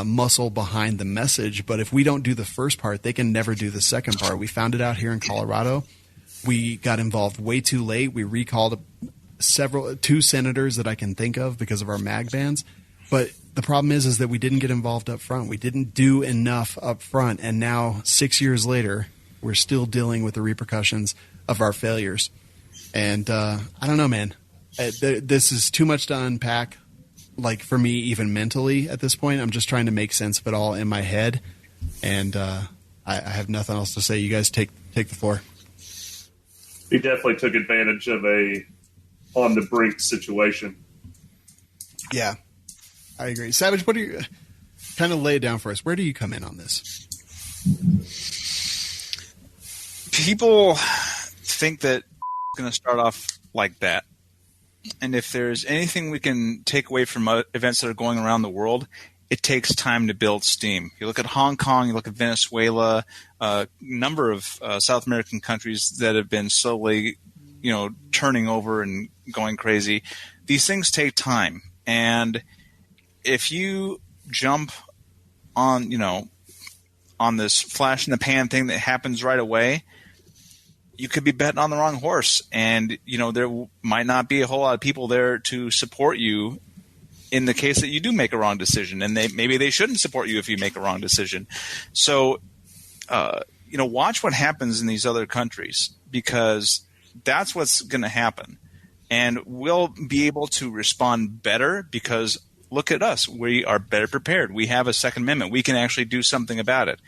muscle behind the message. But if we don't do the first part, they can never do the second part. We found it out here in Colorado. We got involved way too late. We recalled two senators that I can think of because of our mag bans. But the problem is that we didn't get involved up front. We didn't do enough up front. And now 6 years later, we're still dealing with the repercussions of our failures. And I don't know, man. This is too much to unpack. Like for me, even mentally at this point, I'm just trying to make sense of it all in my head. And I have nothing else to say. You guys take the floor. He definitely took advantage of a on the brink situation. Yeah, I agree. Savage, what do you kind of lay it down for us? Where do you come in on this? People think that it's going to start off like that. And if there's anything we can take away from events that are going around the world, it takes time to build steam. You look at Hong Kong, you look at Venezuela, a number of South American countries that have been slowly, turning over and going crazy. These things take time. And if you jump on, on this flash in the pan thing that happens right away, you could be betting on the wrong horse. And, there might not be a whole lot of people there to support you in the case that you do make a wrong decision. And maybe they shouldn't support you if you make a wrong decision. So, watch what happens in these other countries, because that's what's going to happen. And we'll be able to respond better because look at us. We are better prepared. We have a Second Amendment. We can actually do something about it.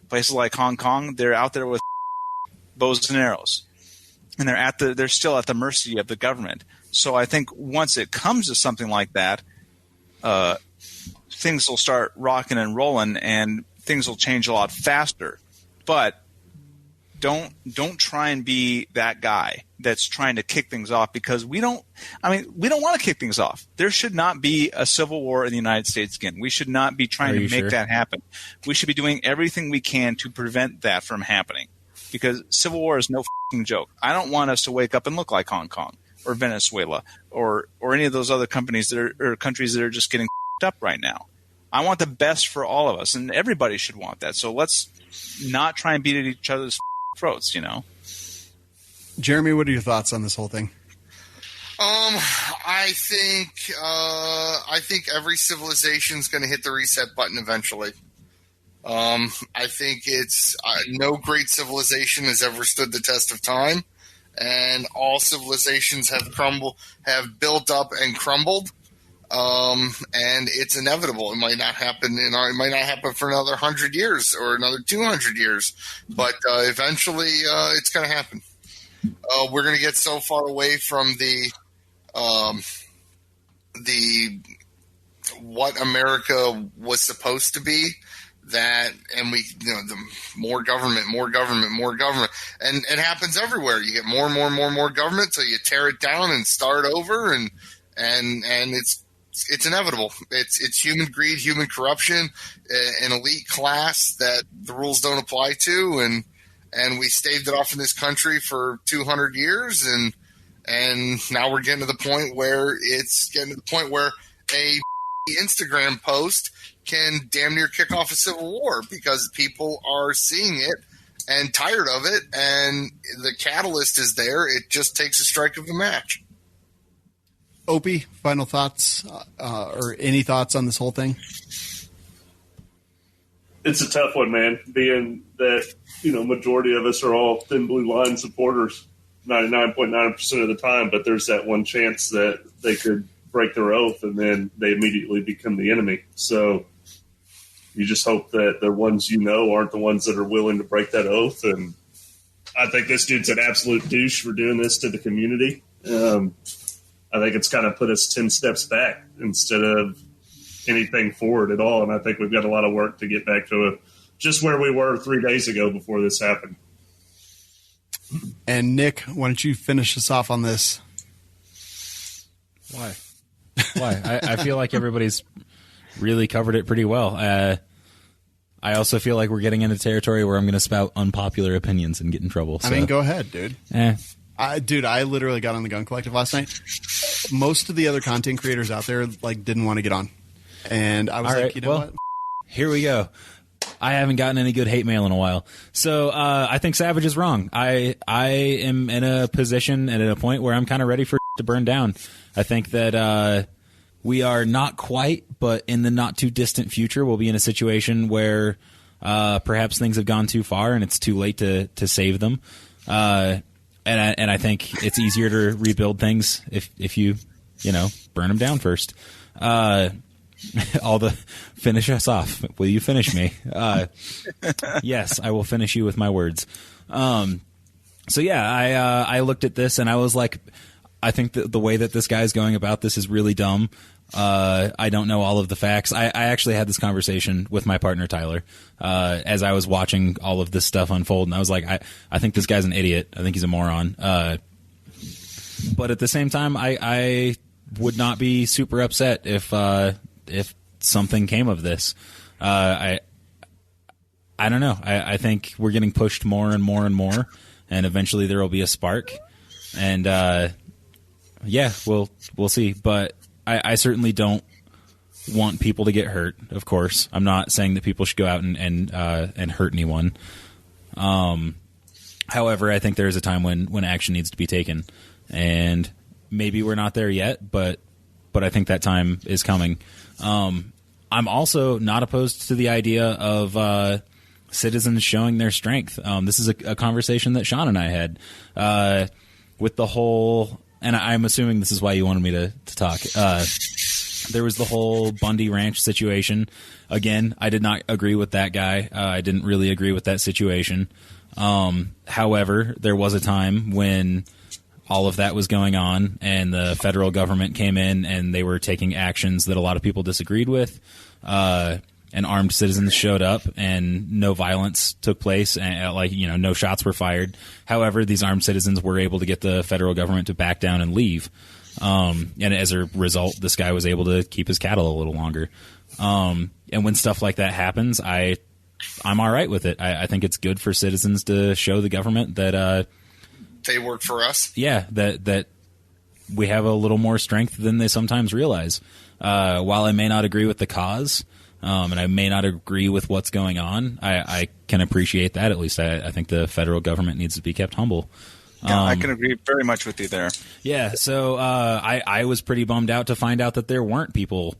Places like Hong Kong, they're out there with bows and arrows. And they're still at the mercy of the government. So I think once it comes to something like that, things will start rocking and rolling and things will change a lot faster. But don't try and be that guy that's trying to kick things off, because we don't want to kick things off. There should not be a civil war in the United States again. We should not be trying to make that happen. We should be doing everything we can to prevent that from happening, because civil war is no f***ing joke. I don't want us to wake up and look like Hong Kong or Venezuela or any of those other countries that are just getting f***ed up right now. I want the best for all of us, and everybody should want that. So let's not try and beat at each other's throats, Jerambe, what are your thoughts on this whole thing? I think every civilization is going to hit the reset button eventually. I think it's no great civilization has ever stood the test of time, and all civilizations have built up and crumbled. And it's inevitable. It might not happen for another 100 years or another 200 years, but eventually it's going to happen. We're going to get so far away from the what America was supposed to be that, and the more government, and it happens everywhere. You get more government, so you tear it down and start over, and it's inevitable. It's human greed, human corruption, an elite class that the rules don't apply to, and we staved it off in this country for 200 years, and now we're getting to the point where a Instagram post can damn near kick off a civil war, because people are seeing it and tired of it, and the catalyst is there. It just takes a strike of a match. Opie, final thoughts or any thoughts on this whole thing? It's a tough one, man, being that, majority of us are all thin blue line supporters 99.9% of the time, but there's that one chance that they could break their oath and then they immediately become the enemy. So you just hope that the ones aren't the ones that are willing to break that oath. And I think this dude's an absolute douche for doing this to the community. I think it's kind of put us 10 steps back instead of anything forward at all. And I think we've got a lot of work to get back to just where we were 3 days ago before this happened. And Nick, why don't you finish us off on this? Why? I feel like everybody's really covered it pretty well. I also feel like we're getting into territory where I'm going to spout unpopular opinions and get in trouble. So. I mean, go ahead, dude. I literally got on the Gun Collective last night. Most of the other content creators out there didn't want to get on, and I was what? Here we go. I haven't gotten any good hate mail in a while, so I think Savage is wrong. I am in a position and at a point where I'm kind of ready for to burn down. I think that we are not quite, but in the not too distant future, we'll be in a situation where perhaps things have gone too far and it's too late to save them. And I think it's easier to rebuild things if you burn them down first. Finish us off. Will you finish me? Yes, I will finish you with my words. So yeah, I looked at this and I was like, I think the way that this guy's going about this is really dumb. I don't know all of the facts. I actually had this conversation with my partner, Tyler, as I was watching all of this stuff unfold. And I was like, I think this guy's an idiot. I think he's a moron. But at the same time, I would not be super upset if something came of this. I don't know. I think we're getting pushed more and more and more, and eventually there will be a spark. And, yeah, we'll see. But I certainly don't want people to get hurt, of course. I'm not saying that people should go out and hurt anyone. However, I think there is a time when action needs to be taken. And maybe we're not there yet, but I think that time is coming. I'm also not opposed to the idea of citizens showing their strength. This is a conversation that Shawn and I had with the whole... And I'm assuming this is why you wanted me to talk. There was the whole Bundy Ranch situation. Again, I did not agree with that guy. I didn't really agree with that situation. However, there was a time when all of that was going on and the federal government came in and they were taking actions that a lot of people disagreed with. and armed citizens showed up and no violence took place, and no shots were fired. However, these armed citizens were able to get the federal government to back down and leave. And as a result, this guy was able to keep his cattle a little longer. And when stuff like that happens, I'm all right with it. I think it's good for citizens to show the government that they work for us. Yeah, that we have a little more strength than they sometimes realize. While I may not agree with the cause, and I may not agree with what's going on, I can appreciate that. At least I think the federal government needs to be kept humble. Yeah, I can agree very much with you there. Yeah, so I was pretty bummed out to find out that there weren't people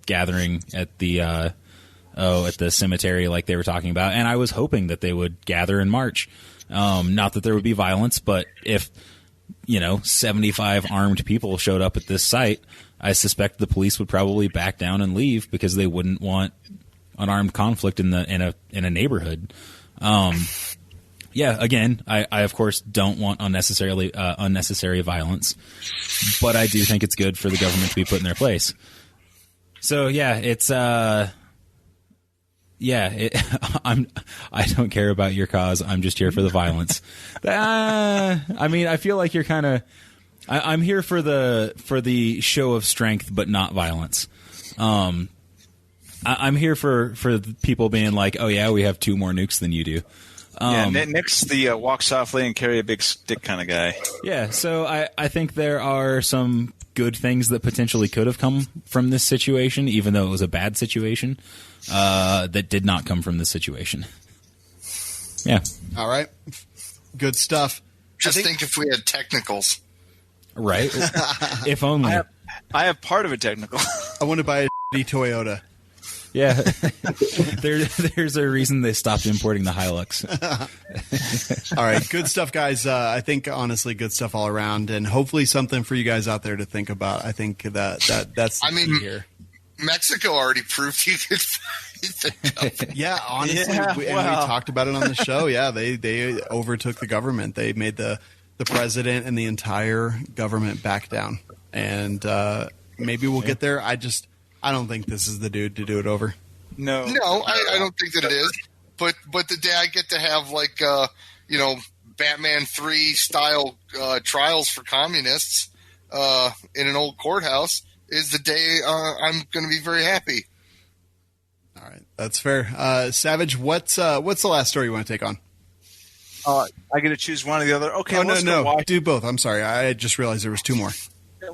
gathering at the cemetery like they were talking about, and I was hoping that they would gather and march. Not that there would be violence, but if 75 armed people showed up at this site, I suspect the police would probably back down and leave because they wouldn't want an armed conflict in a neighborhood. Yeah, again, I of course don't want unnecessary violence, but I do think it's good for the government to be put in their place. So yeah, it's I don't care about your cause. I'm just here for the violence. I mean, I feel like you're kind of. I'm here for the show of strength, but not violence. I'm here for people being like, oh yeah, we have 2 more nukes than you do. Nick's the walk softly and carry a big stick kind of guy. Yeah, so I think there are some good things that potentially could have come from this situation, even though it was a bad situation, that did not come from this situation. Yeah. All right. Good stuff. Just think if we had technicals. Right? If only. I have part of a technical. I want to buy a Toyota. Yeah. There's a reason they stopped importing the Hilux. All right. Good stuff, guys. I think, honestly, good stuff all around, and hopefully something for you guys out there to think about. I think that's the key here. Mexico already proved you could fight the Yeah, honestly, we talked about it on the show. Yeah, they overtook the government. They made the president and the entire government back down. And maybe we'll get there. I don't think this is the dude to do it over. No, I don't think that it is. But the day I get to have Batman 3 style trials for communists in an old courthouse is the day I'm going to be very happy. All right, that's fair. Savage, what's the last story you want to take on? I get to choose one or the other. Okay, no, do both. I'm sorry, I just realized there was 2 more.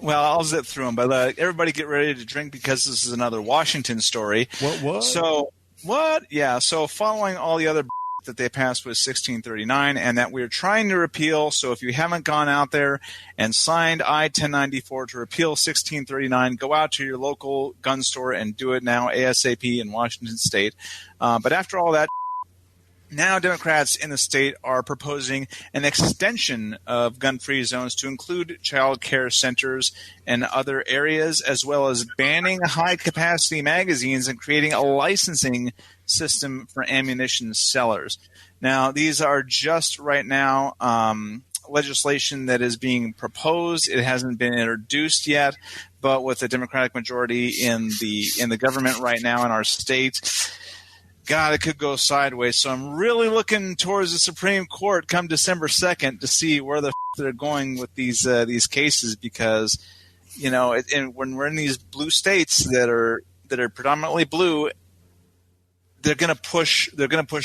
Well, I'll zip through them, but everybody get ready to drink because this is another Washington story. What? So, what? Yeah, so following all the other that they passed with 1639 and that we're trying to repeal, so if you haven't gone out there and signed I-1094 to repeal 1639, go out to your local gun store and do it now ASAP in Washington State. But after all that, now Democrats in the state are proposing an extension of gun-free zones to include child care centers and other areas, as well as banning high-capacity magazines and creating a licensing system for ammunition sellers. Now, these are just right now legislation that is being proposed. It hasn't been introduced yet, but with the Democratic majority in the government right now in our state, God, it could go sideways. So I'm really looking towards the Supreme Court come December 2nd to see where the they're going with these cases, because when we're in these blue states that are predominantly blue, they're going to push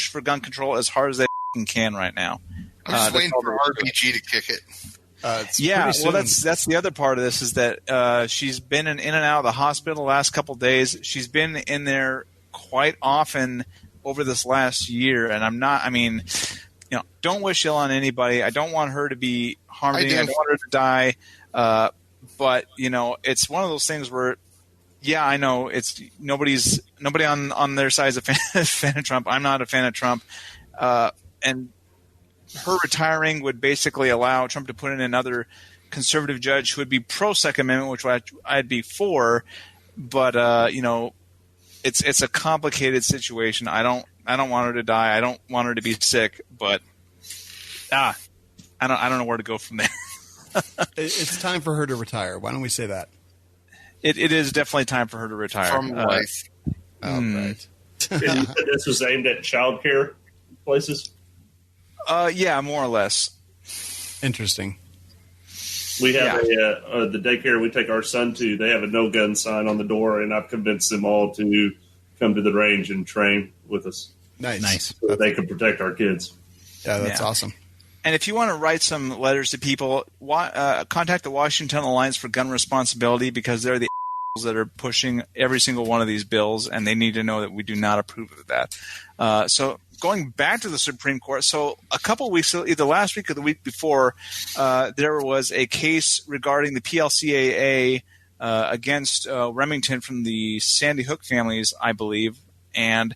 for gun control as hard as they can right now. I'm just waiting for RBG to kick it. Well, that's the other part of this is that she's been in and out of the hospital the last couple of days. She's been in there quite often over this last year, and don't wish ill on anybody. I don't want her to be harmed. I don't want her to die. But it's one of those things where, I know it's nobody on their side is a fan of Trump. I'm not a fan of Trump, and her retiring would basically allow Trump to put in another conservative judge who would be pro Second Amendment, which I'd be for. But it's a complicated situation. I don't want her to die. I don't want her to be sick. But I don't know where to go from there. It's time for her to retire. Why don't we say that? It is definitely time for her to retire from life. Right. Yes. And you said this was aimed at childcare places? Yeah, more or less. Interesting. We have the daycare we take our son to. They have a no gun sign on the door, and I've convinced them all to come to the range and train with us. Nice. So that they can protect our kids. Yeah, that's awesome. And if you want to write some letters to people, contact the Washington Alliance for Gun Responsibility, because they're the that are pushing every single one of these bills, and they need to know that we do not approve of that. So going back to the Supreme Court, so a couple of weeks, either last week or the week before, there was a case regarding the PLCAA against Remington from the Sandy Hook families, I believe, and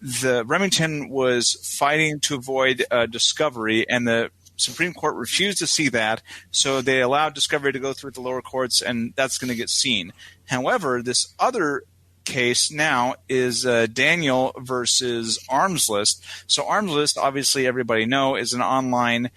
the Remington was fighting to avoid discovery, and the Supreme Court refused to see that, so they allowed discovery to go through the lower courts, and that's going to get seen. However, this other case now is Daniel versus Armslist. So Armslist, obviously everybody know, is an online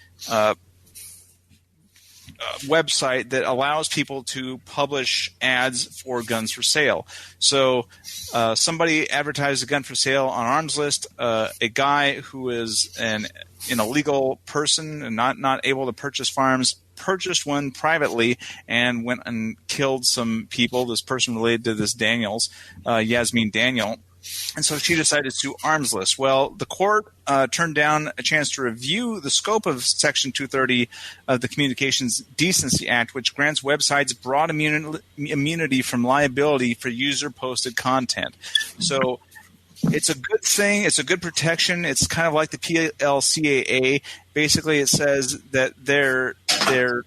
website that allows people to publish ads for guns for sale. So somebody advertised a gun for sale on Armslist. A guy who is an illegal person and not able to purchase firearms purchased one privately and went and killed some people. This person related to this Yasmin Daniel. And so she decided to sue Armslist. Well, the court turned down a chance to review the scope of Section 230 of the Communications Decency Act, which grants websites broad immunity from liability for user-posted content. So it's a good thing. It's a good protection. It's kind of like the PLCAA. Basically, it says that they're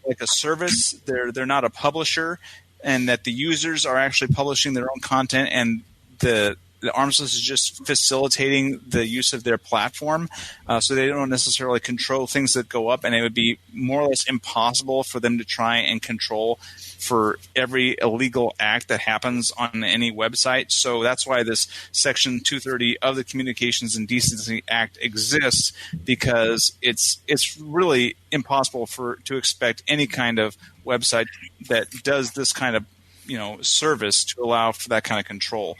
like a service. They're not a publisher, and that the users are actually publishing their own content, and the Armslist is just facilitating the use of their platform, so they don't necessarily control things that go up, and it would be more or less impossible for them to try and control for every illegal act that happens on any website. So that's why this Section 230 of the Communications and Decency Act exists, because it's really impossible to expect any kind of website that does this kind of service to allow for that kind of control.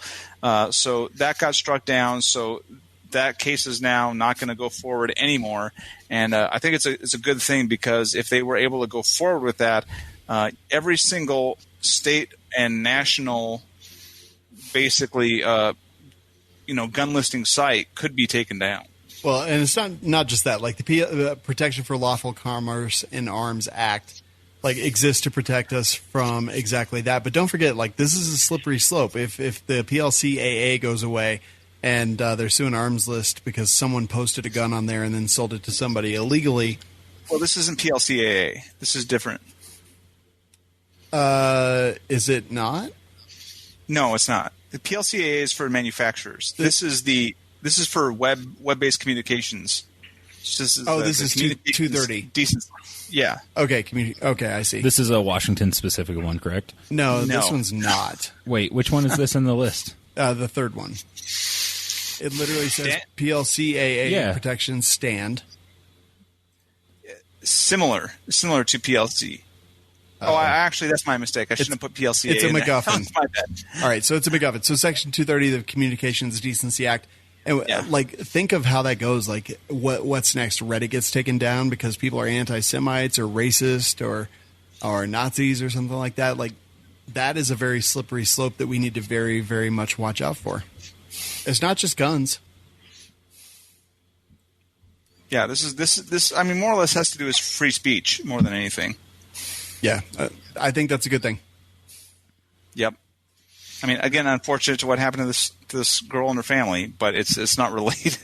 So that got struck down. So that case is now not going to go forward anymore. And I think it's a good thing, because if they were able to go forward with that, every single state and national, basically, gun listing site could be taken down. Well, and it's not just that. Like the Protection for Lawful Commerce in Arms Act, exists to protect us from exactly that. But don't forget, this is a slippery slope. If the PLCAA goes away and they're suing Armslist because someone posted a gun on there and then sold it to somebody illegally. Well, this isn't PLCAA. This is different. Is it not? No, it's not. The PLCAA is for manufacturers. This is for web-based communications. This is 230. Decent. Yeah. Okay. Okay, I see. This is a Washington-specific one, correct? No, this one's not. Wait, which one is this in the list? The third one. It literally says PLCAA protection stand. Similar to PLC. Actually, that's my mistake. I shouldn't have put PLCAA. It's a MacGuffin. That's my bad. All right, so it's a MacGuffin. So Section 230 of the Communications Decency Act. And think of how that goes. What's next? Reddit gets taken down because people are anti-Semites or racist or Nazis or something like that. That is a very slippery slope that we need to very, very much watch out for. It's not just guns. Yeah, this. I mean, more or less has to do with free speech more than anything. Yeah, I think that's a good thing. Yep. I mean, again, unfortunate to what happened to this girl and her family, but it's not related.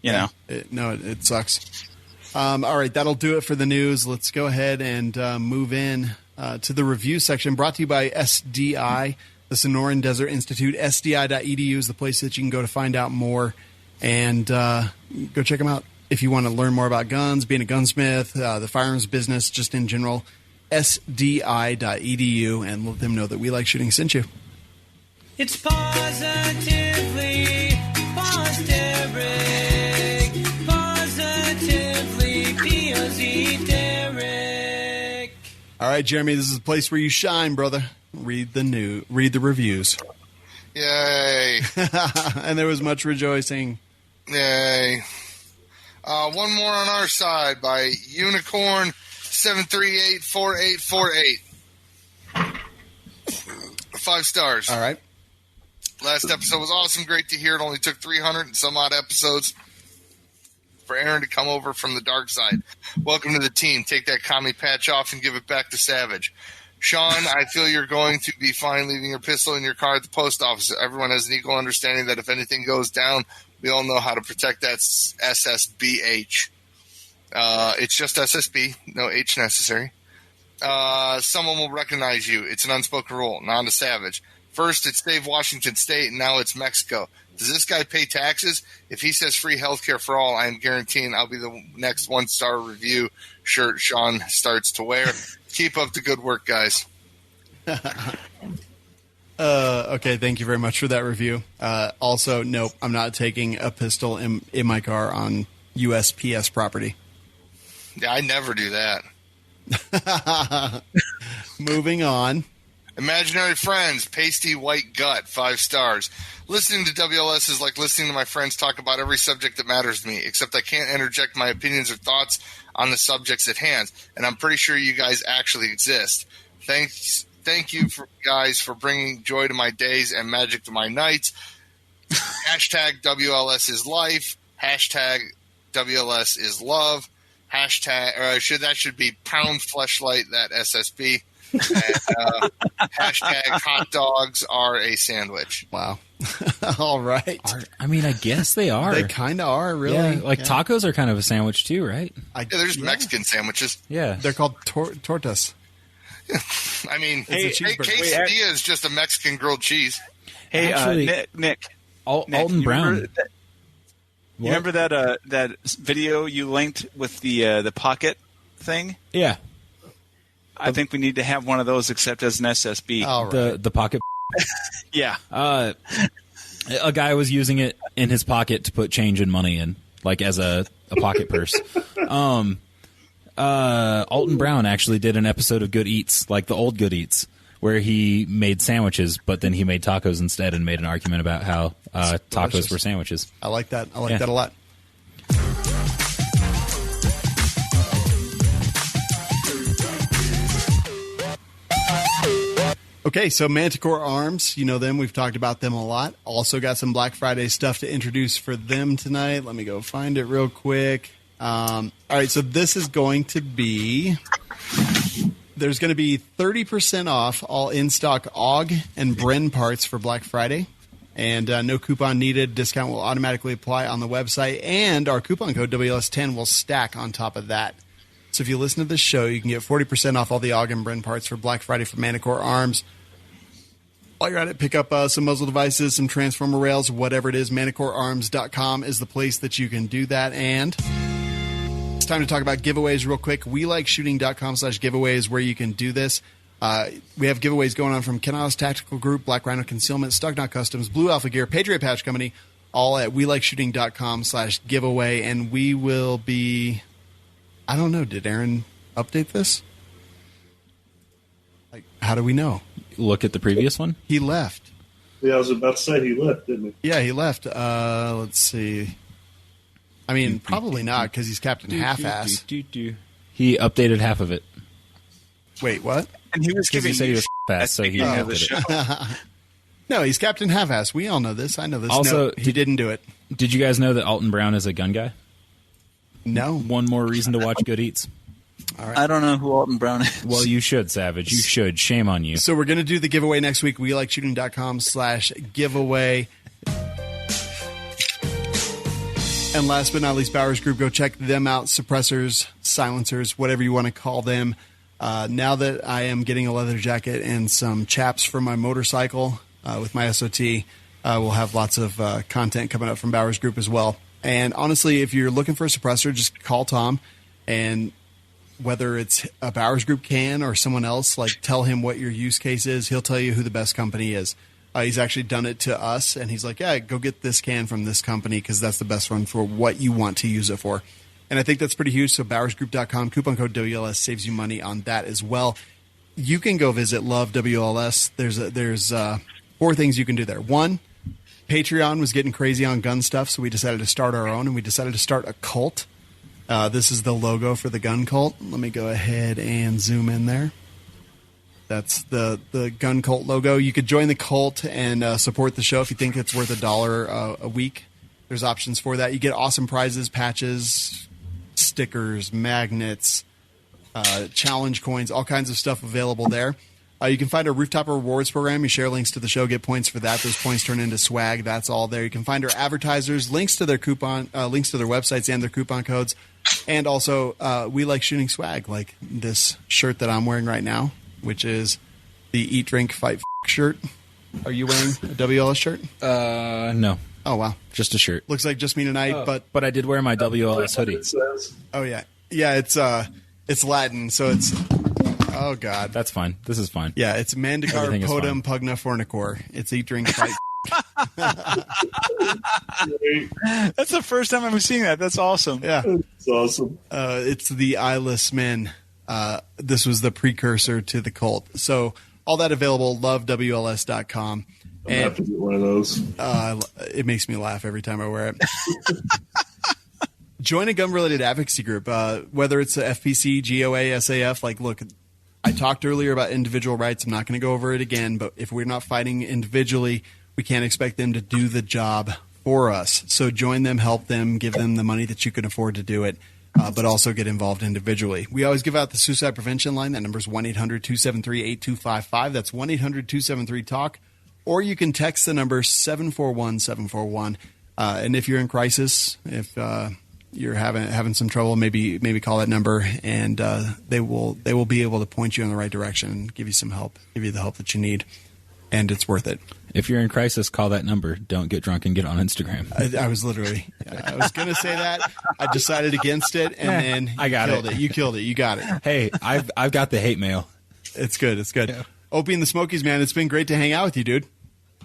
It sucks. All right, that'll do it for the news. Let's go ahead and move in to the review section, brought to you by SDI, the Sonoran Desert Institute. SDI.edu is the place that you can go to find out more, and go check them out if you want to learn more about guns, being a gunsmith, the firearms business, just in general. SDI.edu, and let them know that We Like Shooting sent you. It's positively Pozderac. All right, Jeremy, this is the place where you shine, brother. Read the reviews. Yay. And there was much rejoicing. Yay. One more on our side by Unicorn 7384848. 5 stars. All right. Last episode was awesome. Great to hear. It only took 300 and some odd episodes for Aaron to come over from the dark side. Welcome to the team. Take that commie patch off and give it back to Savage. Shawn, I feel you're going to be fine leaving your pistol in your car at the post office. Everyone has an equal understanding that if anything goes down, we all know how to protect that SSBH. It's just SSB, no H necessary. Someone will recognize you. It's an unspoken rule. Not a Savage. First, it saved Washington State, and now it's Mexico. Does this guy pay taxes? If he says free healthcare for all, I am guaranteeing I'll be the next 1-star review shirt Shawn starts to wear. Keep up the good work, guys. Okay, thank you very much for that review. Also, nope, I'm not taking a pistol in my car on USPS property. Yeah, I never do that. Moving on. Imaginary friends, pasty white gut, 5 stars. Listening to WLS is like listening to my friends talk about every subject that matters to me, except I can't interject my opinions or thoughts on the subjects at hand, and I'm pretty sure you guys actually exist. Thank you guys for bringing joy to my days and magic to my nights. Hashtag WLS is life. Hashtag WLS is love. Hashtag, that should be pound fleshlight that SSB. And, hashtag hot dogs are a sandwich. Wow. All right. I mean, I guess they are. They kind of are, really. Yeah, tacos are kind of a sandwich too, right? Yeah, there's Mexican sandwiches. Yeah. They're called tortas. I mean, It's a cheeseburger. quesadilla is just a Mexican grilled cheese. Hey, Actually, Nick. Alton Brown. You remember that video you linked with the pocket thing? Yeah. I think we need to have one of those, except as an SSB. All right. The pocket. Yeah. A guy was using it in his pocket to put change and money in, like as a pocket purse. Alton Brown actually did an episode of Good Eats, like the old Good Eats, where he made sandwiches, but then he made tacos instead and made an argument about how tacos were sandwiches. I like that. I like that a lot. Okay, so Manticore Arms, you know them. We've talked about them a lot. Also got some Black Friday stuff to introduce for them tonight. Let me go find it real quick. All right, so this is going to be... There's going to be 30% off all in-stock AUG and Bren parts for Black Friday. And no coupon needed. Discount will automatically apply on the website. And our coupon code WLS10 will stack on top of that. So if you listen to this show, you can get 40% off all the AUG and Bren parts for Black Friday from Manticore Arms. While you're at it, pick up some muzzle devices, some transformer rails, whatever it is. ManticoreArms.com is the place that you can do that. And it's time to talk about giveaways real quick. WeLikeShooting.com/giveaways where you can do this. We have giveaways going on from Kenos Tactical Group, Black Rhino Concealment, Stugnut Customs, Blue Alpha Gear, Patriot Patch Company, all at WeLikeShooting.com/giveaway. And we will be... I don't know. Did Aaron update this? Like, how do we know? Look at the previous one. He left. Yeah, I was about to say he left, didn't he? Yeah, he left. Let's see. I mean, probably not because he's Captain Half-Ass. He updated half of it. Wait, what? And he was Because giving he said he was fast, so he of the updated show. it. No, he's Captain Half-Ass. We all know this. I know this. Also, no, he didn't do it. Did you guys know that Alton Brown is a gun guy? No. One more reason to watch Good Eats. All right. I don't know who Alton Brown is. Well, you should, Savage. You should. Shame on you. So we're going to do the giveaway next week. WeLikeShooting.com/giveaway. And last but not least, Bowers Group. Go check them out. Suppressors, silencers, whatever you want to call them. Now that I am getting a leather jacket and some chaps for my motorcycle with my SOT, we'll have lots of content coming up from Bowers Group as well. And honestly, if you're looking for a suppressor, just call Tom, and whether it's a Bowers Group can or someone else, like tell him what your use case is. He'll tell you who the best company is. He's actually done it to us, and he's like, yeah, go get this can from this company because that's the best one for what you want to use it for. And I think that's pretty huge. So BowersGroup.com, coupon code WLS saves you money on that as well. You can go visit Love WLS. There's 4 things you can do there. 1, Patreon was getting crazy on gun stuff, so we decided to start our own, and we decided to start a cult. This is the logo for the gun cult. Let me go ahead and zoom in there. That's the gun cult logo. You could join the cult and support the show if you think it's worth $1 a week. There's options for that. You get awesome prizes, patches, stickers, magnets, challenge coins, all kinds of stuff available there. You can find our Rooftop Rewards program. You share links to the show, get points for that. Those points turn into swag. That's all there. You can find our advertisers, links to their links to their websites and their coupon codes. And also, we like shooting swag, like this shirt that I'm wearing right now, which is the Eat, Drink, Fight shirt. Are you wearing a WLS shirt? No. Oh, wow. Just a shirt. Looks like just me tonight, but I did wear my WLS hoodie. Oh, yeah. Yeah, it's Latin, so it's... Oh, God. That's fine. This is fine. Yeah, it's Mandicar Podum Pugna Fornicor. It's Eat, Drink, Fight. That's the first time I'm seeing that. That's awesome. Yeah. It's awesome. It's the Eyeless Men. This was the precursor to the cult. So all that available, lovewls.com. I'm going to have to get one of those. It makes me laugh every time I wear it. Join a gun-related advocacy group, whether it's a FPC, GOA, SAF. Like, look, I talked earlier about individual rights. I'm not going to go over it again, but if we're not fighting individually, we can't expect them to do the job for us. So join them, help them, give them the money that you can afford to do it, but also get involved individually. We always give out the suicide prevention line. That number is 1-800-273-8255. That's 1-800-273-TALK. Or you can text the number 741-741. And if you're in crisis, if you're having some trouble, maybe call that number, and they will be able to point you in the right direction and give you some help, give you the help that you need, and it's worth it. If you're in crisis, call that number. Don't get drunk and get on Instagram. I was literally, I was going to say that. I decided against it, and then I got it. You killed it. You got it. Hey, I've got the hate mail. It's good. It's good. Yeah. Opie and the Smokies, man, it's been great to hang out with you, dude.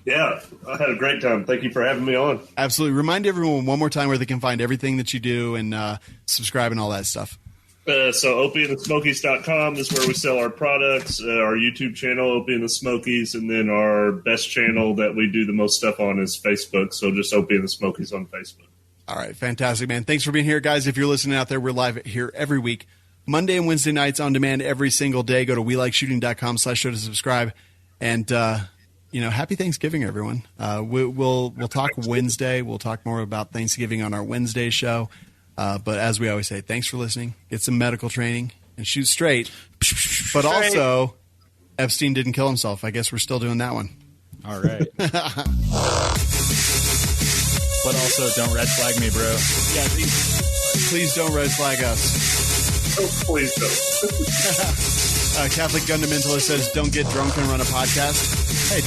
Yeah, I had a great time. Thank you for having me on. Absolutely. Remind everyone one more time where they can find everything that you do and subscribe and all that stuff. So opieandthesmokies.com is where we sell our products, our YouTube channel, Opie and the Smokies, and then our best channel that we do the most stuff on is Facebook. So just Opie and the Smokies on Facebook. All right. Fantastic, man. Thanks for being here, guys. If you're listening out there, we're live here every week, Monday and Wednesday nights on demand every single day. Go to welikeshooting.com/show to subscribe. And, happy Thanksgiving, everyone. We'll talk Wednesday. We'll talk more about Thanksgiving on our Wednesday show. But as we always say, thanks for listening. Get some medical training and shoot straight. But also, Epstein didn't kill himself. I guess we're still doing that one. All right. But also, don't red flag me, bro. Yeah, please don't red flag us. Oh, please don't. Catholic Fundamentalist says, don't get drunk and run a podcast. Hey,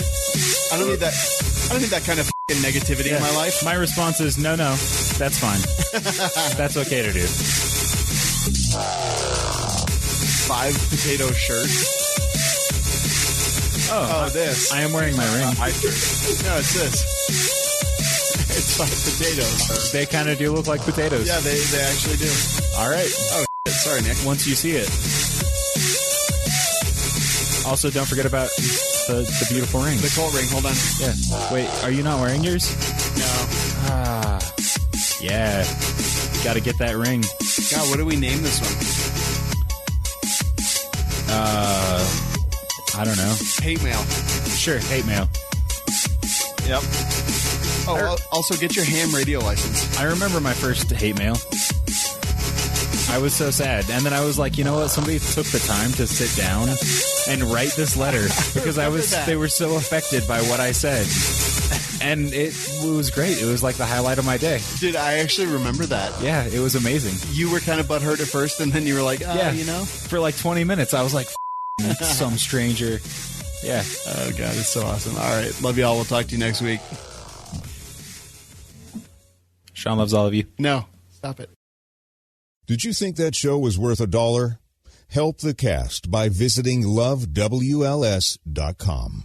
I don't need that. I don't need that kind of fucking negativity in my life. My response is no. That's fine. That's okay to do. 5 potato shirt. Oh, this. I am wearing my ring. No, it's this. It's 5 potatoes. They kind of do look like potatoes. Yeah, they actually do. All right. Oh, shit. Sorry, Nick. Once you see it. Also, don't forget about the beautiful ring. The cult ring. Hold on. Yeah. Wait, are you not wearing yours? No. Yeah. Got to get that ring. God, what do we name this one? I don't know. Hate mail. Sure, hate mail. Yep. Oh, also get your ham radio license. I remember my first hate mail. I was so sad. And then I was like, you know what? Somebody took the time to sit down and write this letter because they were so affected by what I said. And it was great. It was like the highlight of my day. Dude, I actually remember that. Yeah, it was amazing. You were kind of butthurt at first, and then you were like, For like 20 minutes, I was like, some stranger. Yeah. Oh, God, it's so awesome. All right. Love you all. We'll talk to you next week. Shawn loves all of you. No. Stop it. Did you think that show was worth $1? Help the cast by visiting lovewls.com.